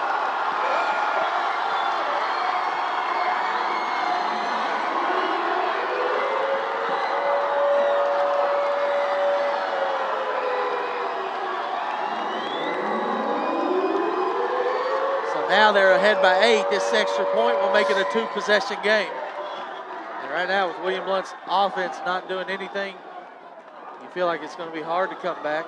Now they're ahead by 8. This extra point will make it a 2-possession game. And right now with William Blount's offense not doing anything, you feel like it's going to be hard to come back.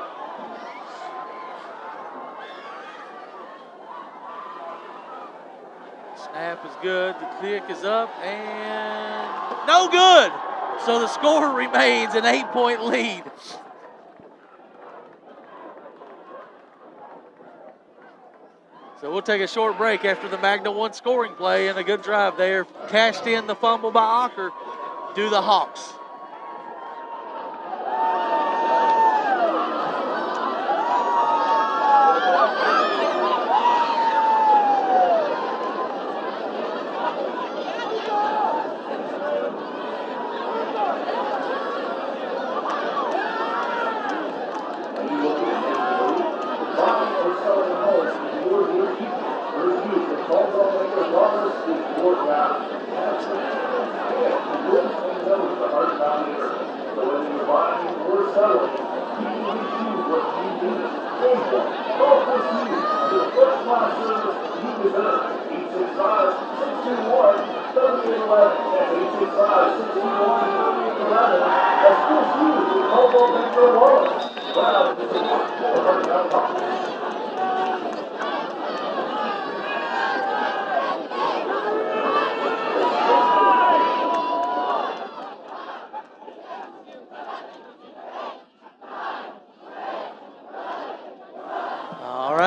Snap is good. The kick is up and no good. So the score remains an 8-point lead. So we'll take a short break after the Magna 1 scoring play and a good drive there. Cashed in the fumble by Ocker. Do the Hawks.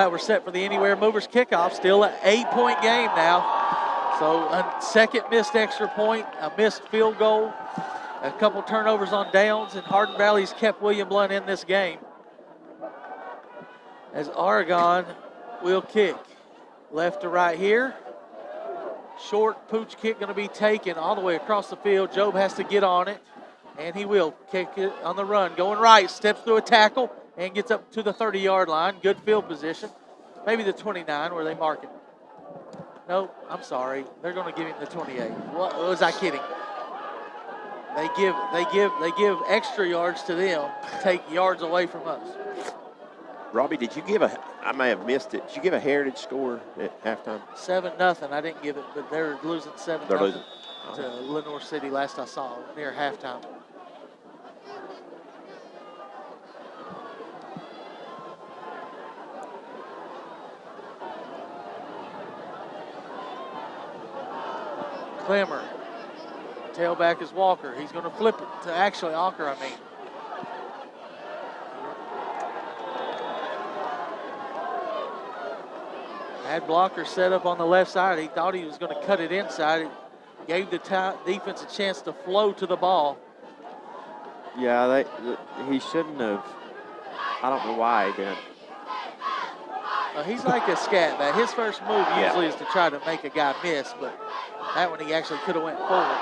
We're set for the Anywhere Movers kickoff. Still an 8-point game now. So a second missed extra point, a missed field goal, a couple turnovers on downs, and Hardin Valley's kept William Blount in this game. As Oregon will kick left to right here. Short pooch kick going to be taken all the way across the field. Job has to get on it, and he will kick it on the run. Going right, steps through a tackle, and gets up to the 30-yard line. Good field position. Maybe the 29 where they mark it. No, I'm sorry. They're going to give him the 28. What was I kidding? They give extra yards to them, take yards away from us. Robbie, did you give I may have missed it. Did you give a Heritage score at halftime? 7-0. I didn't give it, but they're losing 7-0 They're losing. To Lenore City last I saw near halftime. Clemmer. Tailback is Walker. He's going to flip it to actually Ocker, I mean. Had blocker set up on the left side. He thought he was going to cut it inside. It gave the defense a chance to flow to the ball. Yeah, he shouldn't have. I don't know why he didn't. He's like a scat back. His first move usually is to try to make a guy miss, but that one he actually could have went forward.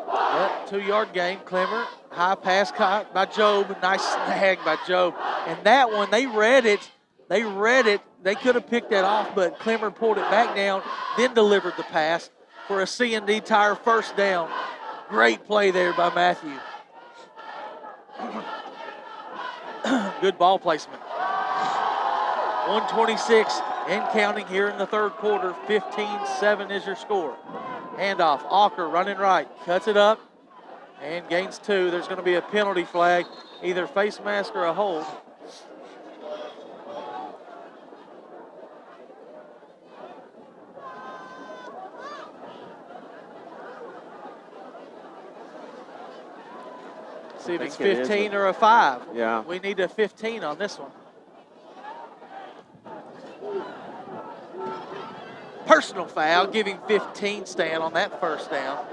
But 2-yard gain. Clemmer, high pass caught by Job. Nice snag by Job. And that one, they read it. They could have picked that off, but Clemmer pulled it back down, then delivered the pass for a C&D Tire first down. Great play there by Matthew. Good ball placement. 126 and counting here in the third quarter. 15-7 is your score. Handoff. Ocker running right. Cuts it up and gains 2. There's going to be a penalty flag, either face mask or a hold. See if it's 15 or a 5. Yeah. We need a 15 on this one. Personal foul, giving 15 stand on that first down.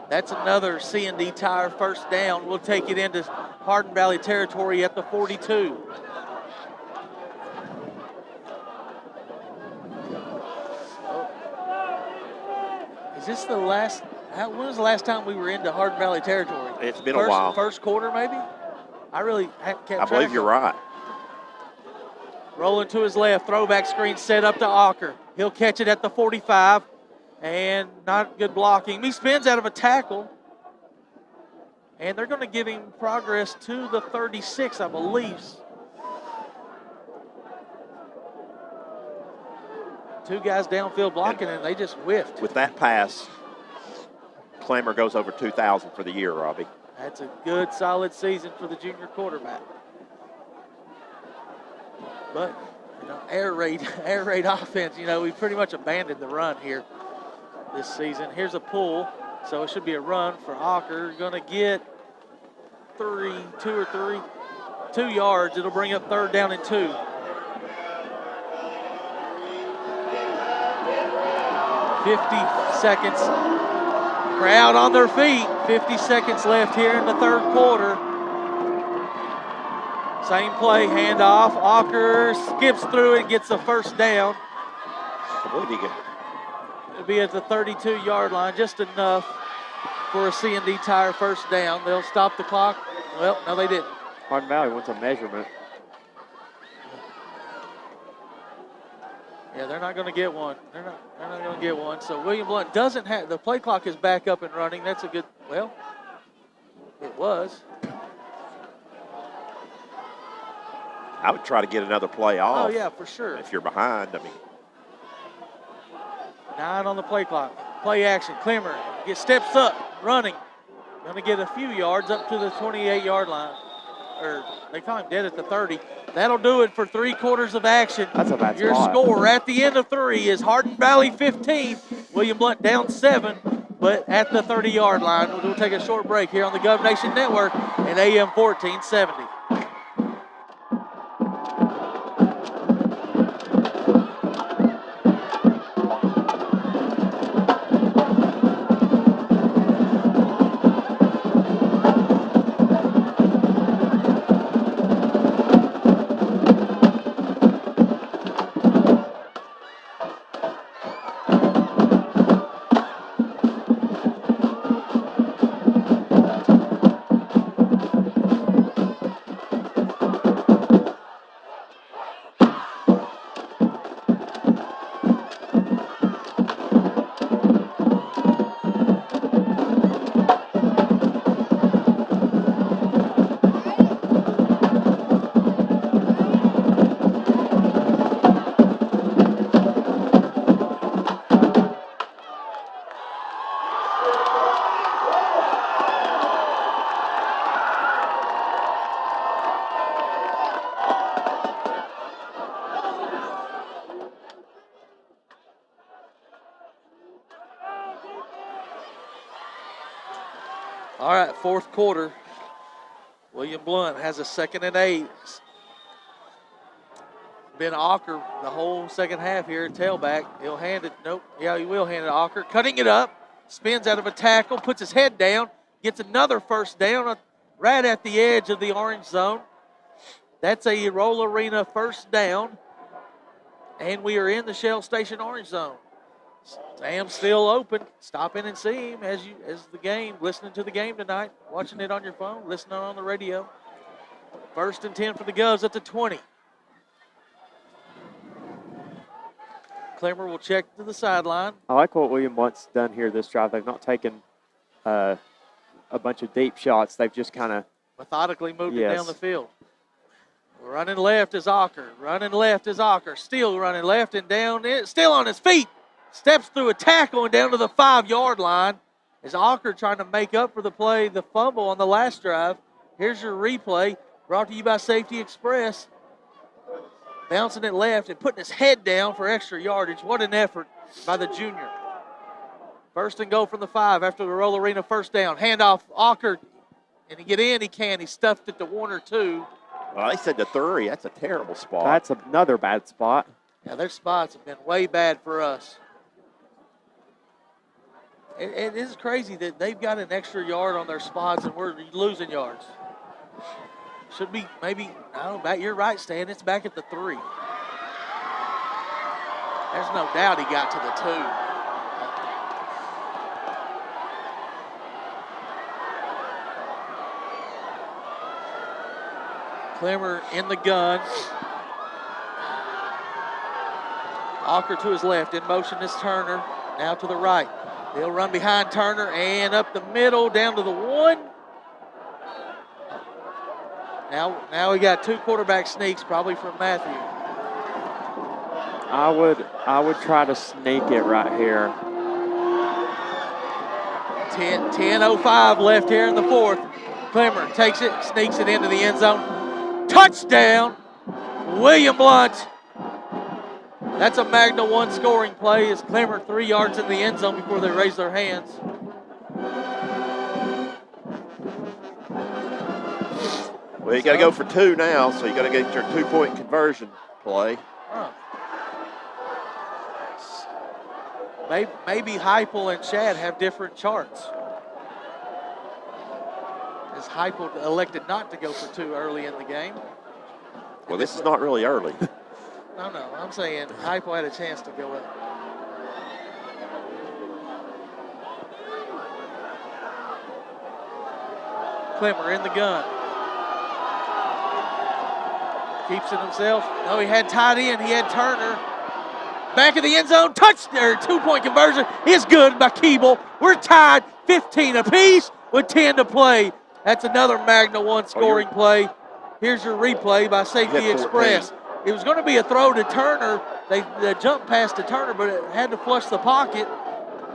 That's another C&D Tire first down. We'll take it into Hardin Valley territory at the 42. Is this the last? when was the last time we were into Hardin Valley territory? It's been a while. First quarter, maybe? I really kept track. I believe you're right. Rolling to his left, throwback screen set up to Ocker. He'll catch it at the 45, and not good blocking. He spins out of a tackle, and they're going to give him progress to the 36, I believe. Two guys downfield blocking, and they just whiffed. With that pass, Clemmer goes over 2,000 for the year, Robbie. That's a good, solid season for the junior quarterback. But, air raid offense, we pretty much abandoned the run here this season. Here's a pull, so it should be a run for Ocker. Going to get 2 yards. It'll bring up 3rd down and 2. Seconds. Crowd on their feet. 50 seconds left here in the 3rd quarter. Same play, handoff. Ocker skips through and gets the 1st down. It'll be at the 32-yard line, just enough for a C&D Tire 1st down. They'll stop the clock. Well, no, they didn't. Hardin Valley wants a measurement. Yeah, they're not going to get one. They're not going to get one. So William Blount doesn't have, the play clock is back up and running. That's a good, well, it was. I would try to get another play off. Oh, yeah, for sure. If you're behind, 9 on the play clock. Play action. Clemmer steps up, running. Going to get a few yards up to the 28-yard line. Or they call him dead at the 30. That'll do it for 3 quarters of action. That's a bad Your spot. score at the end of 3 is Hardin Valley 15, William Blount down 7, but at the 30-yard line. We'll take a short break here on the Gov Nation Network and AM 1470. All right, 4th quarter. William Blount has a 2nd and 8. Ben Ocker the whole second half here, tailback. He'll hand it. Nope. Yeah, he will hand it to Ocker. Cutting it up. Spins out of a tackle. Puts his head down. Gets another 1st down right at the edge of the orange zone. That's a Roll Arena 1st down. And we are in the Shell Station orange zone. Sam's still open. Stop in and see him as the game, listening to the game tonight, watching it on your phone, listening on the radio. 1st and 10 for the Govs at the 20. Clemmer will check to the sideline. I like what William Blount's done here this drive. They've not taken a bunch of deep shots. They've just kind of methodically moved it down the field. Running left is Ocker. Running left is Ocker. Still running left and down. Still on his feet. Steps through a tackle and down to the 5-yard line. Is Ocker trying to make up for the fumble on the last drive. Here's your replay, brought to you by Safety Express. Bouncing it left and putting his head down for extra yardage. What an effort by the junior. 1st and goal from the 5 after the Roll Arena 1st down. Handoff, Ocker. Can he get in? He can. He stuffed it to 1 or 2. Well, they said the 3. That's a terrible spot. That's another bad spot. Yeah, their spots have been way bad for us. It is crazy that they've got an extra yard on their spots and we're losing yards. Should be maybe, I don't know, you're right, Stan. It's back at the 3. There's no doubt he got to the 2. Clemmer in the gun. Ocker to his left. In motion is Turner. Now to the right. They'll run behind Turner and up the middle, down to the 1. Now we got 2 quarterback sneaks, probably from Matthew. I would try to sneak it right here. 10:05 left here in the 4th. Clemmer takes it, sneaks it into the end zone. Touchdown, William Blount. That's a Magna 1 scoring play as Clemmer 3 yards in the end zone before they raise their hands. Well, you got to go for 2 now, so you got to get your 2-point conversion play. Huh. Maybe Heupel and Shad have different charts. As Heupel elected not to go for 2 early in the game. Well, this is not really early. No, I'm saying Heupel had a chance to go up. Clemmer in the gun. Keeps it himself. No, he had tight end. He had Turner. Back of the end zone. Touchdown. 2-point conversion is good by Keeble. We're tied 15 apiece with 10 to play. That's another Magna 1 scoring play. Here's your replay by Safety Express. It was going to be a throw to Turner. They jumped past to Turner, but it had to flush the pocket.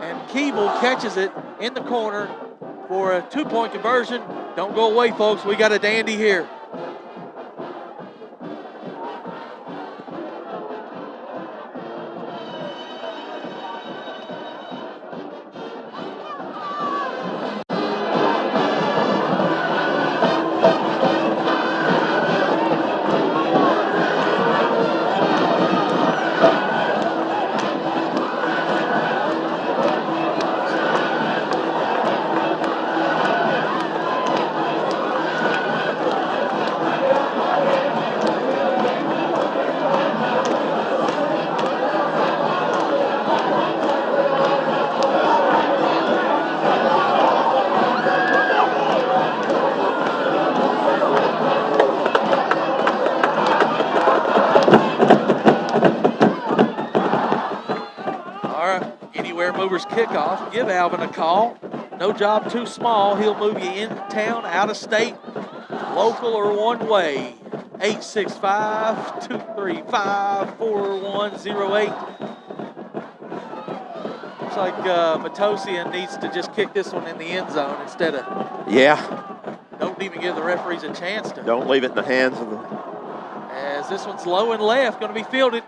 And Keeble catches it in the corner for a 2-point conversion. Don't go away, folks. We got a dandy here. Kickoff, give Alvin a call. No job too small. He'll move you in town, out of state, local, or one way. 865-235-4108. Looks like Matosian needs to just kick this one in the end zone instead of. Yeah. Don't even give the referees a chance to. Don't leave it in the hands of the. As this one's low and left, going to be fielded.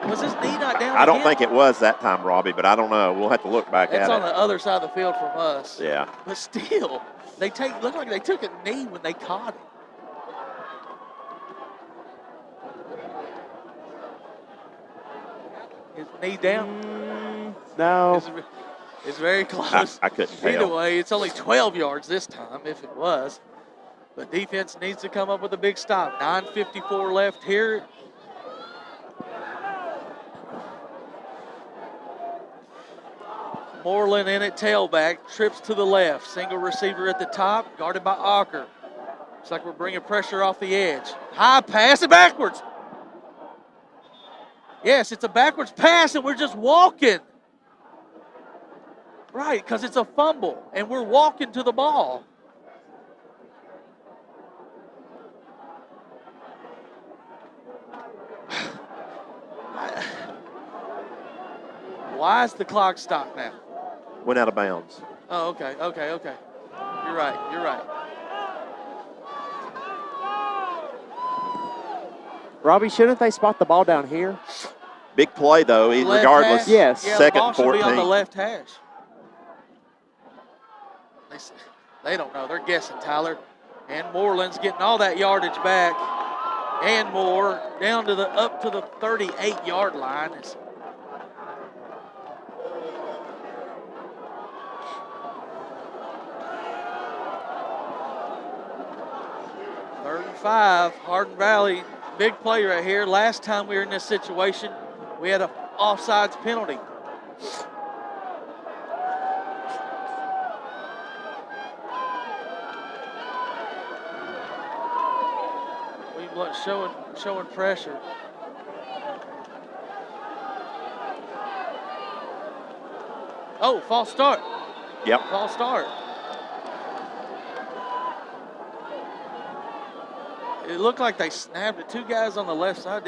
Was his knee not down? I don't think it was that time, Robbie, but I don't know. We'll have to look back at it. It's on the other side of the field from us. Yeah. But still, look like they took a knee when they caught it. His knee down? No. It's very close. I couldn't tell. Either way, it's only 12 yards this time, if it was. But defense needs to come up with a big stop. 9:54 left here. Moreland in at tailback, trips to the left. Single receiver at the top, guarded by Ocker. Looks like we're bringing pressure off the edge. High pass and backwards. Yes, it's a backwards pass and we're just walking. Right, because it's a fumble and we're walking to the ball. Why is the clock stopped now? Went out of bounds. Oh, okay. You're right. Robbie, shouldn't they spot the ball down here? Big play, though, regardless. Hash? Yes. Yeah, Second the ball should 14. be on the left hash. They don't know. They're guessing, Tyler. And Moreland's getting all that yardage back and more down to up to the 38-yard line. It's 35, Hardin Valley, big play right here. Last time we were in this situation, we had an offsides penalty. Blount showing pressure. Oh, false start. Yep. False start. It looked like they snapped it. 2 guys on the left side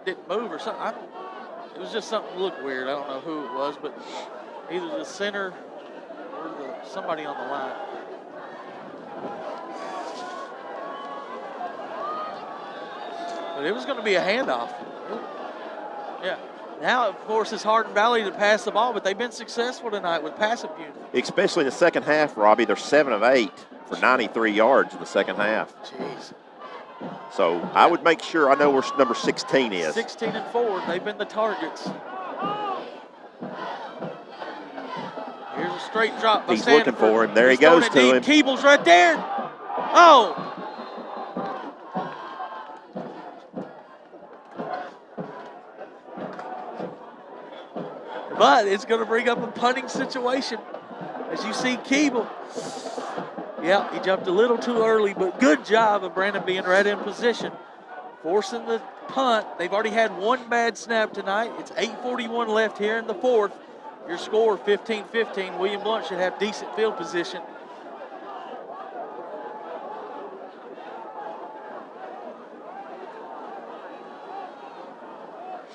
didn't move or something. It was just something that looked weird. I don't know who it was, but either the center or somebody on the line. But it was going to be a handoff. Yeah. Now, of course, it's Hardin Valley to pass the ball, but they've been successful tonight with passing unit. Especially in the second half, Robbie. They're 7 of 8 for 93 yards in the second half. Jeez. So I would make sure I know where number 16 is. 16 and 4. They've been the targets. Here's a straight drop by He's looking for him. There he goes to him. Keeble's right there. Oh. But it's going to bring up a punting situation. As you see Keeble. Yeah, he jumped a little too early, but good job of Brandon being right in position. Forcing the punt. They've already had 1 bad snap tonight. It's 8:41 left here in the 4th. Your score 15-15. William Blount should have decent field position.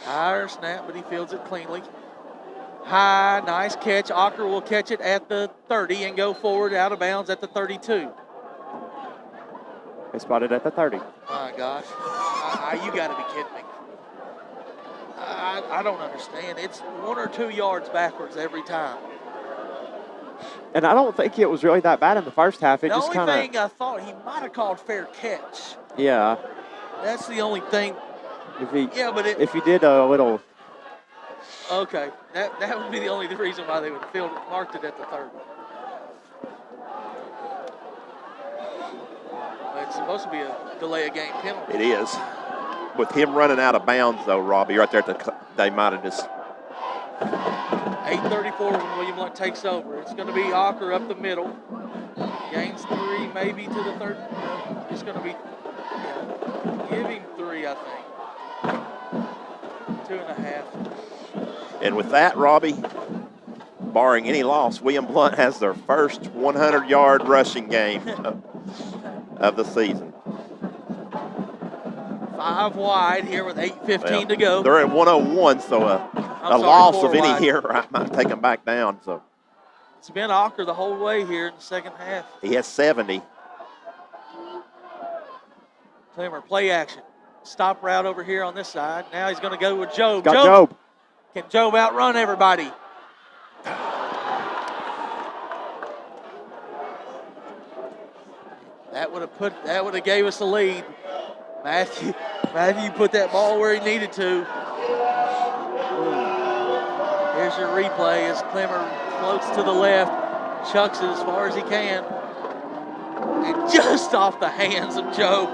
Higher snap, but he fields it cleanly. High, nice catch. Ocker will catch it at the 30 and go forward out of bounds at the 32. They spotted at the 30. My gosh. You got to be kidding me. I don't understand. It's 1 or 2 yards backwards every time. And I don't think it was really that bad in the first half. The only thing I thought he might have called fair catch. Yeah. That's the only thing. If he did a little. Okay, that would be the only reason why they would have marked it at the 30. But it's supposed to be a delay of game penalty. It is. With him running out of bounds, though, Robbie, right there they might have just. 8:34 when William Blount takes over. It's going to be Ocker up the middle. Gains 3, maybe to the 30. It's going to be, give him 3, I think. 2.5. And with that, Robbie, barring any loss, William Blount has their first 100-yard rushing game of the season. 5 wide here with 8:15 to go. They're at 101, so a loss of any here might take them back down. So it's been Ocker the whole way here in the second half. He has 70. Clemmer, play action. Stop route over here on this side. Now he's going to go with Job. Job. Can Job outrun everybody? That would have gave us the lead. Matthew put that ball where he needed to. Here's your replay as Clemmer floats to the left, chucks it as far as he can. And just off the hands of Job.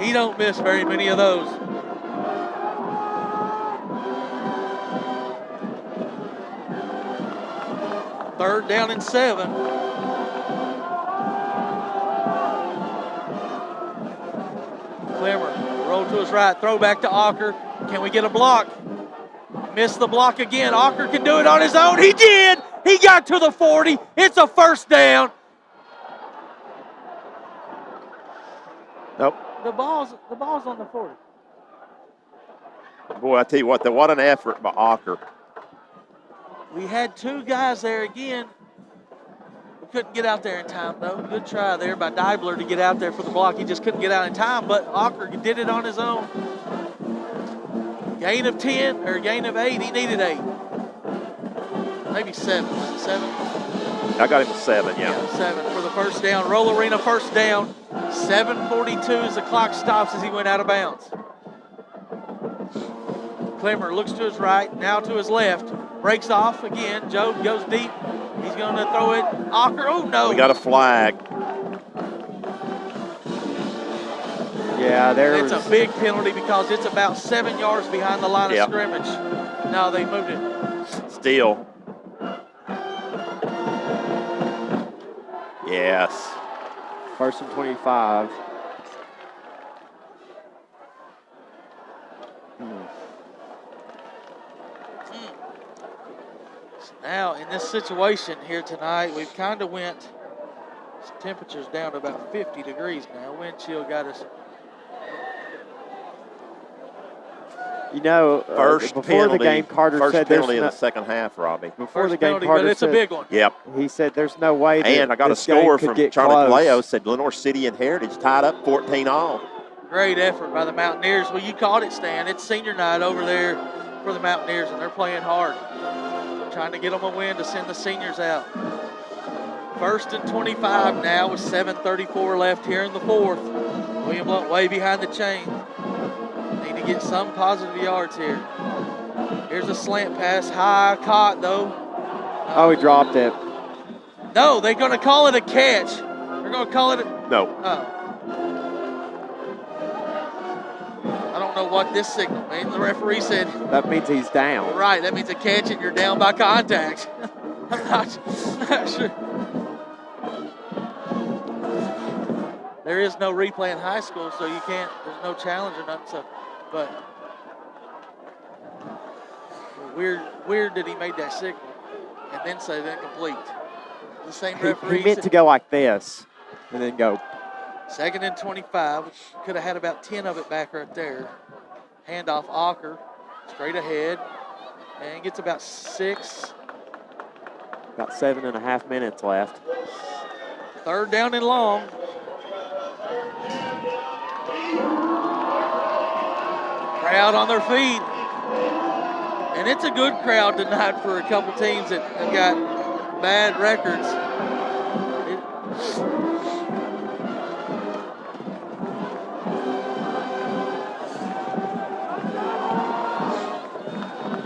He don't miss very many of those. Third down and 7. Clemmer, roll to his right, throw back to Ocker. Can we get a block? Missed the block again. Ocker can do it on his own. He did. He got to the 40. It's a first down. Nope. The ball's on the 40. Boy, I tell you what an effort by Ocker. We had 2 guys there again. We couldn't get out there in time, though. Good try there by Deibler to get out there for the block. He just couldn't get out in time, but Ocker did it on his own. Gain of 10, or gain of 8. He needed 8. Maybe 7. Was it 7? I got him 7, yeah. 7 for the first down. Roll Arena first down. 7:42 as the clock stops as he went out of bounds. Clemmer looks to his right, now to his left. Breaks off again. Job goes deep. He's going to throw it. Ocker, oh no. We got a flag. Yeah, It's a big penalty because it's about 7 yards behind the line of scrimmage. No, they moved it. Still. Yes. First and 25. this situation here tonight. We've kind of went, temperature's down to about 50 degrees now. Wind chill got us. You know, First before penalty, the game, Carter first said penalty there's of the second half, Robbie. before First the game, penalty, Carter but it's said, a big one. Yep. He said there's no way that And I got a this game score could from get Charlie close. Vallejo, said Lenore City and Heritage tied up 14-all. Great effort by the Mountaineers. Well, you caught it, Stan. It's senior night over there for the Mountaineers, and they're playing hard. Trying to get them a win to send the seniors out. 1st and 25 now with 7:34 left here in the fourth. William Blount way behind the chain. Need to get some positive yards here. Here's a slant pass, high, caught though. Oh, he dropped it. No, they're going to call it a catch. They're going to call it a... No. Oh. I don't know what this signal means. The referee said... That means he's down. Right, that means a catch and you're down by contact. I'm not sure. There is no replay in high school, so you can't, there's no challenge or nothing. So, but weird that he made that signal and then say it's incomplete. The same referee. He meant to go like this and then go. 2nd and 25. Could have had about 10 of it back right there. Handoff Ocker, straight ahead, and gets about 6. About 7.5 minutes left. 3rd down and long. Crowd on their feet. And it's a good crowd tonight for a couple teams that have got bad records.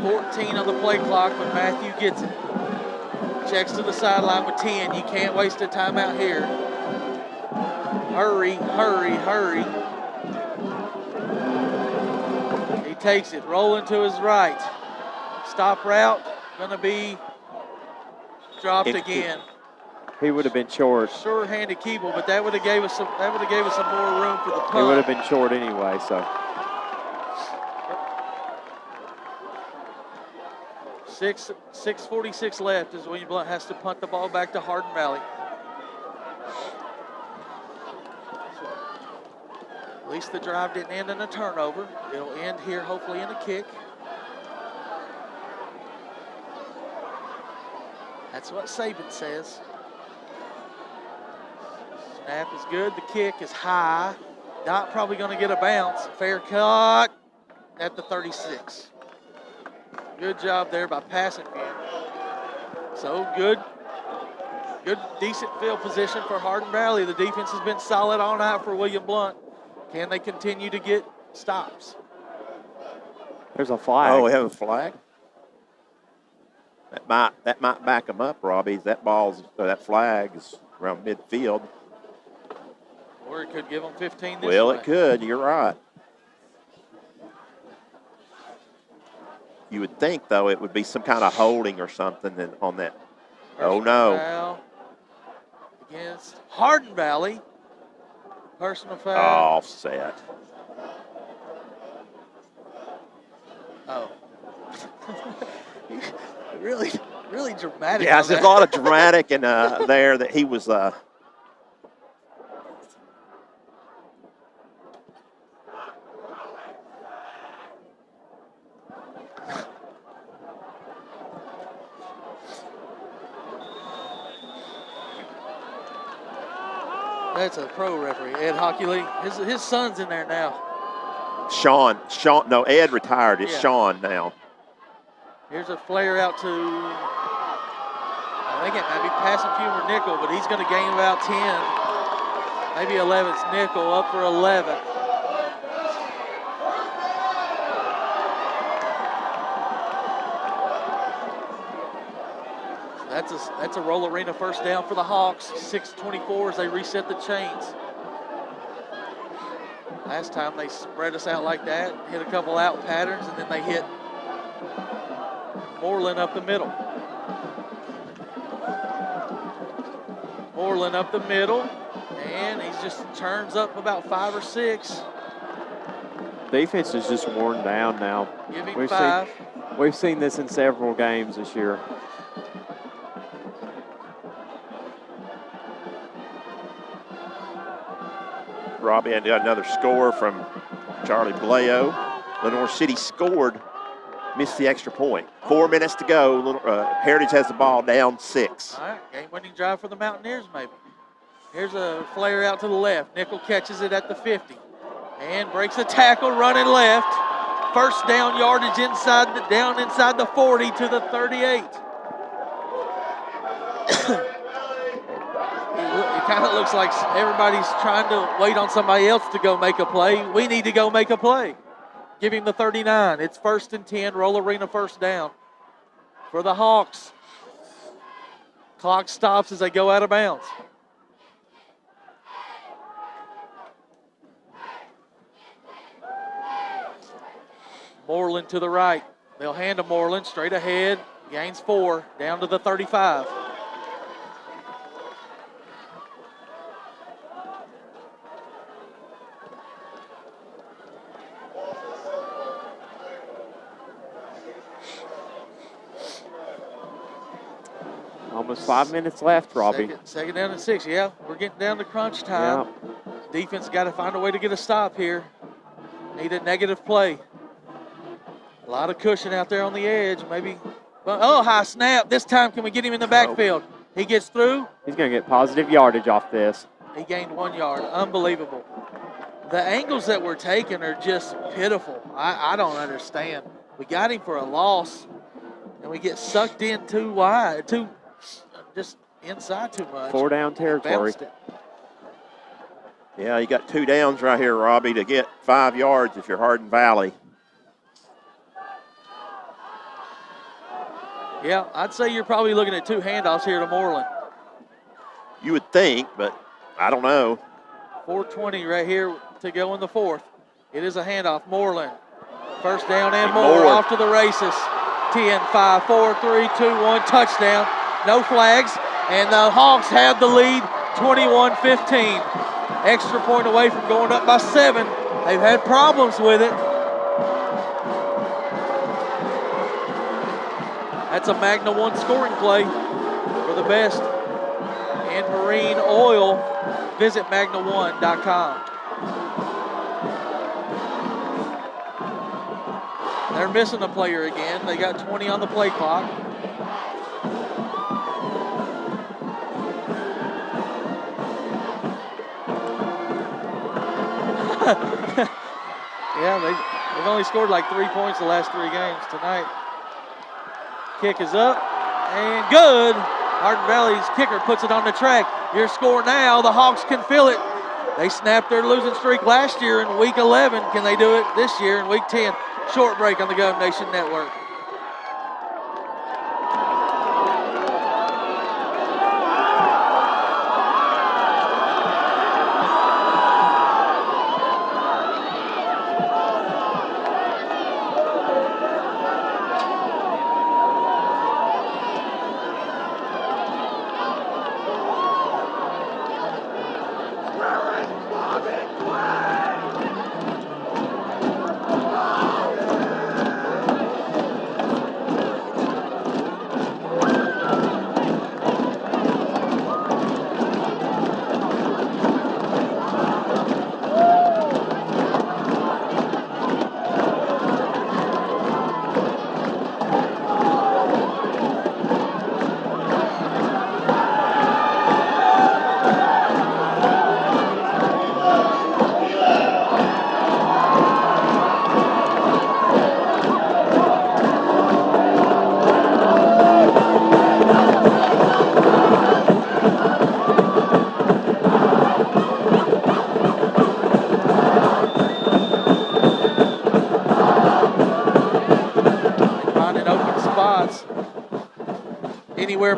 14 on the play clock when Matthew gets it. Checks to the sideline with 10. You can't waste a timeout here. Hurry, hurry, hurry. He takes it, rolling to his right. Stop route, gonna be dropped again. He would have been short. Sure-handed Keeble, but that would have gave us some. That would have gave us some more room for the punt. He would have been short anyway. So 6:46 left as William Blount has to punt the ball back to Hardin Valley. At least the drive didn't end in a turnover. It'll end here, hopefully, in a kick. That's what Saban says. Snap is good. The kick is high. Not probably going to get a bounce. Fair cut at the 36. Good job there by passing game. So good, decent field position for Hardin Valley. The defense has been solid all night for William Blount. Can they continue to get stops? There's a flag. Oh, we have a flag? That might back them up, Robbie. That flag is around midfield. Or it could give them 15 this Well, way. it could. You're right. You would think, though, it would be some kind of holding or something on that. Oh, no. Foul against Hardin Valley. Personal foul. Offset. Oh. really dramatic. Yeah, there's a lot of dramatic and there that he was. That's a pro referee, Ed Hockley. His son's in there now. Sean, no, Ed retired. It's Sean now. Here's a flare out to, I think it might be passing Fumer Nickel, but he's going to gain about 10. Maybe 11. It's Nickel up for 11. That's a roll arena first down for the Hawks. 6:24 as they reset the chains. Last time they spread us out like that, hit a couple out patterns, and then they hit Moreland up the middle. Moreland up the middle, and he just turns up about 5 or 6. Defense is just worn down now. Give him 5. We've seen this in several games this year. Robbie had got another score from Charlie Bleo. Lenore City scored, missed the extra point. 4 minutes to go. Heritage has the ball down 6. All right, game-winning drive for the Mountaineers maybe. Here's a flare out to the left. Nickel catches it at the 50 and breaks a tackle running left. First down yardage down inside the 40 to the 38. It kind of looks like everybody's trying to wait on somebody else to go make a play. We need to go make a play. Give him the 39. It's 1st and 10, Roll Arena first down for the Hawks. Clock stops as they go out of bounds. Moreland to the right. They'll hand to Moreland straight ahead. Gains 4 down to the 35. Almost 5 minutes left, Robbie. Second down and 6. Yeah, we're getting down to crunch time. Yeah. Defense got to find a way to get a stop here. Need a negative play. A lot of cushion out there on the edge. Maybe. Oh, high snap. This time, can we get him in the backfield? He gets through. He's going to get positive yardage off this. He gained 1 yard. Unbelievable. The angles that we're taking are just pitiful. I don't understand. We got him for a loss, and we get sucked in too wide, just inside too much. 4 down territory. Yeah, you got 2 downs right here, Robbie, to get 5 yards if you're Hardin Valley. Yeah, I'd say you're probably looking at 2 handoffs here to Moreland. You would think, but I don't know. 4:20 right here to go in the 4th. It is a handoff. Moreland. First down and more. Off to the races. 10, 5, 4, 3, 2, 1. Touchdown. No flags. And the Hawks have the lead 21-15. Extra point away from going up by 7. They've had problems with it. That's a Magna 1 scoring play for the best in marine oil. Visit magna1.com. They're missing a player again. They got 20 on the play clock. Yeah, they've only scored like 3 points the last 3 games tonight. Kick is up and good. Hardin Valley's kicker puts it on the track. Your score now, the Hawks can feel it. They snapped their losing streak last year in week 11. Can they do it this year in week 10? Short break on the Gov Nation Network.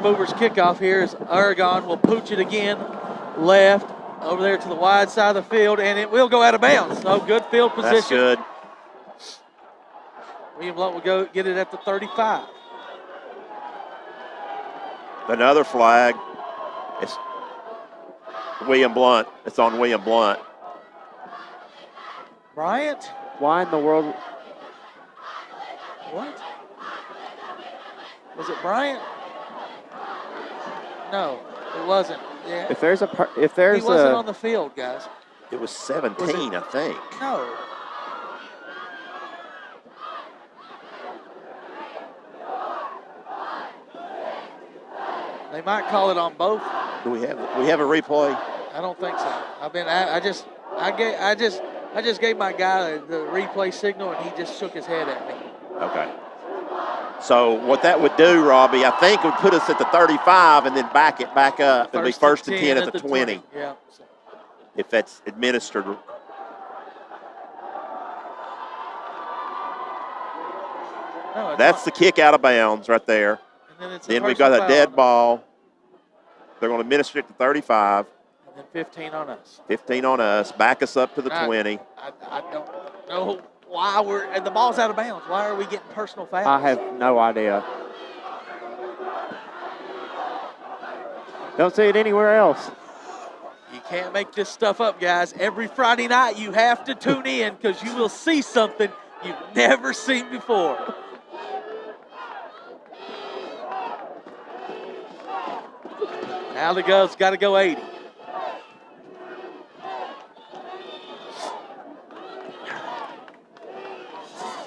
Movers kickoff here as Aragon will pooch it again left over there to the wide side of the field, and it will go out of bounds. So good field position. That's good. William Blount will go get it at the 35. Another flag. It's William Blount. It's on William Blount. Bryant? Why in the world? What? Was it Bryant? No, it wasn't. Yeah. If there's he wasn't on the field, guys. It was 17, I think. No. They might call it on both. Do we have a replay? I don't think so. I just gave my guy the replay signal, and he just shook his head at me. Okay. So what that would do, Robbie, I think would put us at the 35 and then back it back up and be first and 10 at the 20. Yeah. If that's administered. No, that's the kick out of bounds right there. And then we've got a dead ball. They're going to administer it to 35. And then 15 on us. 15 on us. Back us up to the 20. I don't know why and the ball's out of bounds. Why are we getting personal fouls? I have no idea. Don't see it anywhere else. You can't make this stuff up, guys. Every Friday night you have to tune in because you will see something you've never seen before. Now the Govs got to go 80.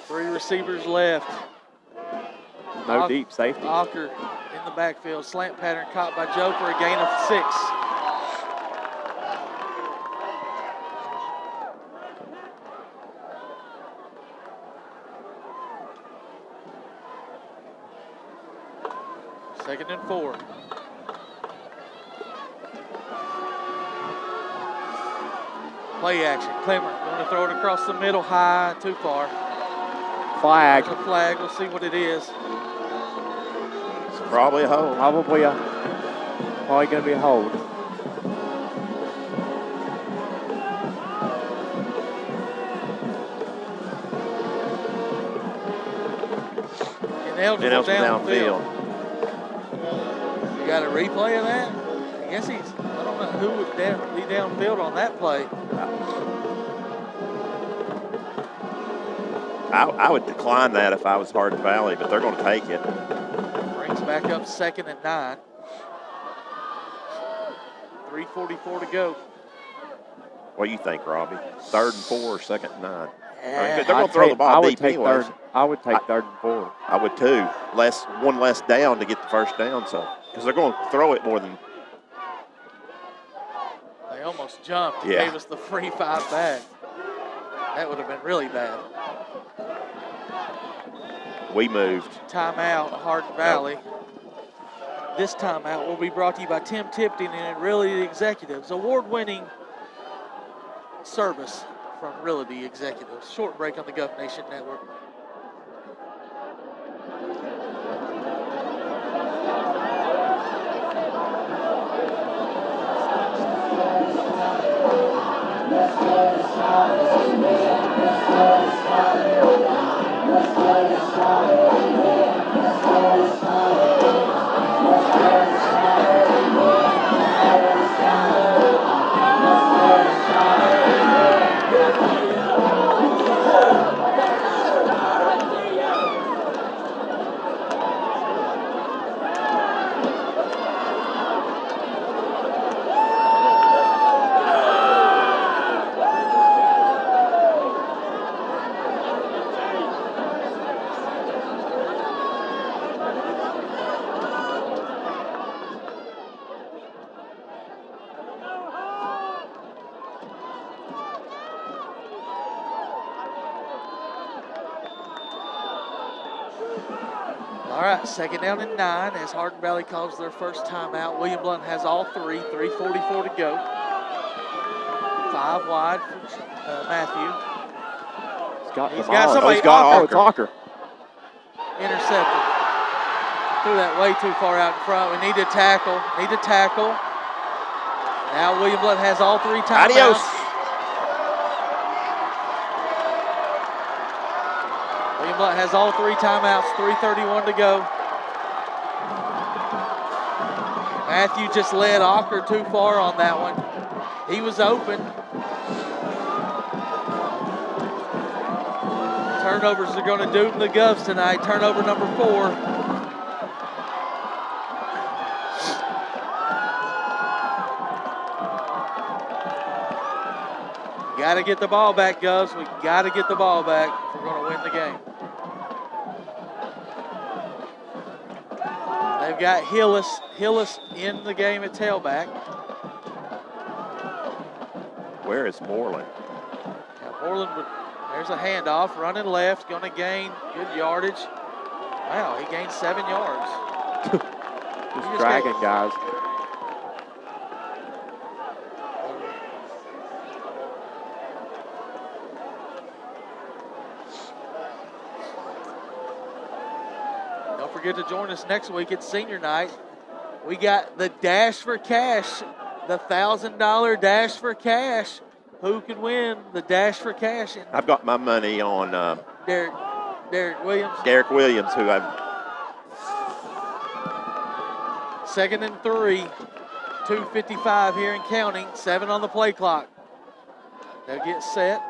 Three receivers left. No deep safety. Ocker in the backfield. Slant pattern caught by Joe for a gain of 6. Second and 4. Play action. Clemmer going to throw it across the middle, high, too far. Flag. There's a flag. We'll see what it is. It's probably a hold. Probably going to be a hold. Ineligible downfield. You got a replay of that? I guess I don't know who would be downfield on that play. I would decline that if I was Hardin Valley, but they're going to take it. Brings back up 2nd and 9. 3:44 to go. What do you think, Robbie? 3rd and 4 or 2nd and 9? Yeah, they're going to throw the ball deep anyways. I would take 3rd and 4. I would too. One less down to get the first down, so because they're going to throw it more than. They almost jumped and Yeah. gave us the free 5 back. That would have been really bad. We moved. Timeout, Hardin Valley. This timeout will be brought to you by Tim Tipton and Realty Executives, award-winning service from Realty Executives. Short break on the Gov Nation Network. All right, 2nd down and 9 as Hardin Valley calls their first timeout. William Blount has all 3, 3:44 to go. 5 wide for Matthew. He's got somebody. He's got Ocker. Intercepted. Threw that way too far out in front. We need to tackle. Now William Blount has all 3 timeouts. Adios. William Blount has all 3 timeouts. 3:31 to go. Matthew just led Ocker too far on that one. He was open. Turnovers are going to doom the Govs tonight. Turnover number 4. Got to get the ball back, Govs. We got to get the ball back if we're going to win the game. They've got Hillis in the game at tailback. Where is Moreland? Now Moreland, there's a handoff, running left, going to gain good yardage. Wow, he gained 7 yards. Just dragging guys. Don't forget to join us next week at senior night. We got the Dash for Cash, the $1,000 Dash for Cash. Who could win the Dash for Cash? I've got my money on Derek Williams. Derek Williams, who I'm. 2nd and 3, 2:55 here and counting, 7 on the play clock. They'll get set,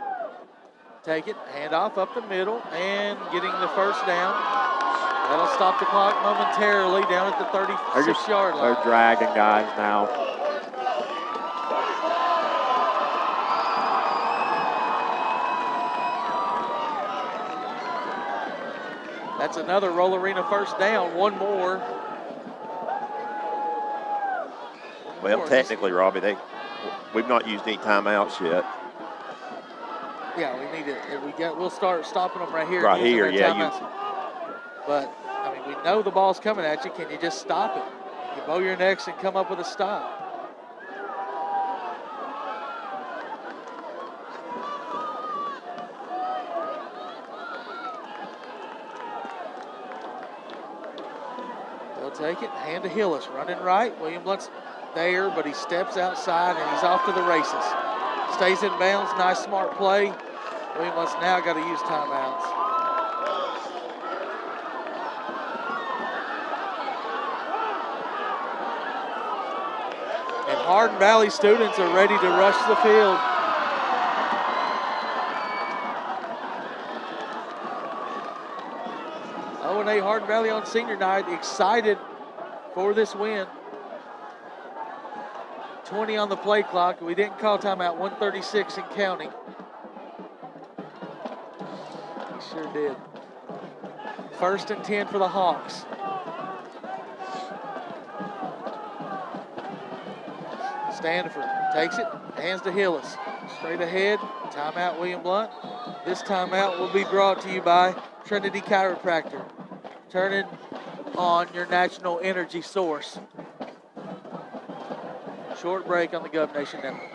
take it, hand off up the middle, and getting the first down. That'll stop the clock momentarily down at the 36-yard line. They're dragging guys now. That's another Roll Arena first down, one more. Well, technically, Robbie, we've not used any timeouts yet. Yeah, we need it. We'll start stopping them right here. Right here, yeah. But I mean, we know the ball's coming at you. Can you just stop it? You bow your necks and come up with a stop. They'll take it. Hand to Hillis, running right. William Blount's there, but he steps outside and he's off to the races. Stays in bounds, nice smart play. William Blount's now got to use timeouts. And Hardin Valley students are ready to rush the field. O&A Hardin Valley on senior night, excited for this win. 20 on the play clock. We didn't call timeout, 1:36 and counting. We sure did. 1st and 10 for the Hawks. Stanford takes it, hands to Hillis. Straight ahead, timeout William Blount. This timeout will be brought to you by Trinity Chiropractor. Turning on your national energy source. Short break on the Gov Nation Network.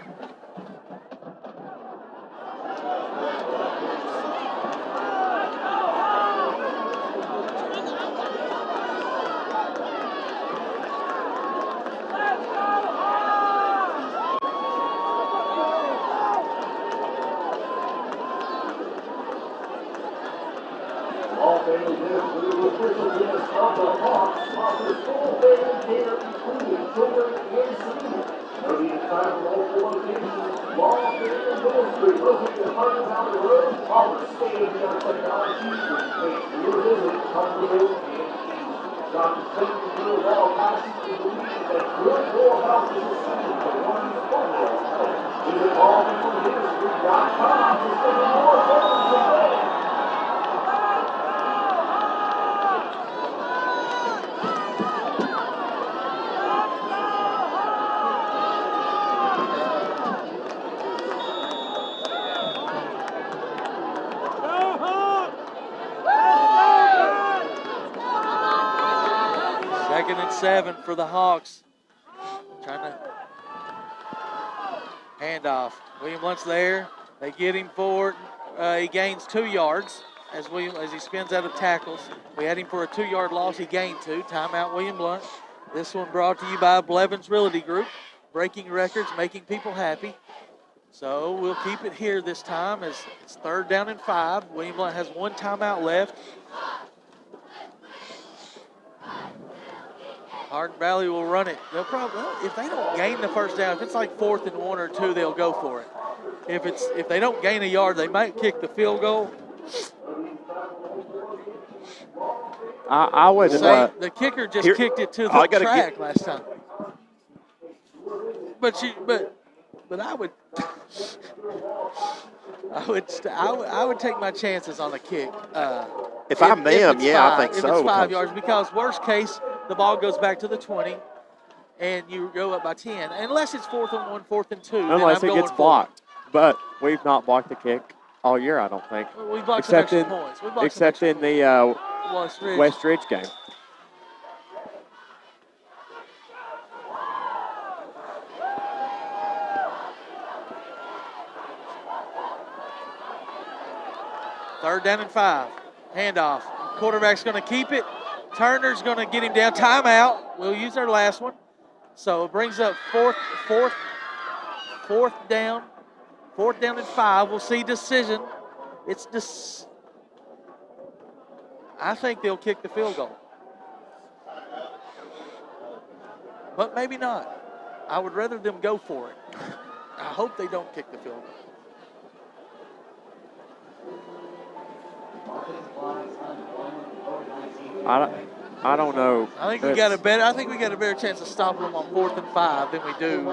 For the Hawks. Trying to hand off. William Blount's there. They get him for he gains 2 yards as he spins out of tackles. We had him for a 2-yard loss. He gained 2. Timeout William Blount. This one brought to you by Blevins Realty Group. Breaking records, making people happy. So we'll keep it here this time as it's 3rd down and 5. William Blount has 1 timeout left. Hardin Valley will run it. They'll probably, if they don't gain the first down, if it's like 4th and 1 or 2, they'll go for it. If they don't gain a yard, they might kick the field goal. I would say the kicker just kicked it to the track last time. But I would I would take my chances on a kick. If I'm them, yeah, I think if so. If it's 5 yards, because worst case, the ball goes back to the 20, and you go up by 10. Unless it's 4th and 1, 4th and 2. Unless it gets blocked. But we've not blocked a kick all year, I don't think. We blocked some extra points. Except in the West Ridge game. Third down and 5. Handoff. Quarterback's going to keep it. Turner's going to get him down. Timeout. We'll use our last one. So it brings up fourth down. 4th down and 5. We'll see decision. I think they'll kick the field goal. But maybe not. I would rather them go for it. I hope they don't kick the field goal. I don't know. I think we got a better chance of stopping them on 4th and 5 than we do.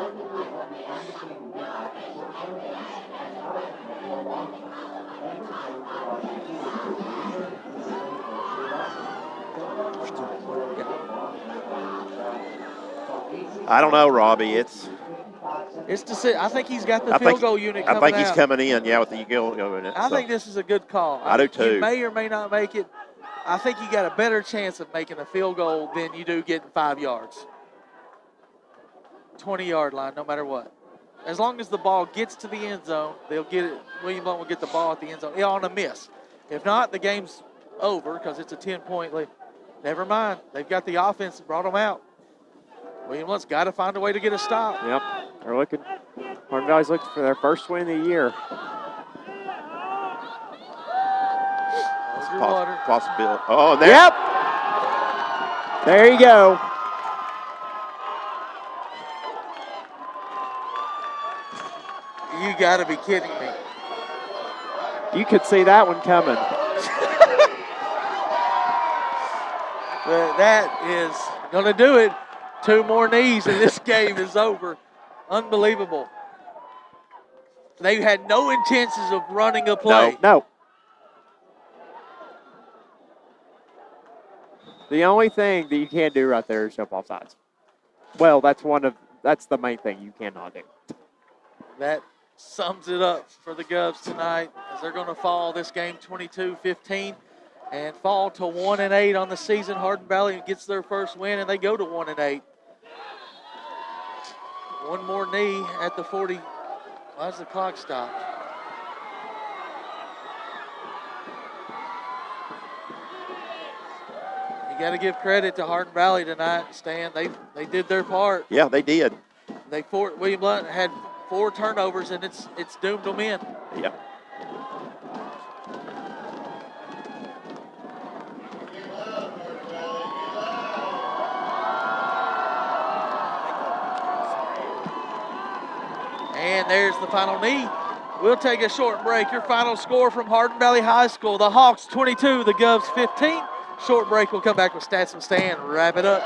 I don't know, Robbie. I think he's got the field goal unit coming out. I think he's coming in, with the field goal unit. I think this is a good call. I do too. You may or may not make it. I think you got a better chance of making a field goal than you do getting 5 yards. 20-yard line, no matter what. As long as the ball gets to the end zone, they'll get it. William Blount will get the ball at the end zone on a miss. If not, the game's over because it's a 10-point lead. Never mind. They've got the offense that brought them out. William Blount's got to find a way to get a stop. Yep. They're looking. Hardin Valley's looking for their first win of the year. Possibility. Oh, there. Yep. There you go. You got to be kidding me. You could see that one coming. That is going to do it. 2 more knees and this game is over. Unbelievable. They had no intentions of running a play. No. The only thing that you can't do right there is jump off sides. Well, that's the main thing you cannot do. That sums it up for the Govs tonight as they're going to fall this game 22-15 and fall to 1-8 on the season. Hardin Valley gets their first win and they go to 1-8. One more knee at the 40. Why does the clock stop? You got to give credit to Hardin Valley tonight, Stan. They did their part. Yeah, they did. William Blount had 4 turnovers, and it's doomed them in. Yeah. And there's the final knee. We'll take a short break. Your final score from Hardin Valley High School. The Hawks 22, the Govs 15. Short break. We'll come back with Stats and Stan. Wrap it up.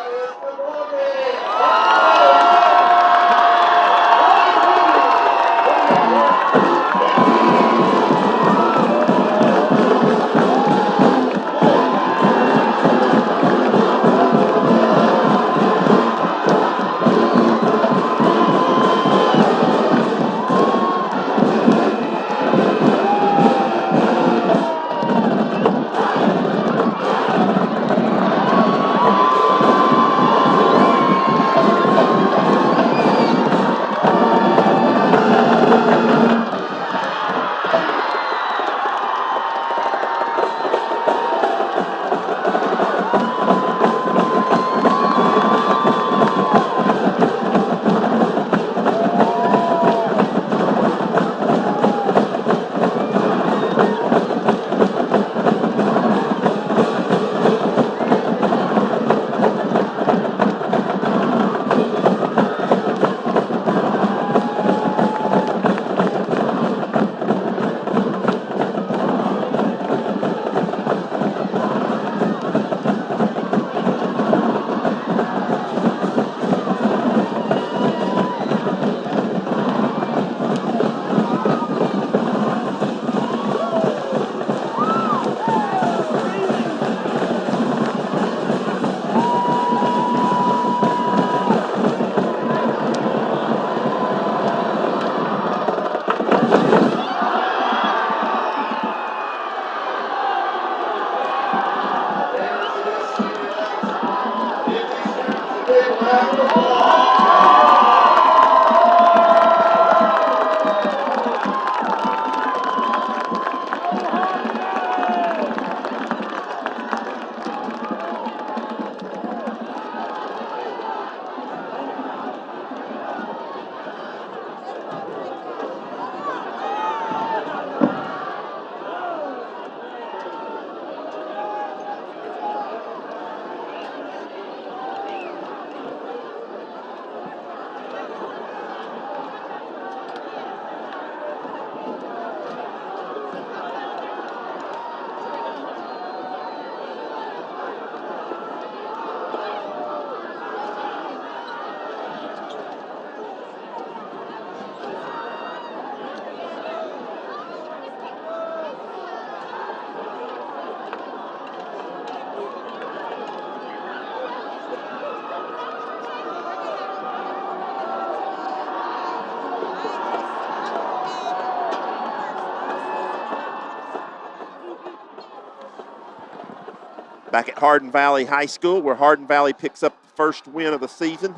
back at Hardin Valley High School, where Hardin Valley picks up the first win of the season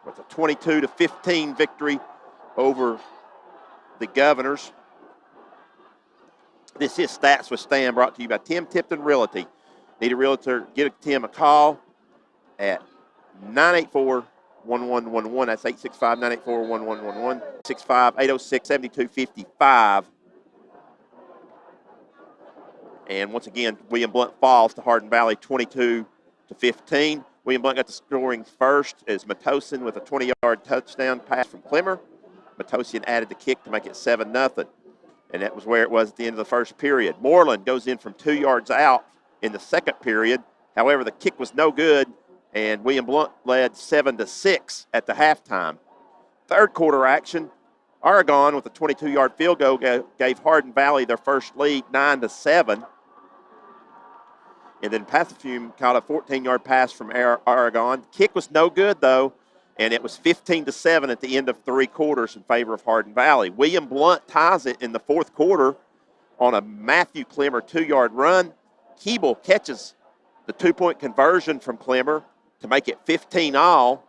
with a 22-15 victory over the Governors. This is Stats with Stan, brought to you by Tim Tipton Realty. Need a realtor? Give Tim a call at 984-1111. That's 865-984-1111. 65806-7255. And once again, William Blount falls to Hardin Valley 22-15. William Blount got the scoring first as Matossian with a 20-yard touchdown pass from Clemmer. Matossian added the kick to make it 7-0. And that was where it was at the end of the first period. Moreland goes in from 2 yards out in the second period. However, the kick was no good, and William Blount led 7-6 at the halftime. Third quarter action, Oregon with a 22-yard field goal gave Hardin Valley their first lead, 9-7. And then Pathafume caught a 14-yard pass from Oregon. Kick was no good, though, and it was 15-7 at the end of 3 quarters in favor of Hardin Valley. William Blount ties it in the fourth quarter on a Matthew Clemmer 2-yard run. Keeble catches the 2-point conversion from Clemmer to make it 15-all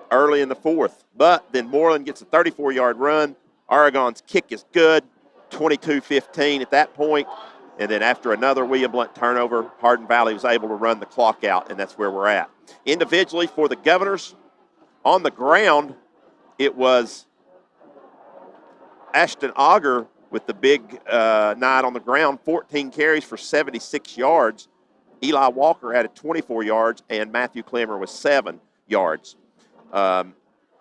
early in the fourth. But then Moreland gets a 34-yard run. Oregon's kick is good, 22-15 at that point. And then after another William Blount turnover, Hardin Valley was able to run the clock out, and that's where we're at. Individually for the Governors, on the ground, it was Ashton Auger with the big night on the ground, 14 carries for 76 yards. Eli Walker added 24 yards, and Matthew Clemmer was 7 yards.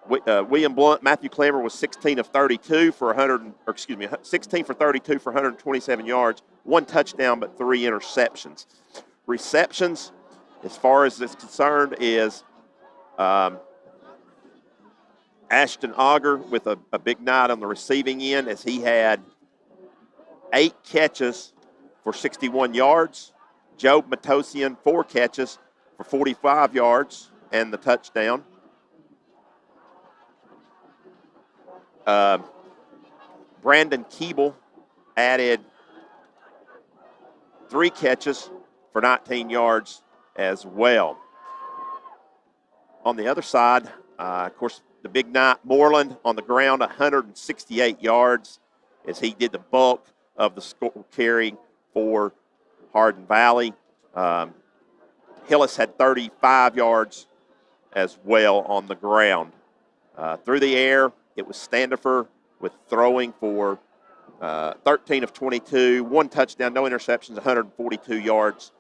William Blount, Matthew Clemmer was 16 for 32 for 127 yards, 1 touchdown but 3 interceptions. Receptions, as far as it's concerned, is Ashton Auger with a big night on the receiving end, as he had 8 catches for 61 yards. Job Matossian, 4 catches for 45 yards and the touchdown. Brandon Keeble added 3 catches for 19 yards as well. On the other side, of course, the big night, Moreland on the ground, 168 yards, as he did the bulk of the score carrying for Hardin Valley. Hillis had 35 yards as well on the ground. Through the air, it was Standifer with throwing for 13 of 22, 1 touchdown, no interceptions, 142 yards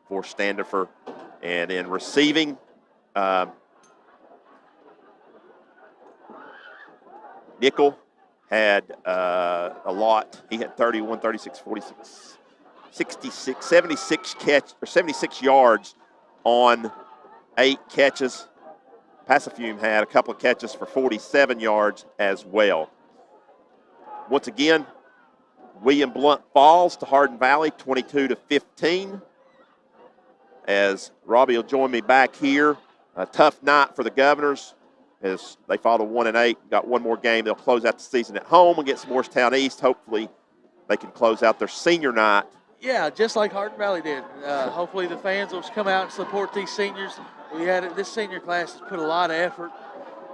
for Standifer. And in receiving, Nickel had a lot. He had 31, 36, 46, 66, 76 yards on 8 catches. Pathafume had a couple of catches for 47 yards as well. Once again, William Blount falls to Hardin Valley 22-15. As Robbie will join me back here, a tough night for the Governors as they fall to 1-8. Got one more game. They'll close out the season at home against Morristown East. Hopefully they can close out their senior night. Yeah, just like Hardin Valley did. Hopefully the fans will come out and support these seniors. This senior class has put a lot of effort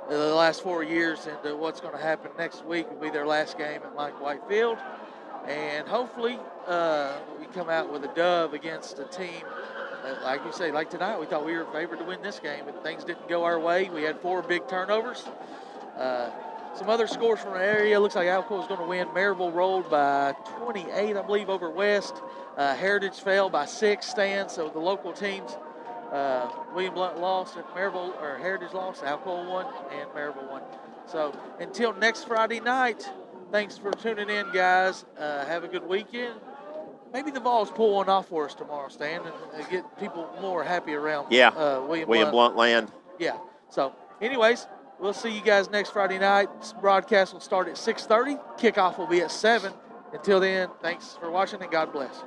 in the last 4 years into what's going to happen next week. Will be their last game at Mike White Field. And hopefully we come out with a dub against a team, like you say, like tonight. We thought we were favored to win this game, but things didn't go our way. We had 4 big turnovers. Some other scores from the area. Looks like Alcoa is going to win. Maryville rolled by 28, I believe, over West. Heritage fell by 6 stands. So the local teams, William Blount lost, and Heritage lost. Alcoa won, and Maryville won. So until next Friday night, thanks for tuning in, guys. Have a good weekend. Maybe the Vols pull one off for us tomorrow, Stan, and get people more happy around William Blount land. Yeah. So, anyways, we'll see you guys next Friday night. This broadcast will start at 6:30. Kickoff will be at 7. Until then, thanks for watching, and God bless.